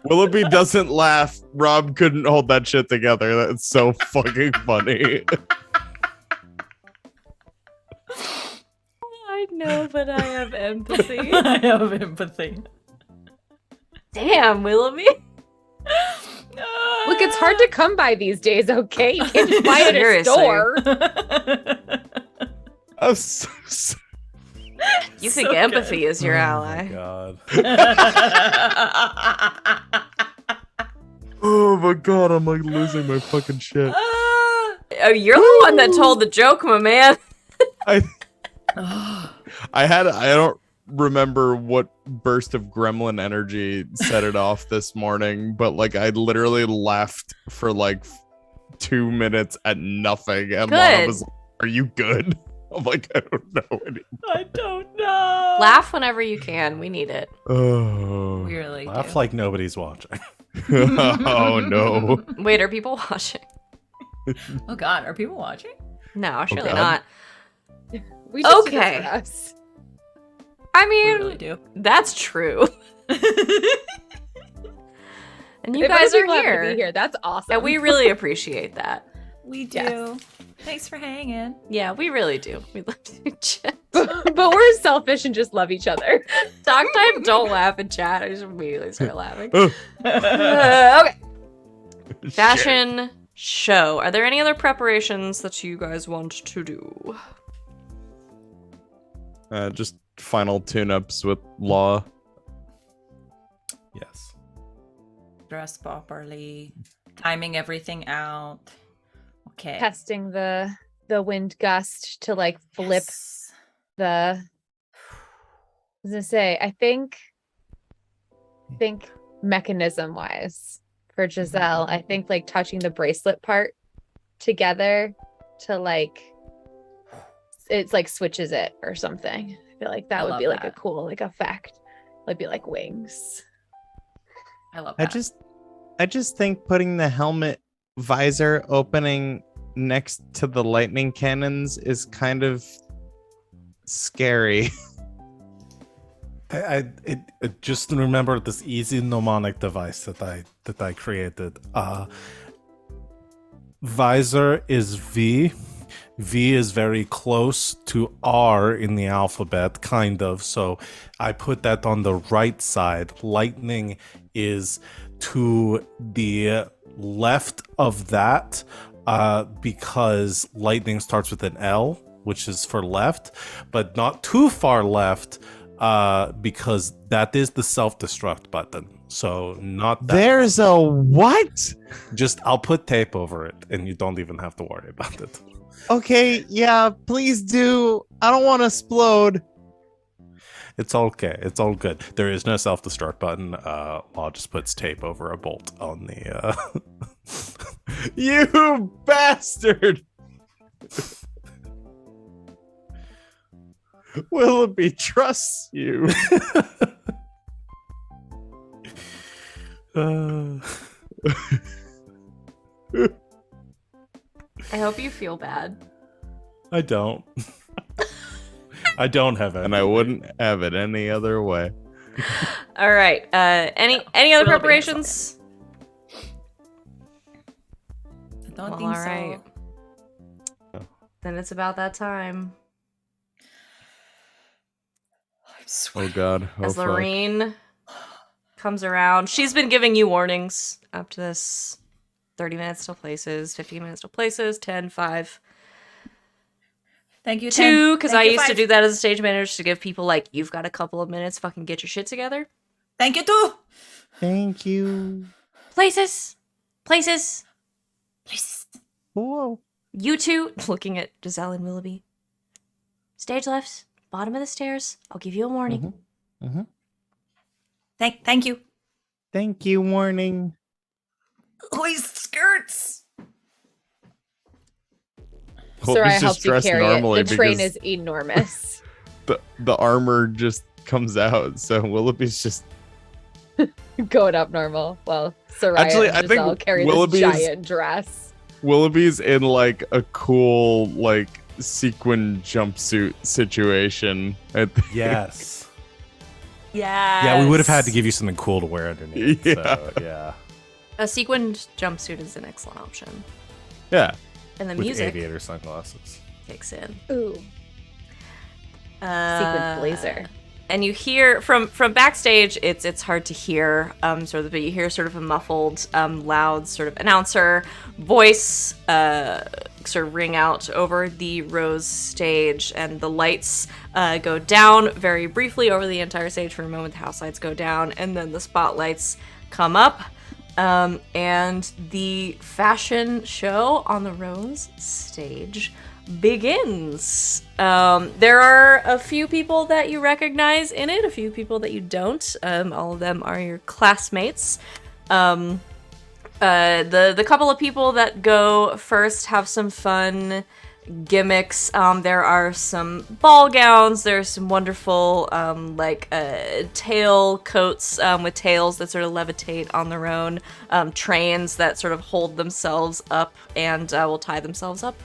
Willoughby doesn't laugh. Rob couldn't hold that shit together. That's so fucking funny. I know, but I have empathy. I have empathy. Damn, Willoughby. Look, it's hard to come by these days, okay? You can't just buy it at a Seriously. store. I'm so You think So empathy is your Oh ally. my god. Oh my god, I'm like losing my fucking shit. Oh, you're the one that told the joke, my man. I don't remember what burst of gremlin energy set it off this morning, but like I literally laughed for like 2 minutes at nothing, and Lana Good. was like, "Are you good?" I'm like, I don't know anymore. I don't know. Laugh whenever you can. We need it. Oh, We really Laugh do. like nobody's watching. oh no. Wait, are people watching? Oh God, are people watching? No, surely God. not. We just did Okay. this for us. I We mean, really do. that's true. And you If guys other are people happen to be here. here. That's awesome. And we really appreciate that. We do. Yes. Thanks for hanging. Yeah, we really do. We love to chat. but we're selfish and just love each other. Talk time, don't laugh in chat. I just immediately start laughing. Oh, Okay. Fashion show. Are there any other preparations that you guys want to do? just final tune-ups with Law. Yes. Dress properly. Timing everything out. Okay. Testing the wind gust to like flip Yes. the. I was gonna say, I think mechanism wise for Giselle, I think like touching the bracelet part together to like it's like switches it or something. I feel like that I would love be like a that. cool like effect. It'd be like wings. I love I that. just think putting the helmet visor opening next to the lightning cannons is kind of scary. Just remember this easy mnemonic device that I created. Visor is V. V is very close to R in the alphabet, kind of. So I put that on the right side. Lightning is to the left of that, because lightning starts with an L, which is for left, but not too far left, because that is the self-destruct button. So not that. There's a what? Just I'll put tape over it, and you don't even have to worry about it. Okay, yeah, please do. I don't want to explode. It's okay. It's all good. There is no self-destruct button. Law just puts tape over a bolt on the. You bastard! Willoughby trusts you. I hope you feel bad. I don't. I don't have it. And I wouldn't have it any other way. All right. Any other Willoughby preparations? I don't Well, think all right. so. Then it's about that time. I'm sweating. Oh god. Oh, As fuck. Lorene comes around, she's been giving you warnings up to this. 30 minutes till places, 15 minutes till places, 10, 5, Thank you. 2, because Thank I you, used to 5. do that as a stage manager to give people like, you've got a couple of minutes, fucking get your shit together. Thank you too. Thank you. Places. Please. Whoa. You two, looking at Giselle and Willoughby. Stage left, bottom of the stairs. I'll give you a warning. Mm-hmm. Thank you. Thank you, warning. Please, skirts. Hope Soraya he's helps just you dressed carry it. normally The train because is enormous. the armor just comes out. So Willoughby's just Going up normal. Well, Soraya Actually, and I think Giselle carry Willoughby this is- giant dress. Willoughby's in like a cool like sequin jumpsuit situation. I think. Yes. Yeah. Yeah, we would have had to give you something cool to wear underneath. Yeah. So, yeah. A sequined jumpsuit is an excellent option. Yeah. And the With music aviator sunglasses. kicks in. Ooh. Sequin blazer. And you hear from backstage, it's hard to hear, sort of, but you hear sort of a muffled, loud sort of announcer voice, sort of ring out over the Rose stage, and the lights go down very briefly over the entire stage for a moment. The house lights go down, and then the spotlights come up, and the fashion show on the Rose stage begins. There are a few people that you recognize in it, a few people that you don't. All of them are your classmates. The couple of people that go first have some fun gimmicks. There are some ball gowns. There's some wonderful tail coats with tails that sort of levitate on their own. Trains that sort of hold themselves up and will tie themselves up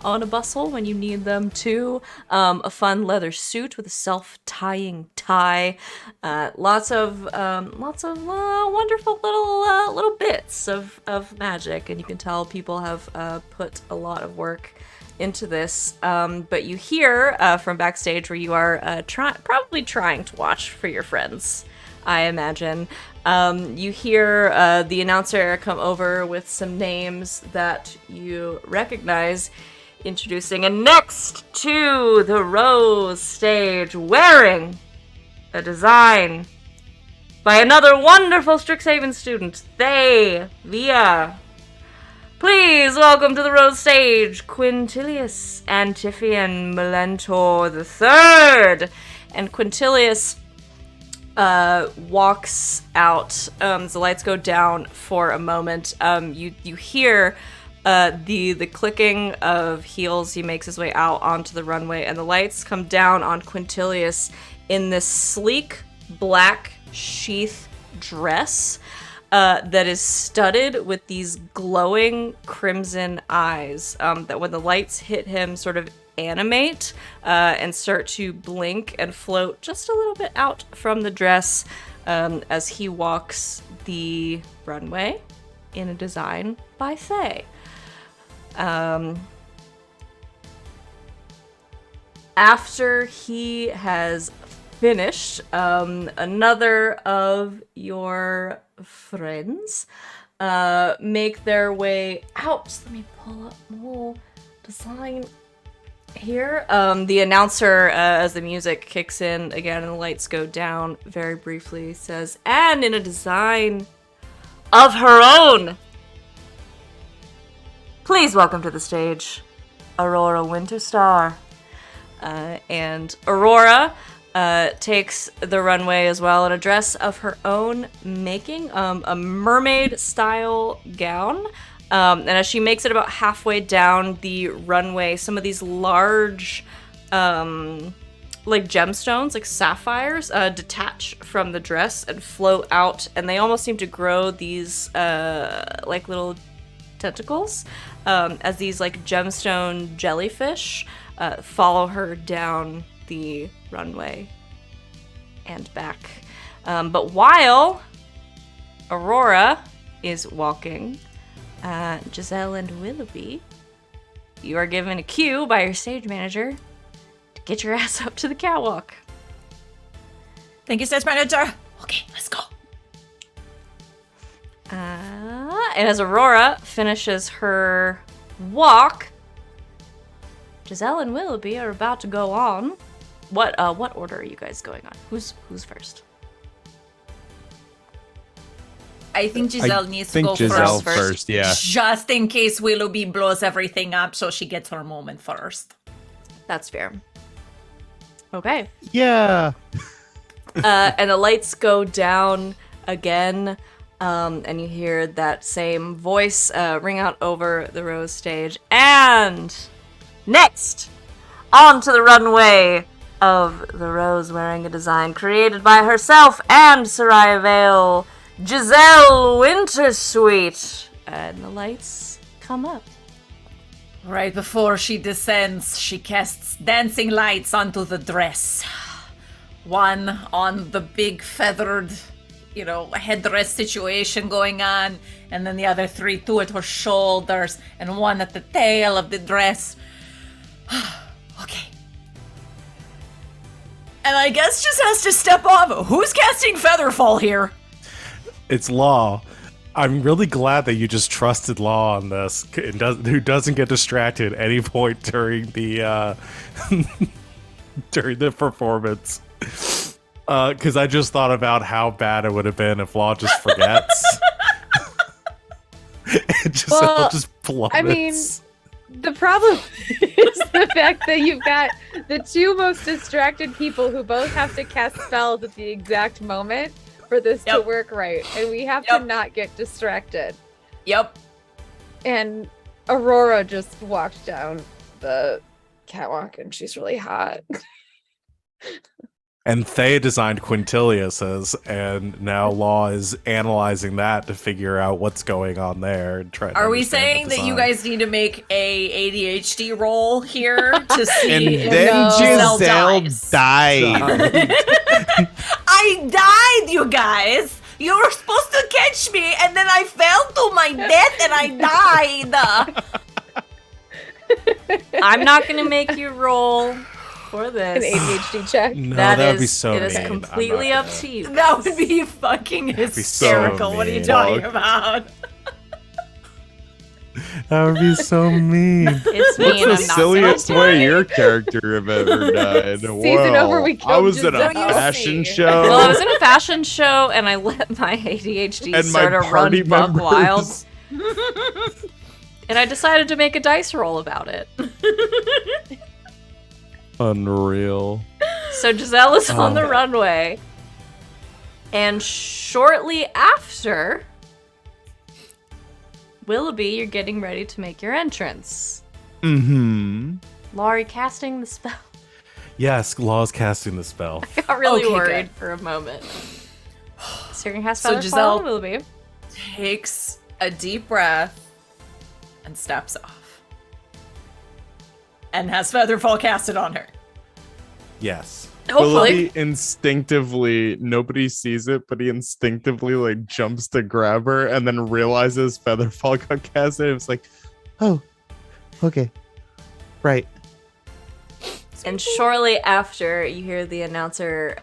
on a bustle when you need them to. A fun leather suit with a self-tying tie. Lots of wonderful little bits of magic, and you can tell people have put a lot of work into this. But you hear from backstage where you are probably trying to watch for your friends, I imagine. You hear the announcer come over with some names that you recognize, introducing, and next to the Rose stage, wearing a design by another wonderful Strixhaven student, Via. Please welcome to the Rose stage, Quintilius Antiphian Melentor III. And Quintilius walks out. The lights go down for a moment. You hear the clicking of heels. He makes his way out onto the runway, and the lights come down on Quintilius in this sleek black sheath dress that is studded with these glowing crimson eyes that when the lights hit him sort of animate and start to blink and float just a little bit out from the dress as he walks the runway in a design by Faye. After he has finished, another of your friends make their way out. Let me pull up more design here. The announcer, as the music kicks in again and the lights go down very briefly, says, "And in a design of her own, please welcome to the stage, Aurora Winterstar." And Aurora takes the runway as well in a dress of her own making, a mermaid-style gown. And as she makes it about halfway down the runway, some of these large, like gemstones, like sapphires, detach from the dress and float out, and they almost seem to grow these, like little tentacles, as these like gemstone jellyfish follow her down the runway and back. But while Aurora is walking, Giselle and Willoughby, you are given a cue by your stage manager to get your ass up to the catwalk. Thank you, stage manager. Okay, let's go. And as Aurora finishes her walk, Giselle and Willoughby are about to go on. What order are you guys going on? Who's first? I think Giselle needs to go Giselle first. yeah. Just in case Willoughby blows everything up, so she gets her moment first. That's fair. Okay. Yeah. And the lights go down again, and you hear that same voice ring out over the Rose stage. And next, onto the runway of the Rose, wearing a design created by herself and Sereia Giselle Wintersweet. And the lights come up. Right before she descends, she casts dancing lights onto the dress. One on the big feathered, headdress situation going on, and then the other 3 two at her shoulders, and one at the tail of the dress. Okay. And I guess just has to step off. Who's casting Featherfall here? It's Law. I'm really glad that you just trusted Law on this, who doesn't get distracted at any point during the during the performance. Because I just thought about how bad it would have been if Law just forgets. Giselle just plummets. I mean, the problem is the fact that you've got the 2 most distracted people who both have to cast spells at the exact moment for this to work right. And we have to not get distracted. Yep. And Aurora just walked down the catwalk and she's really hot. And Thea designed Quintilius's, and now Law is analyzing that to figure out what's going on there. And try to Are we understand saying the that you design. guid need to make a ADHD roll here to see And if then Giselle Giselle dies? died. I died, you guys! You were supposed to catch me, and then I fell to my death, and I died! I'm not gonna make you roll for An this. ADHD check. No, That would be is- so it is mean. I'm completely not up gonna- to you. That would be fucking be so hysterical. What are you mean. talking about? That would be so mean. It's me, What's and the I'm not silliest gonna way do it. your character have ever died? Season over, we I killed was in a Giselle. fashion See. show. Well, I was in a fashion show, and I let my ADHD and my sort of party run buck members. wild, and I decided to make a dice roll about it. Unreal. So Giselle is on the Oh. runway, and shortly after, Willoughby, you're getting ready to make your entrance. Mm-hmm. Laurie casting the spell. Yes, Law's casting the spell. I got really Okay, worried good. for a moment. So you're gonna cast So Featherfall Giselle- on Willoughby. Takes a deep breath and steps off. And has Featherfall casted on her. Yes. Hopefully. Willoughby instinctively, nobody sees it, but he instinctively like jumps to grab her and then realizes Featherfall got casted. It's like, Oh, okay. Right. And shortly after, you hear the announcer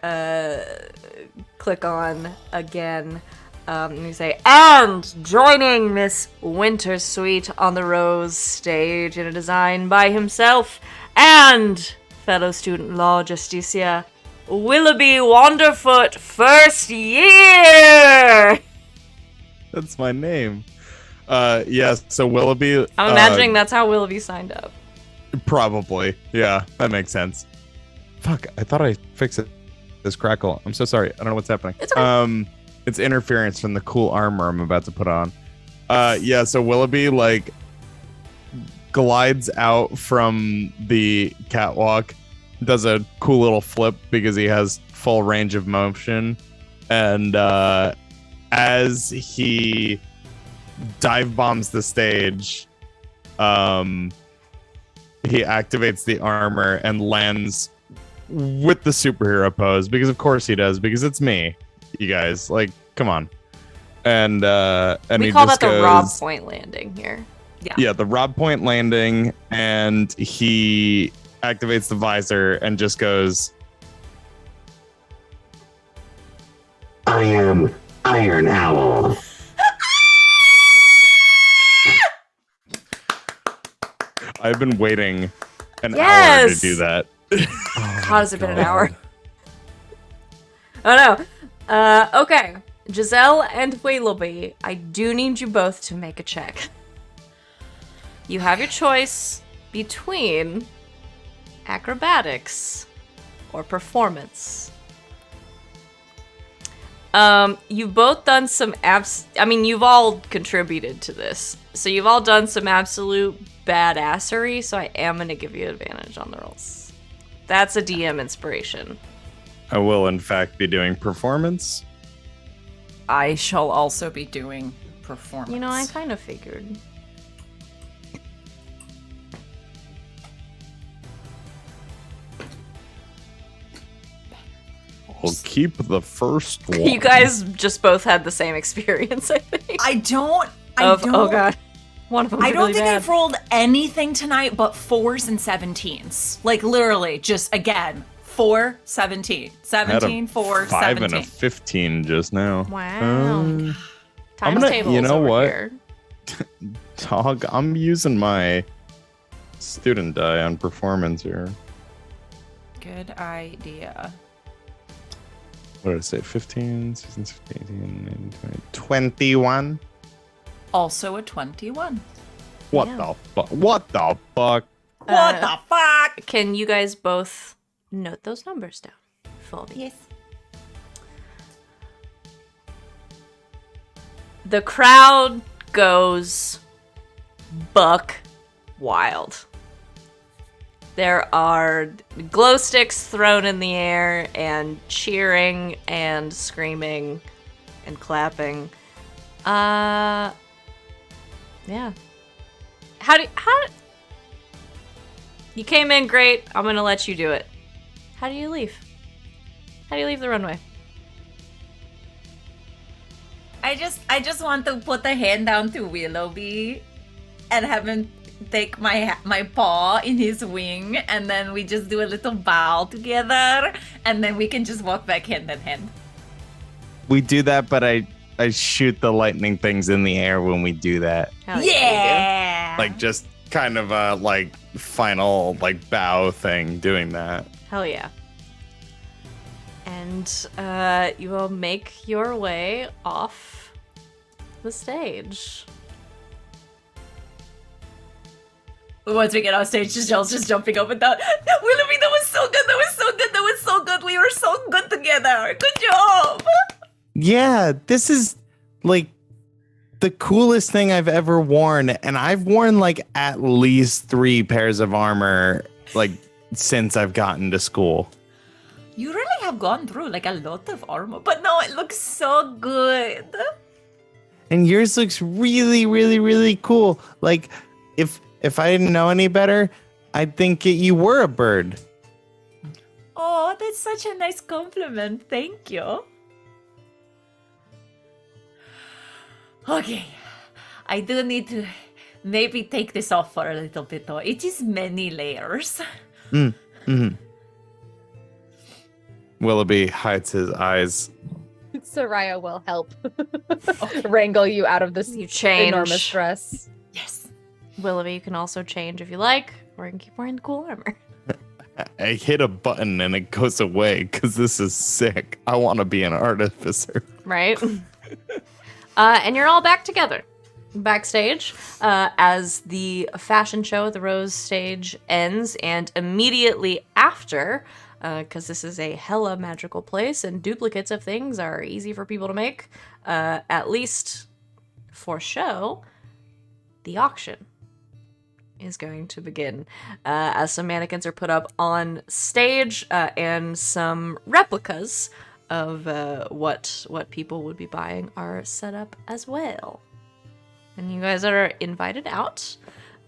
click on again. And you say, and joining Miss Wintersweet on the Rose stage in a design by himself and fellow student law Justicia, Willoughby Wanderfoot, first year! that's my name. Yes, so Willoughby. I'm imagining that's how Willoughby signed up. Probably. Yeah, that makes sense. Fuck, I thought I fixed it. This crackle. I'm so sorry. I don't know what's happening. It's okay. It's interference from the cool armor I'm about to put on. Yeah, so Willoughby like glides out from the catwalk, does a cool little flip because he has full range of motion, and as he dive bombs the stage, he activates the armor and lands with the superhero pose, because of course he does, because it's me, you guys, like, come on. And We he call just that the goes, Rob Point landing here. yeah, the Rob Point landing, and he activates the visor and just goes, I am Iron Owl. I've been waiting an hour to Yes! do that. How has it been an hour? Oh no. Okay. Giselle and Willoughby, I do need you both to make a check. You have your choice between acrobatics or performance. You've both done some you've all contributed to this. So you've all done some absolute badassery, so I am going to give you advantage on the rolls. That's a DM inspiration. I will, in fact, be doing performance. I shall also be doing performance. You know, I kind of figured. We'll keep the first one. You guys just both had the same experience, I think. I don't. Oh god, one of them. I don't really think bad. I've rolled anything tonight but 4s and 17s. Like literally, just again, 4, 17, 17, 4, 5 17. and a 15 just now. Wow. I'm Times gonna- tables you know over what? here. Dog, I'm using my student die on performance here. Good idea. What did I say? 15, 16, 17, 18, 19, 20, 21? Also a 21. What Yeah. the fuck? What the fuck? What the fuck? Can you guys both note those numbers down for me? Yes. The crowd goes buck wild. There are glow sticks thrown in the air and cheering and screaming and clapping. Yeah. How you came in great. I'm gonna let you do it. How do you leave? How do you leave the runway? I just want to put a hand down to Willoughby and have him take my paw in his wing, and then we just do a little bow together, and then we can just walk back hand in hand. We do that, but I shoot the lightning things in the air when we do that. Hell yeah. Yeah. Like just kind of a like final like bow thing doing that. Hell yeah. And you will make your way off the stage. Once we get on stage, Giselle's just jumping up and down. Willoughby, that was so good. That was so good. That was so good. We were so good together. Good job. Yeah, this is like the coolest thing I've ever worn, and I've worn like at least 3 pairs of armor like since I've gotten to school. You really have gone through like a lot of armor, but no, it looks so good. And yours looks really, really, really cool. Like if I didn't know any better, I'd think you were a bird. Oh, that's such a nice compliment. Thank you. Okay, I do need to maybe take this off for a little bit though. It is many layers. Willoughby hides his eyes. Sereia will help wrangle you out of this You change. enormous dress. Yes. Willoughby, you can also change if you like, or you can keep wearing the cool armor. I hit a button and it goes away because this is sick. I want to be an artificer. Right? And you're all back together backstage as the fashion show at the Rose stage ends, and immediately after, because this is a hella magical place and duplicates of things are easy for people to make, at least for show, the auction is going to begin as some mannequins are put up on stage and some replicas of what people would be buying are set up as well. And you guys are invited out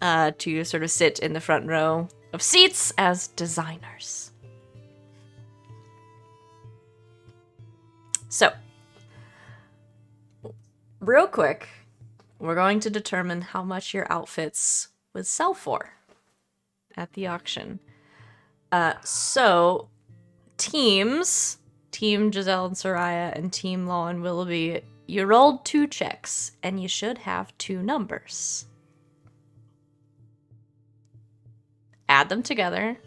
to sort of sit in the front row of seats as designers. So, real quick, we're going to determine how much your outfits would sell for at the auction. So, teams, Team Giselle and Sereia and Team Law and Willoughby, you rolled 2 checks, and you should have 2 numbers. Add them together.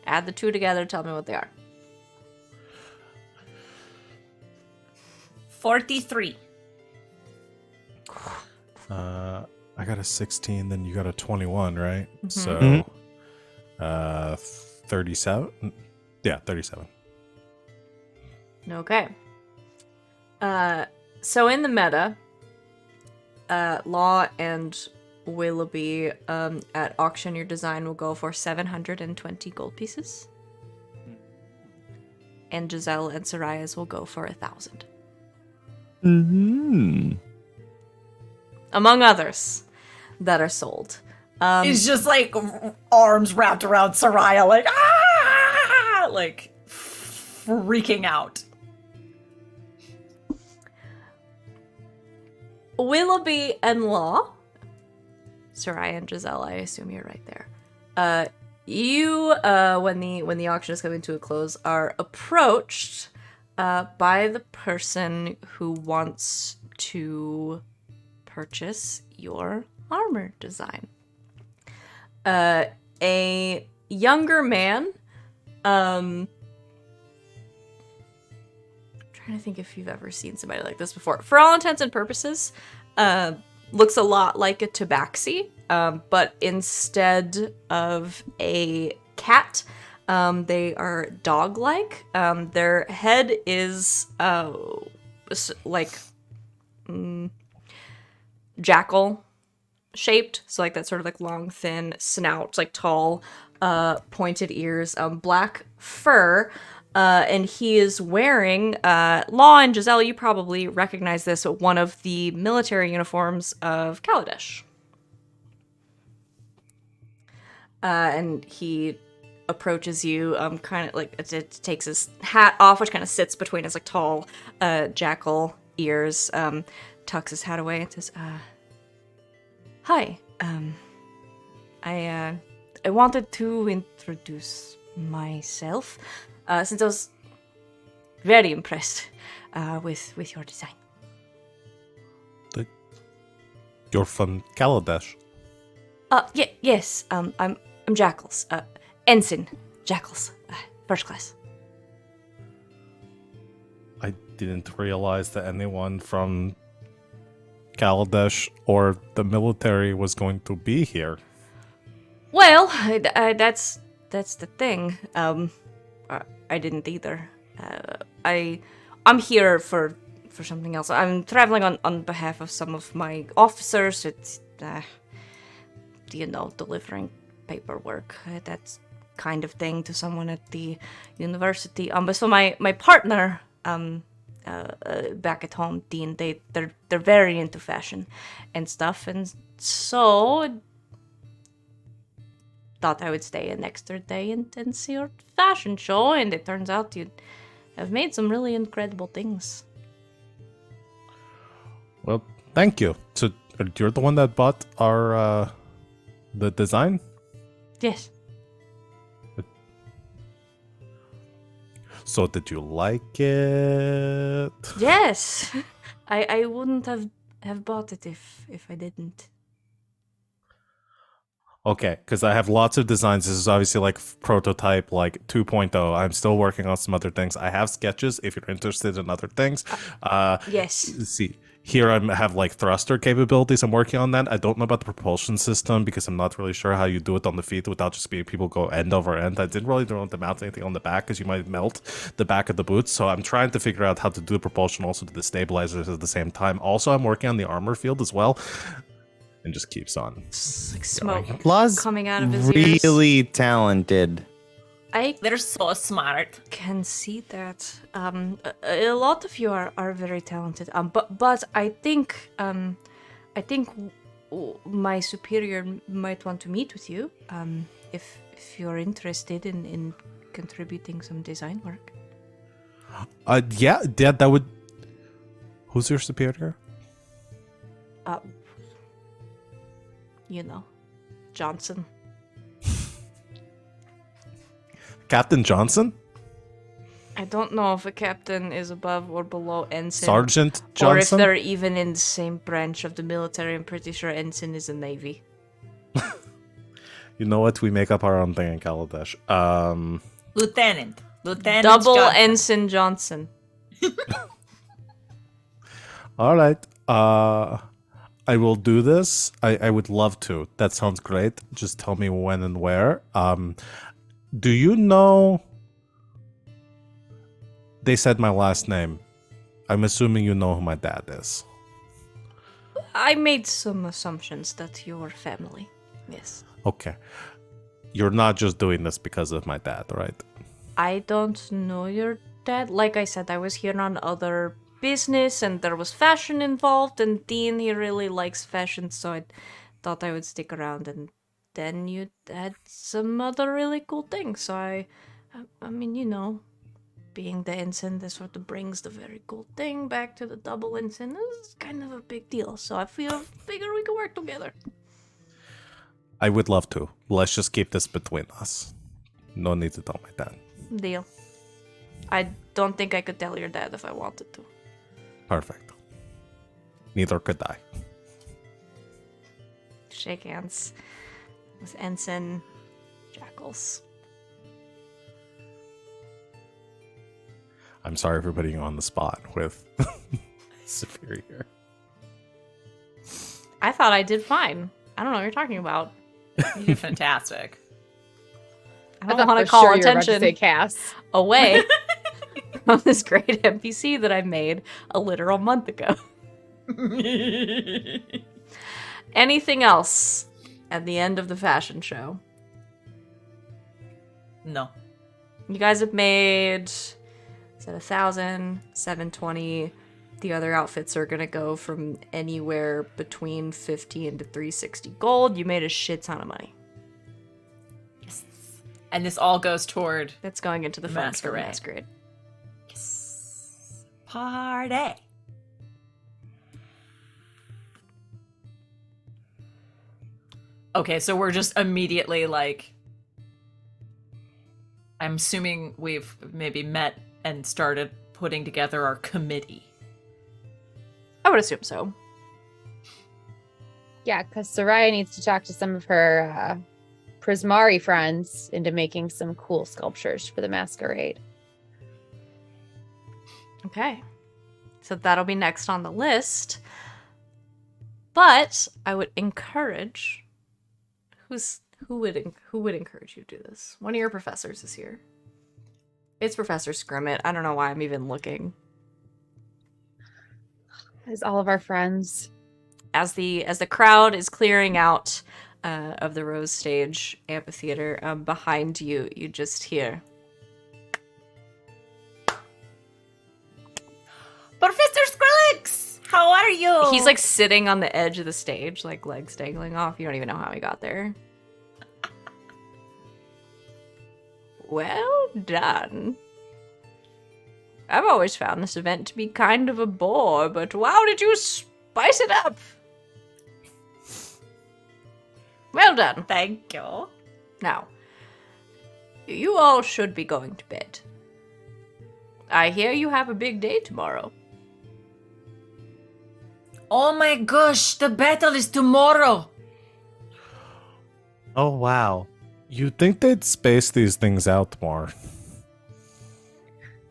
Add the 2 together, tell me what they are. 43. I got a 16, then you got a 21, right? Mhm. So, 37? Yeah, 37. Okay. So in the meta, Law and Willoughby, at auction, your design will go for 720 gold pieces. And Giselle and Sereia's will go for 1,000. Mm-hmm. Among others that are sold. It's just like arms wrapped around Sereia, like ah, like freaking out. Willoughby and Law, Sereia and Giselle, I assume you're right there. You, when the auction is coming to a close, are approached by the person who wants to purchase your armor design. A younger man. Trying to think if you've ever seen somebody like this before. For all intents and purposes, looks a lot like a tabaxi, but instead of a cat, they are dog-like. Their head is like jackal shaped, so like that sort of like long, thin snout, like tall, pointed ears, black fur. And he is wearing, Law and Giselle, you probably recognize this, one of the military uniforms of Kaladesh. And he approaches you, kind of like, it takes his hat off, which kind of sits between his like tall, jackal ears, tucks his hat away and says, hi, I wanted to introduce myself. Since I was very impressed with your design. You're from Kaladesh. Yes. I'm Jackals. Ensign Jackals. First class. I didn't realize that anyone from Kaladesh or the military was going to be here. Well, that's the thing. I didn't either. I'm here for something else. I'm traveling on behalf of some of my officers. It's delivering paperwork, that kind of thing to someone at the university. But so my partner back at home, Dean, they're very into fashion and stuff, and so thought I would stay an extra day and see your fashion show, and it turns out you have made some really incredible things. Well, thank you. So you're the one that bought our the design? Yes. So did you like it? Yes. I wouldn't have bought it if I didn't. Okay, because I have lots of designs. This is obviously like prototype, like 2.0. I'm still working on some other things. I have sketches if you're interested in other things. Yes. See, here I have like thruster capabilities. I'm working on that. I don't know about the propulsion system because I'm not really sure how you do it on the feet without just being people go end over end. I didn't really want to mount anything on the back because you might melt the back of the boots. So I'm trying to figure out how to do the propulsion also to the stabilizers at the same time. Also, I'm working on the armor field as well. And just keeps on. It's like smoke Law's coming out of his ears. really talented. They're so smart. Can see that. A lot of you are very talented. But I think my superior might want to meet with you. If you're interested in contributing some design work. Yeah, that would. Who's your superior? Johnson. Captain Johnson? I don't know if a captain is above or below ensign. Sergeant Johnson? Or if they're even in the same branch of the military. I'm pretty sure ensign is a navy. You know what? We make up our own thing in Kaladesh. Lieutenant Double Johnson. Ensign Johnson. All right. I will do this. I would love to. That sounds great. Just tell me when and where. Do you know... They said my last name. I'm assuming you know who my dad is. I made some assumptions that you're family. Yes. Okay. You're not just doing this because of my dad, right? I don't know your dad. Like I said, I was here on other business and there was fashion involved, and Dean, he really likes fashion, so I thought I would stick around, and then you had some other really cool things, so I mean, being the ensign, this sort of brings the very cool thing back to the double ensign. This is kind of a big deal, so I figured we could work together. I would love to. Let's just keep this between us. No need to tell my dad. Deal. I don't think I could tell your dad if I wanted to. Perfect. Neither could I. Shake hands with Ensign Jackals. I'm sorry for putting you on the spot with Superior. I thought I did fine. I don't know what you're talking about. You did fantastic. I don't thought want for to call sure you were about to attention say Cass. away from this great NPC that I made a literal month ago. Anything else at the end of the fashion show? No. You guys have made, is that 1,000, 720? The other outfits are gonna go from anywhere between 50 and to 360 gold. You made a shit ton of money. Yes. And this all goes toward That's going into the funds for the Masquerade. masquerade. yes. Party. Okay, so we're just immediately like, I'm assuming we've maybe met and started putting together our committee. I would assume so. Yeah, because Sereia needs to talk to some of her Prismari friends into making some cool sculptures for the masquerade. Okay. So that'll be next on the list. But I would encourage who would encourage you to do this? One of your professors is here. It's Professor Scrimmett. I don't know why I'm even looking. As all of our friends. As the crowd is clearing out of the Rose Stage amphitheater, behind you, you just hear, Professor Skrillex! How are you? he's like sitting on the edge of the stage, like legs dangling off. You don't even know how he got there. Well done. I've always found this event to be kind of a bore, but wow, did you spice it up? Well done. Thank you. Now, you all should be going to bed. I hear you have a big day tomorrow. Oh my gosh, the battle is tomorrow. Oh, wow. You'd think they'd space these things out more.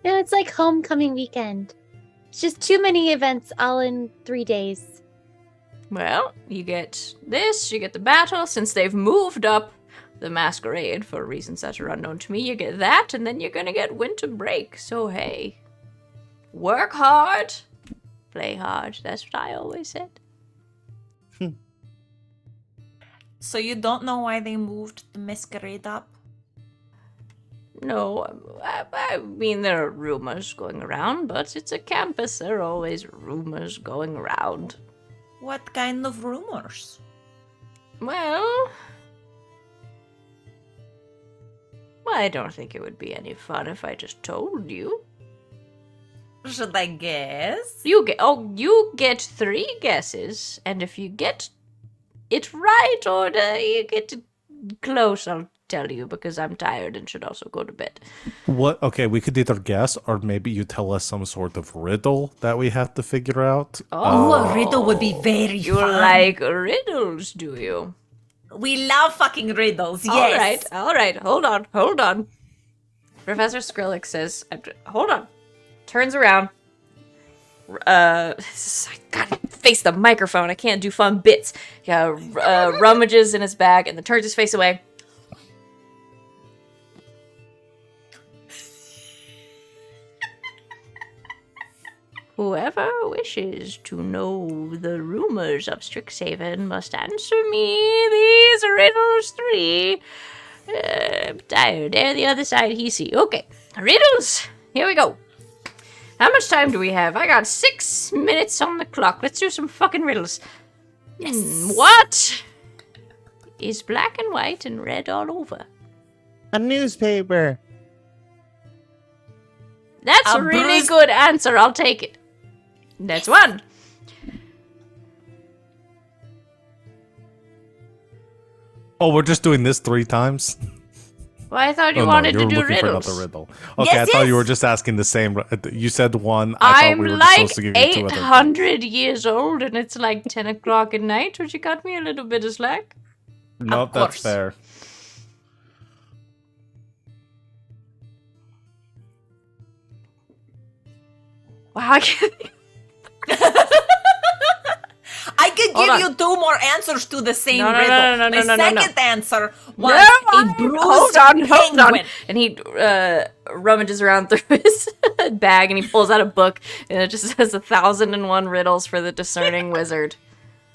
No, it's like homecoming weekend. It's just too many events all in 3 days. Well, you get this, you get the battle. Since they've moved up the masquerade for reasons that are unknown to me, you get that, and then you're gonna get winter break. So hey, work hard, play hard. That's what I always said. So you don't know why they moved the masquerade up? No, I mean, there are rumors going around, but it's a campus. There are always rumors going around. What kind of rumors? Well, I don't think it would be any fun if I just told you. Should I guess? You get 3 guesses, and if you get it right or you get it close, I'll tell you, because I'm tired and should also go to bed. What? Okay, we could either guess, or maybe you tell us some sort of riddle that we have to figure out. Oh, a riddle would be very You fun. like riddles, do you? We love fucking riddles, yes. All right. Hold on. Professor Skrillex says, hold on. Turns around. I gotta face the microphone. I can't do fun bits. Yeah, rummages in his bag and then turns his face away. Whoever wishes to know the rumors of Strixhaven must answer me these riddles 3. I'm tired. There, the other side, he see. Okay, riddles. Here we go. How much time do we have? I got 6 minutes on the clock. Let's do some fucking riddles. Yes. What is black and white and red all over? A newspaper. That's A a really bruised- good answer. I'll take it. That's one. Oh, we're just doing this 3 times? Well, I thought you Oh, wanted no, to you were do looking riddles. for another riddle. Okay, Yes, I thought you were yes. just asking the same. You said one. I I'm thought we were just like supposed to give you 2 other things. 800 years old and it's like 10 o'clock at night. Would you cut me a little bit of slack? Nope, that's course. fair. Wow, I can't. I could Hold give on. you 2 more answers to the same No, no, riddle. no, no, no, My no, no, no. second answer No, was a bruised hold on. penguin. And he rummages around through his bag and he pulls out a book and it just says 1,001 riddles for the discerning wizard.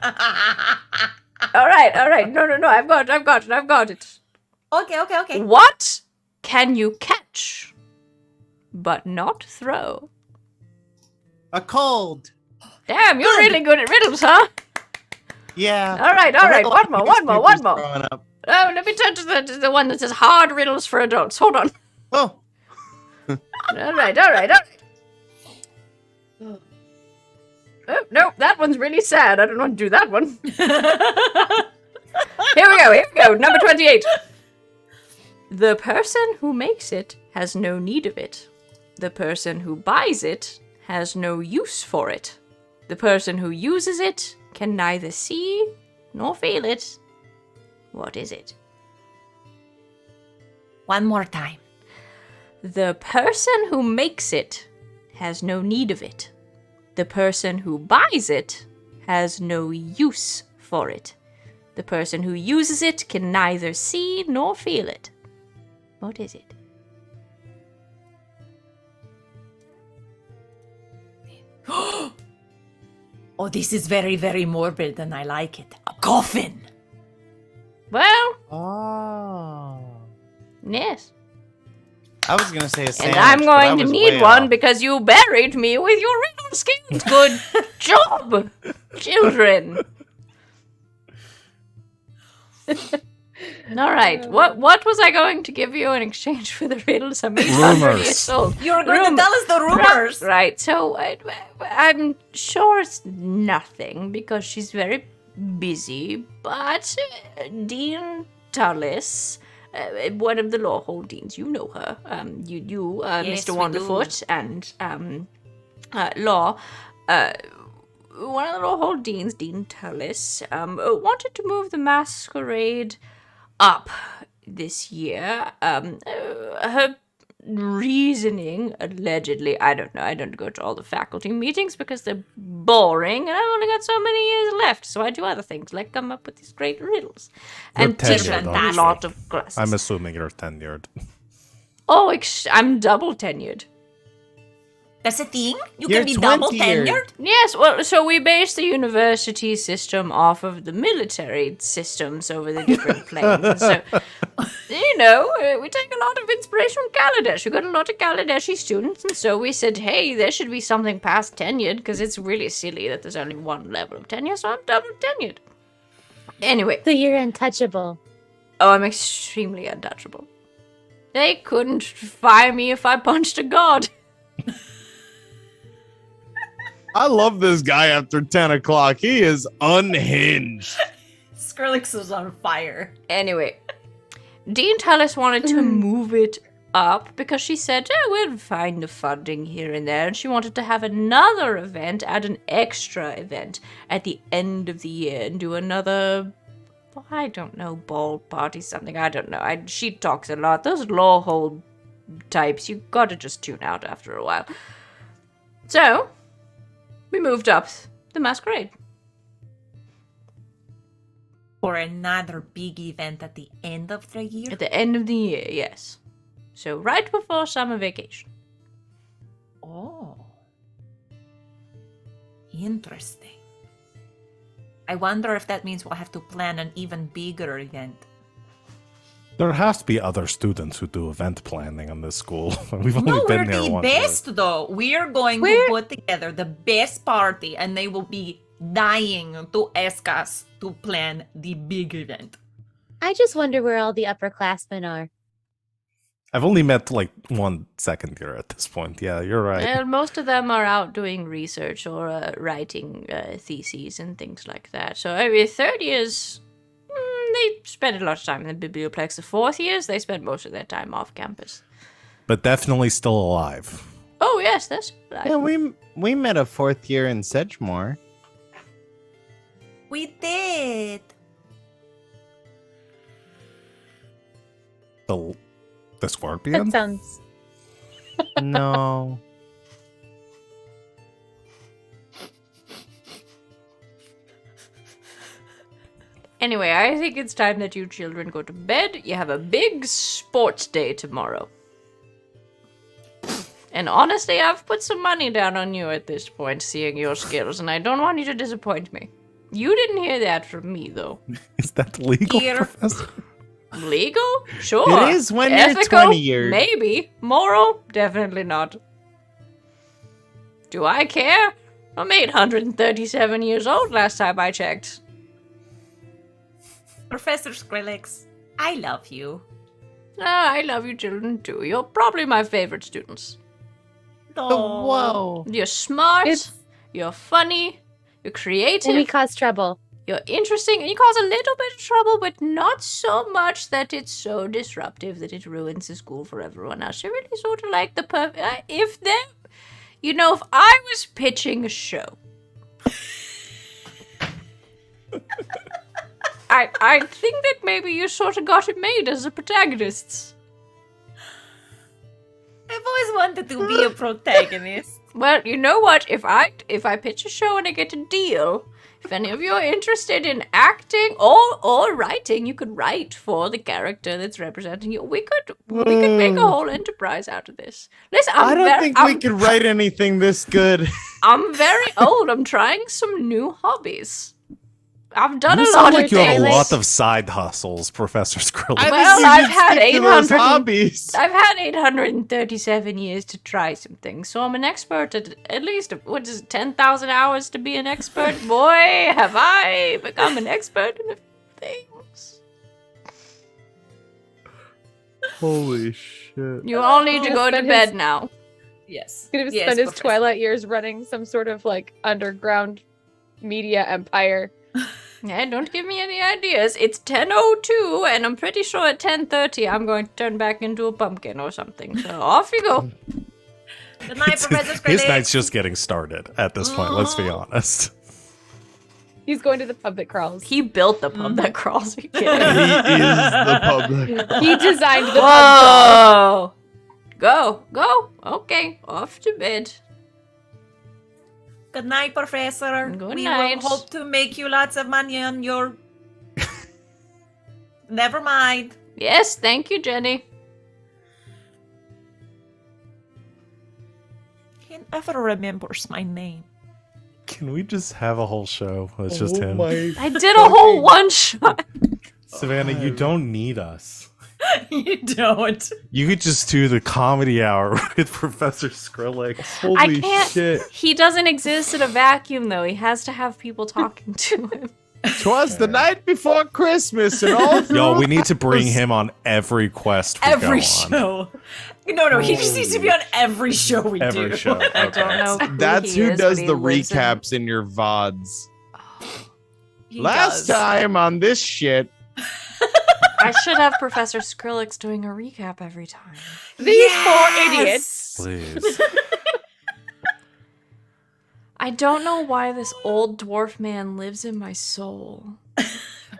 All right. No, I've got it. Okay. What can you catch but not throw? A cold. Damn, you're really good at riddles, huh? Yeah. All right. One more. Growing up. Oh, let me turn to the one that says hard riddles for adults. Hold on. Oh, All right. Oh, no, that one's really sad. I don't want to do that one. Here we go. Number 28. The person who makes it has no need of it. The person who buys it has no use for it. The person who uses it can neither see nor feel it. What is it? One more time. The person who makes it has no need of it. The person who buys it has no use for it. The person who uses it can neither see nor feel it. What is it? Oh, this is very, very morbid and I like it. A coffin. Well, oh. yes. I was gonna say a sandwich. And I'm but I going to was need way one off. because you buried me with your riddle skills. Good job, children. All right. What was I going to give you in exchange for the riddles? I'm 800 Rumors. years old. You're going Rumor. to tell us the rumors. Right. So I'm sure it's nothing because she's very busy. But Dean Tullis, one of the Lawhold deans, you know her. You, Yes, Mr. we Wonderfoot, and Law. One of the Lawhold deans, Dean Tullis, wanted to move the masquerade up this year. Her reasoning, allegedly, I don't know. I don't go to all the faculty meetings because they're boring, and I've only got so many years left, so I do other things, like come up with these great riddles. You're And teach tenured, a aren't lot you? of classes. I'm assuming you're tenured. Oh, I'm double tenured. That's a thing? You You're can be double 20 years. tenured? Yes, well, so we base the university system off of the military systems over the different planes. And so, we take a lot of inspiration from Kaladesh. We got a lot of Kaladeshi students, and so we said, hey, there should be something past tenured, because it's really silly that there's only one level of tenure, so I'm double tenured. Anyway, So you're untouchable. oh, I'm extremely untouchable. They couldn't fire me if I punched a god. I love this guy after 10 o'clock. He is unhinged. Skrillex is on fire. Anyway, Dean Tullis wanted to move it up because she said, we'll find the funding here and there. And she wanted to have another event, add an extra event at the end of the year and do another, I don't know, ball party, something. I don't know. She talks a lot. Those Lawhold types, you gotta just tune out after a while. So, we moved up the masquerade. For another big event at the end of the year? At the end of the year, yes. So right before summer vacation. Oh. Interesting. I wonder if that means we'll have to plan an even bigger event. There has to be other students who do event planning on this school. We've only No, we're been here the once. best though. We are going to put together the best party and they will be dying to ask us to plan the big event. I just wonder where all the upperclassmen are. I've only met like one second year at this point. Yeah, you're right. And most of them are out doing research or writing theses and things like that. So every third years, they spend a lot of time in the biblioplex. The fourth years, they spend most of their time off campus. But definitely still alive. Oh yes, that's right. Yeah, we met a fourth year in Sedgemoor. We did. The scorpion? That sounds. No. Anyway, I think it's time that you children go to bed. You have a big sports day tomorrow. And honestly, I've put some money down on you at this point, seeing your skills, and I don't want you to disappoint me. You didn't hear that from me, though. Is that legal, Here. Professor? Legal? Sure. It is when Ethical? you're 20 years. Maybe. Moral? Definitely not. Do I care? I'm 837 years old last time I checked. Professor Skrillex, I love you. Ah, I love you children too. You're probably my favorite students. Oh, Whoa. You're smart, It's- you're funny, you're creative, And we cause trouble. you're interesting, and you cause a little bit of trouble, but not so much that it's so disruptive that it ruins the school for everyone else. You're really sort of like the perfect... if I was pitching a show... I think that maybe you sort of got it made as the protagonists. I've always wanted to be a protagonist. Well, you know what? If I pitch a show and I get a deal, if any of you are interested in acting or writing, you could write for the character that's representing you. We could make a whole enterprise out of this. Listen, I don't think we could write anything this good. I'm very old. I'm trying some new hobbies. I've done You a sound lot like of you have a things. lot of side hustles, Professor Skrillex. Well, I've had stick to those 800 hobbies. I've had 837 years to try some things, so I'm an expert at least, 10,000 hours to be an expert? Boy, have I become an expert in a few things. Holy shit. You all need to go to Spend bed his- now. Yes. Gonna Yes, spend his Professor. twilight years running some sort of like underground media empire. Yeah, don't give me any ideas. It's 10:02, and I'm pretty sure at 10:30 I'm going to turn back into a pumpkin or something. So off you go. Good night, Professor Skrillex. His night's just getting started at this point, let's be honest. He's going to the pub that crawls. He built the pub that crawls. Are you kidding? He is the public. He designed the pub crawl. Whoa! Go! Okay, off to bed. Good night, Professor. Good we night. will hope to make you lots of money on your... Never mind. Yes, thank you, Jenny. He never remembers my name. Can we just have a whole show? It's just him. I did a whole one shot. Savannah, you don't need us. You don't. You could just do the comedy hour with Professor Skrillex. Holy I can't. shit. He doesn't exist in a vacuum, though. He has to have people talking to him. 'Twas the night before Christmas and all Yo, we need to bring him on every quest we Every go on. show. No, he just needs to be on every show we Every do. show. I don't know. That's he who is, does but he the lives in- recaps in your VODs. He Last does. time on this shit. I should have Professor Skrillex doing a recap every time. These four idiots. Please. I don't know why this old dwarf man lives in my soul.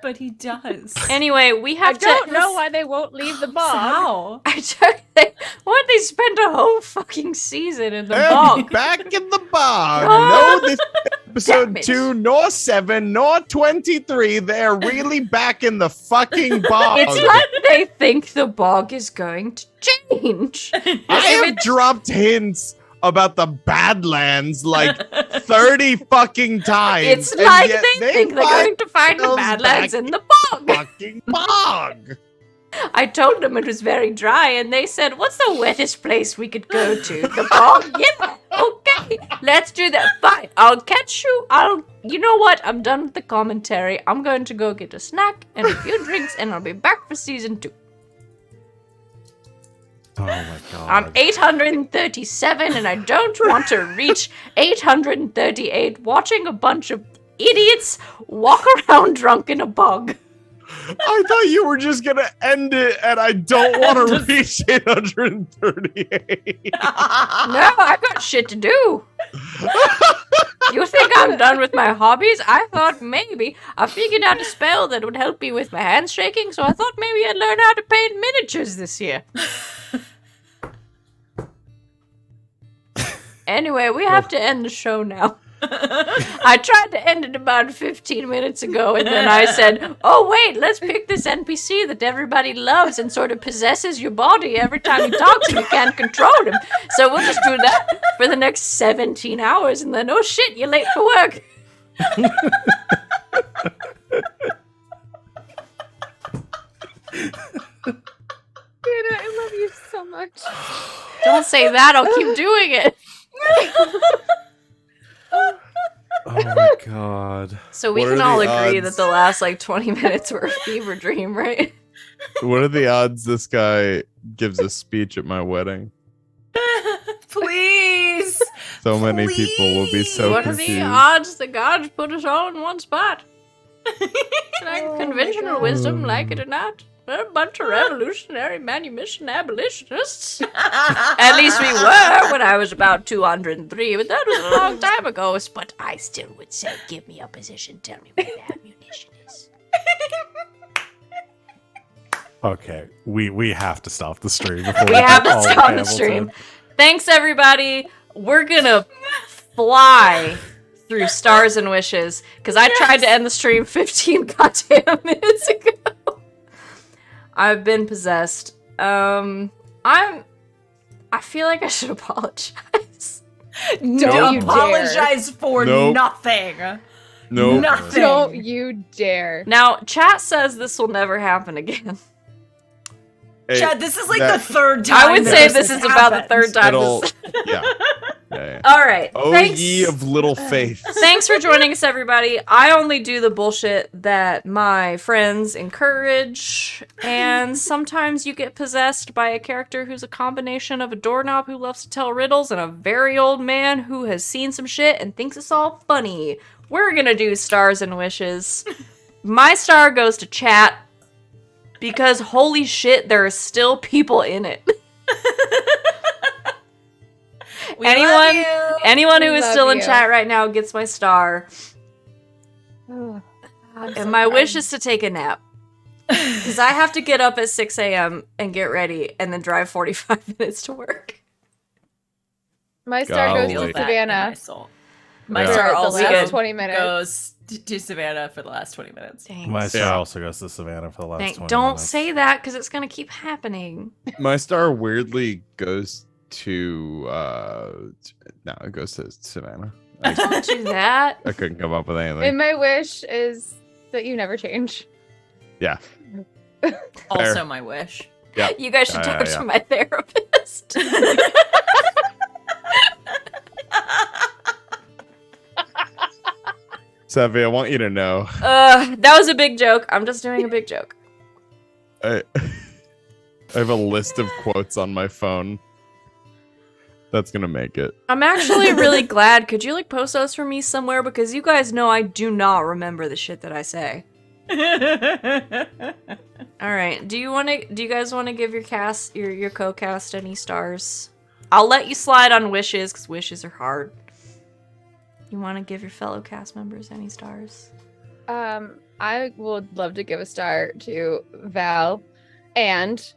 But he does. Anyway, we I have don't to. know why they won't leave the bog. How? I took. They spent a whole fucking season in the And bog. back in the bog. Oh, No, this damn episode it. 2, nor 7, nor 23. They're really back in the fucking bog. It's like they think the bog is going to change. I have dropped hints about the Badlands like 30 fucking times. It's and like yet they think they're find going to find the themselves Badlands back in the bog. fucking bog. I told them it was very dry, and they said, "What's the wettest place we could go to? The bog? Yep. Okay, let's do that. Fine. I'll catch you. You know what? I'm done with the commentary. I'm going to go get a snack and a few drinks, and I'll be back for season 2. Oh my god. I'm 837 and I don't want to reach 838 watching a bunch of idiots walk around drunk in a bog. I thought you were just gonna end it, and I don't want to reach 838. No, I've got shit to do. You think I'm done with my hobbies? I thought maybe I figured out a spell that would help me with my hands shaking, so I thought maybe I'd learn how to paint miniatures this year. Anyway, we have to end the show now. I tried to end it about 15 minutes ago, and then I said, oh wait, let's pick this NPC that everybody loves and sort of possesses your body every time he talks and you can't control him. So we'll just do that for the next 17 hours, and then, oh shit, you're late for work. Hannah, I love you so much. Don't say that, I'll keep doing it. Oh my god. So we What can are all the agree odds? that the last 20 minutes were a fever dream, right? What are the odds this guy gives a speech at my wedding? Please. So many people will be so What are confused. the odds the gods put us all in one spot? Like Oh my conventional God. wisdom, like it or not. We're a bunch of revolutionary manumission abolitionists. At least we were when I was about 203, but that was a long time ago. But I still would say, give me a position, tell me where the ammunition is. Okay, we have to stop the stream before We have to all stop the Hamilton. stream. Thanks, everybody. We're gonna fly through stars and wishes, because I tried to end the stream 15 goddamn minutes ago. I've been possessed. I feel like I should apologize. Don't you apologize for Nope. nothing. Nope. Nothing. Don't you dare. Now, chat says this will never happen again. Hey, Chad, this is like that- the third time. I would that say this has is about the happened. third time. It'll, This... yeah. Yeah. All right. Oh, Thanks. ye of little faith. Thanks for joining us, everybody. I only do the bullshit that my friends encourage, and sometimes you get possessed by a character who's a combination of a doorknob who loves to tell riddles and a very old man who has seen some shit and thinks it's all funny. We're gonna do stars and wishes. My star goes to chat because holy shit, there are still people in it. We love you. Anyone who is Love still in you. chat right now gets my star. Oh, I'm And so my proud. wish is to take a nap. Because I have to get up at 6 a.m. and get ready and then drive 45 minutes to work. My star goes Golly. to Feel that in my Savannah soul. My Yeah. for star the also last 20 minutes. goes to Savannah for the last 20 minutes. Dang. My star Yeah. also goes to Savannah for the last 20 Don't minutes. say that because it's going to keep happening. My star weirdly goes to no, it goes to Savannah. Don't do that. I couldn't come up with anything. And my wish is that you never change. Yeah. Also my wish. Yeah. You guys should Yeah, talk yeah. to my therapist. Savvy, I want you to know. That was a big joke. I'm just doing a big joke. I have a list of quotes on my phone. That's gonna make it. I'm actually really glad. Could you post those for me somewhere? Because you guys know I do not remember the shit that I say. All right. Do you guys want to give your cast, your co-cast, any stars? I'll let you slide on wishes because wishes are hard. You want to give your fellow cast members any stars? I would love to give a star to Val and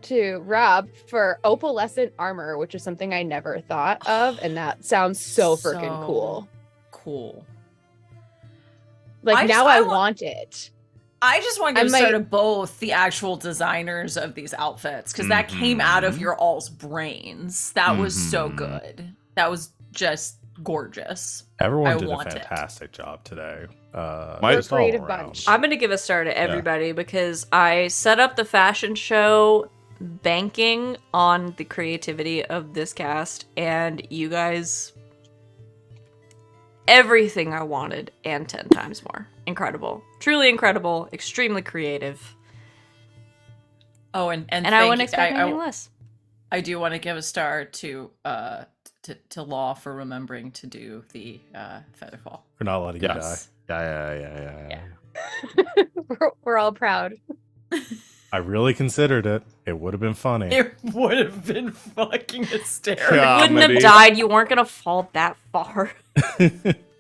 to Rob for opalescent armor, which is something I never thought of, and that sounds so freaking cool. Cool. Like now I want it. I just want to I give a star might- to both the actual designers of these outfits because that came out of your all's brains. That was so Mhm. good. That was just gorgeous. Everyone I did a want it. fantastic job today. My- just all creative around. bunch. I'm gonna give a star to everybody because I set up the fashion show banking on the creativity of this cast, and you guys, everything I wanted and 10 times more. Incredible, truly incredible, extremely creative, Oh, and and I wouldn't expect anything less. I do want to give a star to Law for remembering to do the Featherfall. We're not letting you die. Yes. Yeah. We're all proud. I really considered it. It would have been funny. It would have been fucking hysterical. Yeah. You wouldn't have Comedy. died. You weren't gonna fall that far.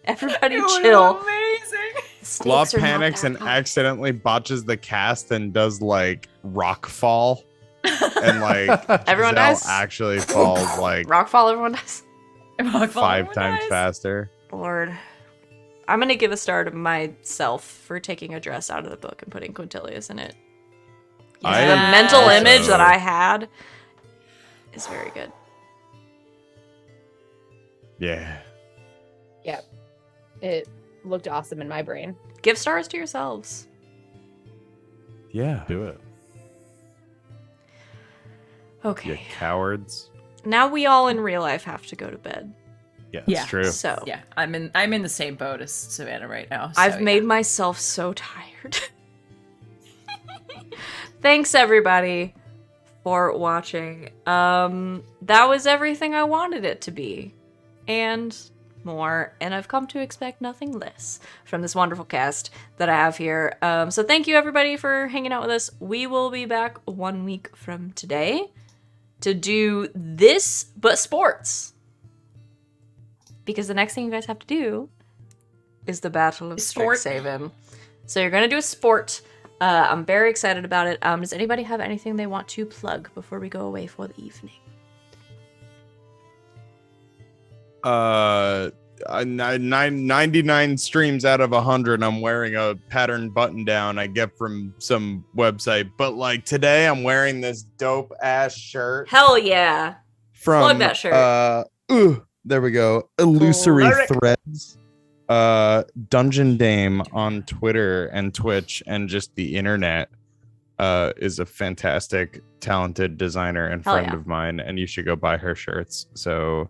Everybody chill. Amazing. Stakes Law are not panics that and high. accidentally botches the cast and does like rock fall, and like Everyone Giselle dies? actually falls like Rockfall, everyone does. 5 times faster. Lord. I'm gonna give a star to myself for taking a dress out of the book and putting Quintilius in it. I The mental also- image that I had is very good. Yeah. Yep. It looked awesome in my brain. Give stars to yourselves. Yeah. Do it. Okay. You cowards. Now we all in real life have to go to bed. Yeah. Yeah. It's true. So Yeah, I'm in the same boat as Savannah right now. I've so, made myself so tired. Thanks everybody for watching. That was everything I wanted it to be. And more, and I've come to expect nothing less from this wonderful cast that I have here. So thank you everybody for hanging out with us. We will be back 1 week from today to do this, but sports. Because the next thing you guys have to do is the Battle of Sport. Strixhaven. So you're gonna do a sport. I'm very excited about it. Does anybody have anything they want to plug before we go away for the evening? 99 streams out of 100 I'm wearing a pattern button down I get from some website, but like today I'm wearing this dope ass shirt Hell yeah. from Plug that shirt. there we go, Illusory Cleric. Threads, Dungeon Dame on Twitter and Twitch and just the internet, is a fantastic talented designer and Hell friend yeah. of mine, and you should go buy her shirts. So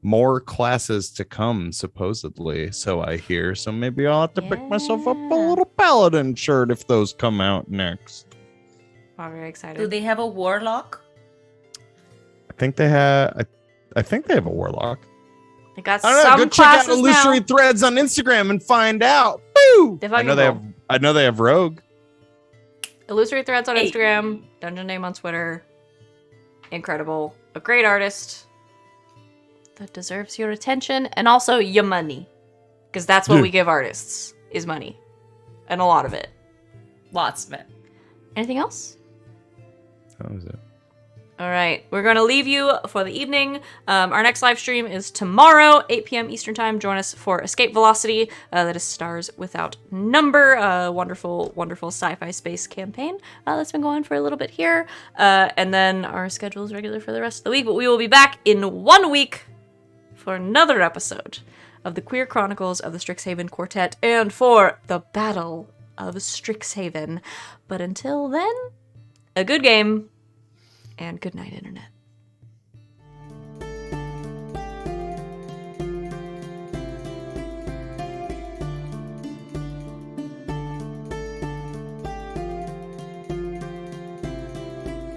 more classes to come, supposedly, so I hear. So maybe I'll have to pick myself up a Yeah. little paladin shirt if those come out next. I'm very excited. Do they have a warlock? I think they have. I think they have a warlock. I got I don't know. some Go check out classes Illusory now. Threads on Instagram and find out. Boo! They're I know fucking they have. cool. I know they have Rogue. Illusory Threads on Hey. Instagram, Dungeon Name on Twitter. Incredible. A great artist that deserves your attention and also your money. Because that's what Yeah. we give artists, is money. And a lot of it. Lots of it. Anything else? That was it. All right, we're going to leave you for the evening. Our next live stream is tomorrow, 8 p.m. Eastern Time. Join us for Escape Velocity. That is Stars Without Number. A wonderful, wonderful sci-fi space campaign that's been going for a little bit here. And then our schedule is regular for the rest of the week. But we will be back in 1 week for another episode of the Queer Chronicles of the Strixhaven Quartet and for the Battle of Strixhaven. But until then, a good game. And good night, Internet.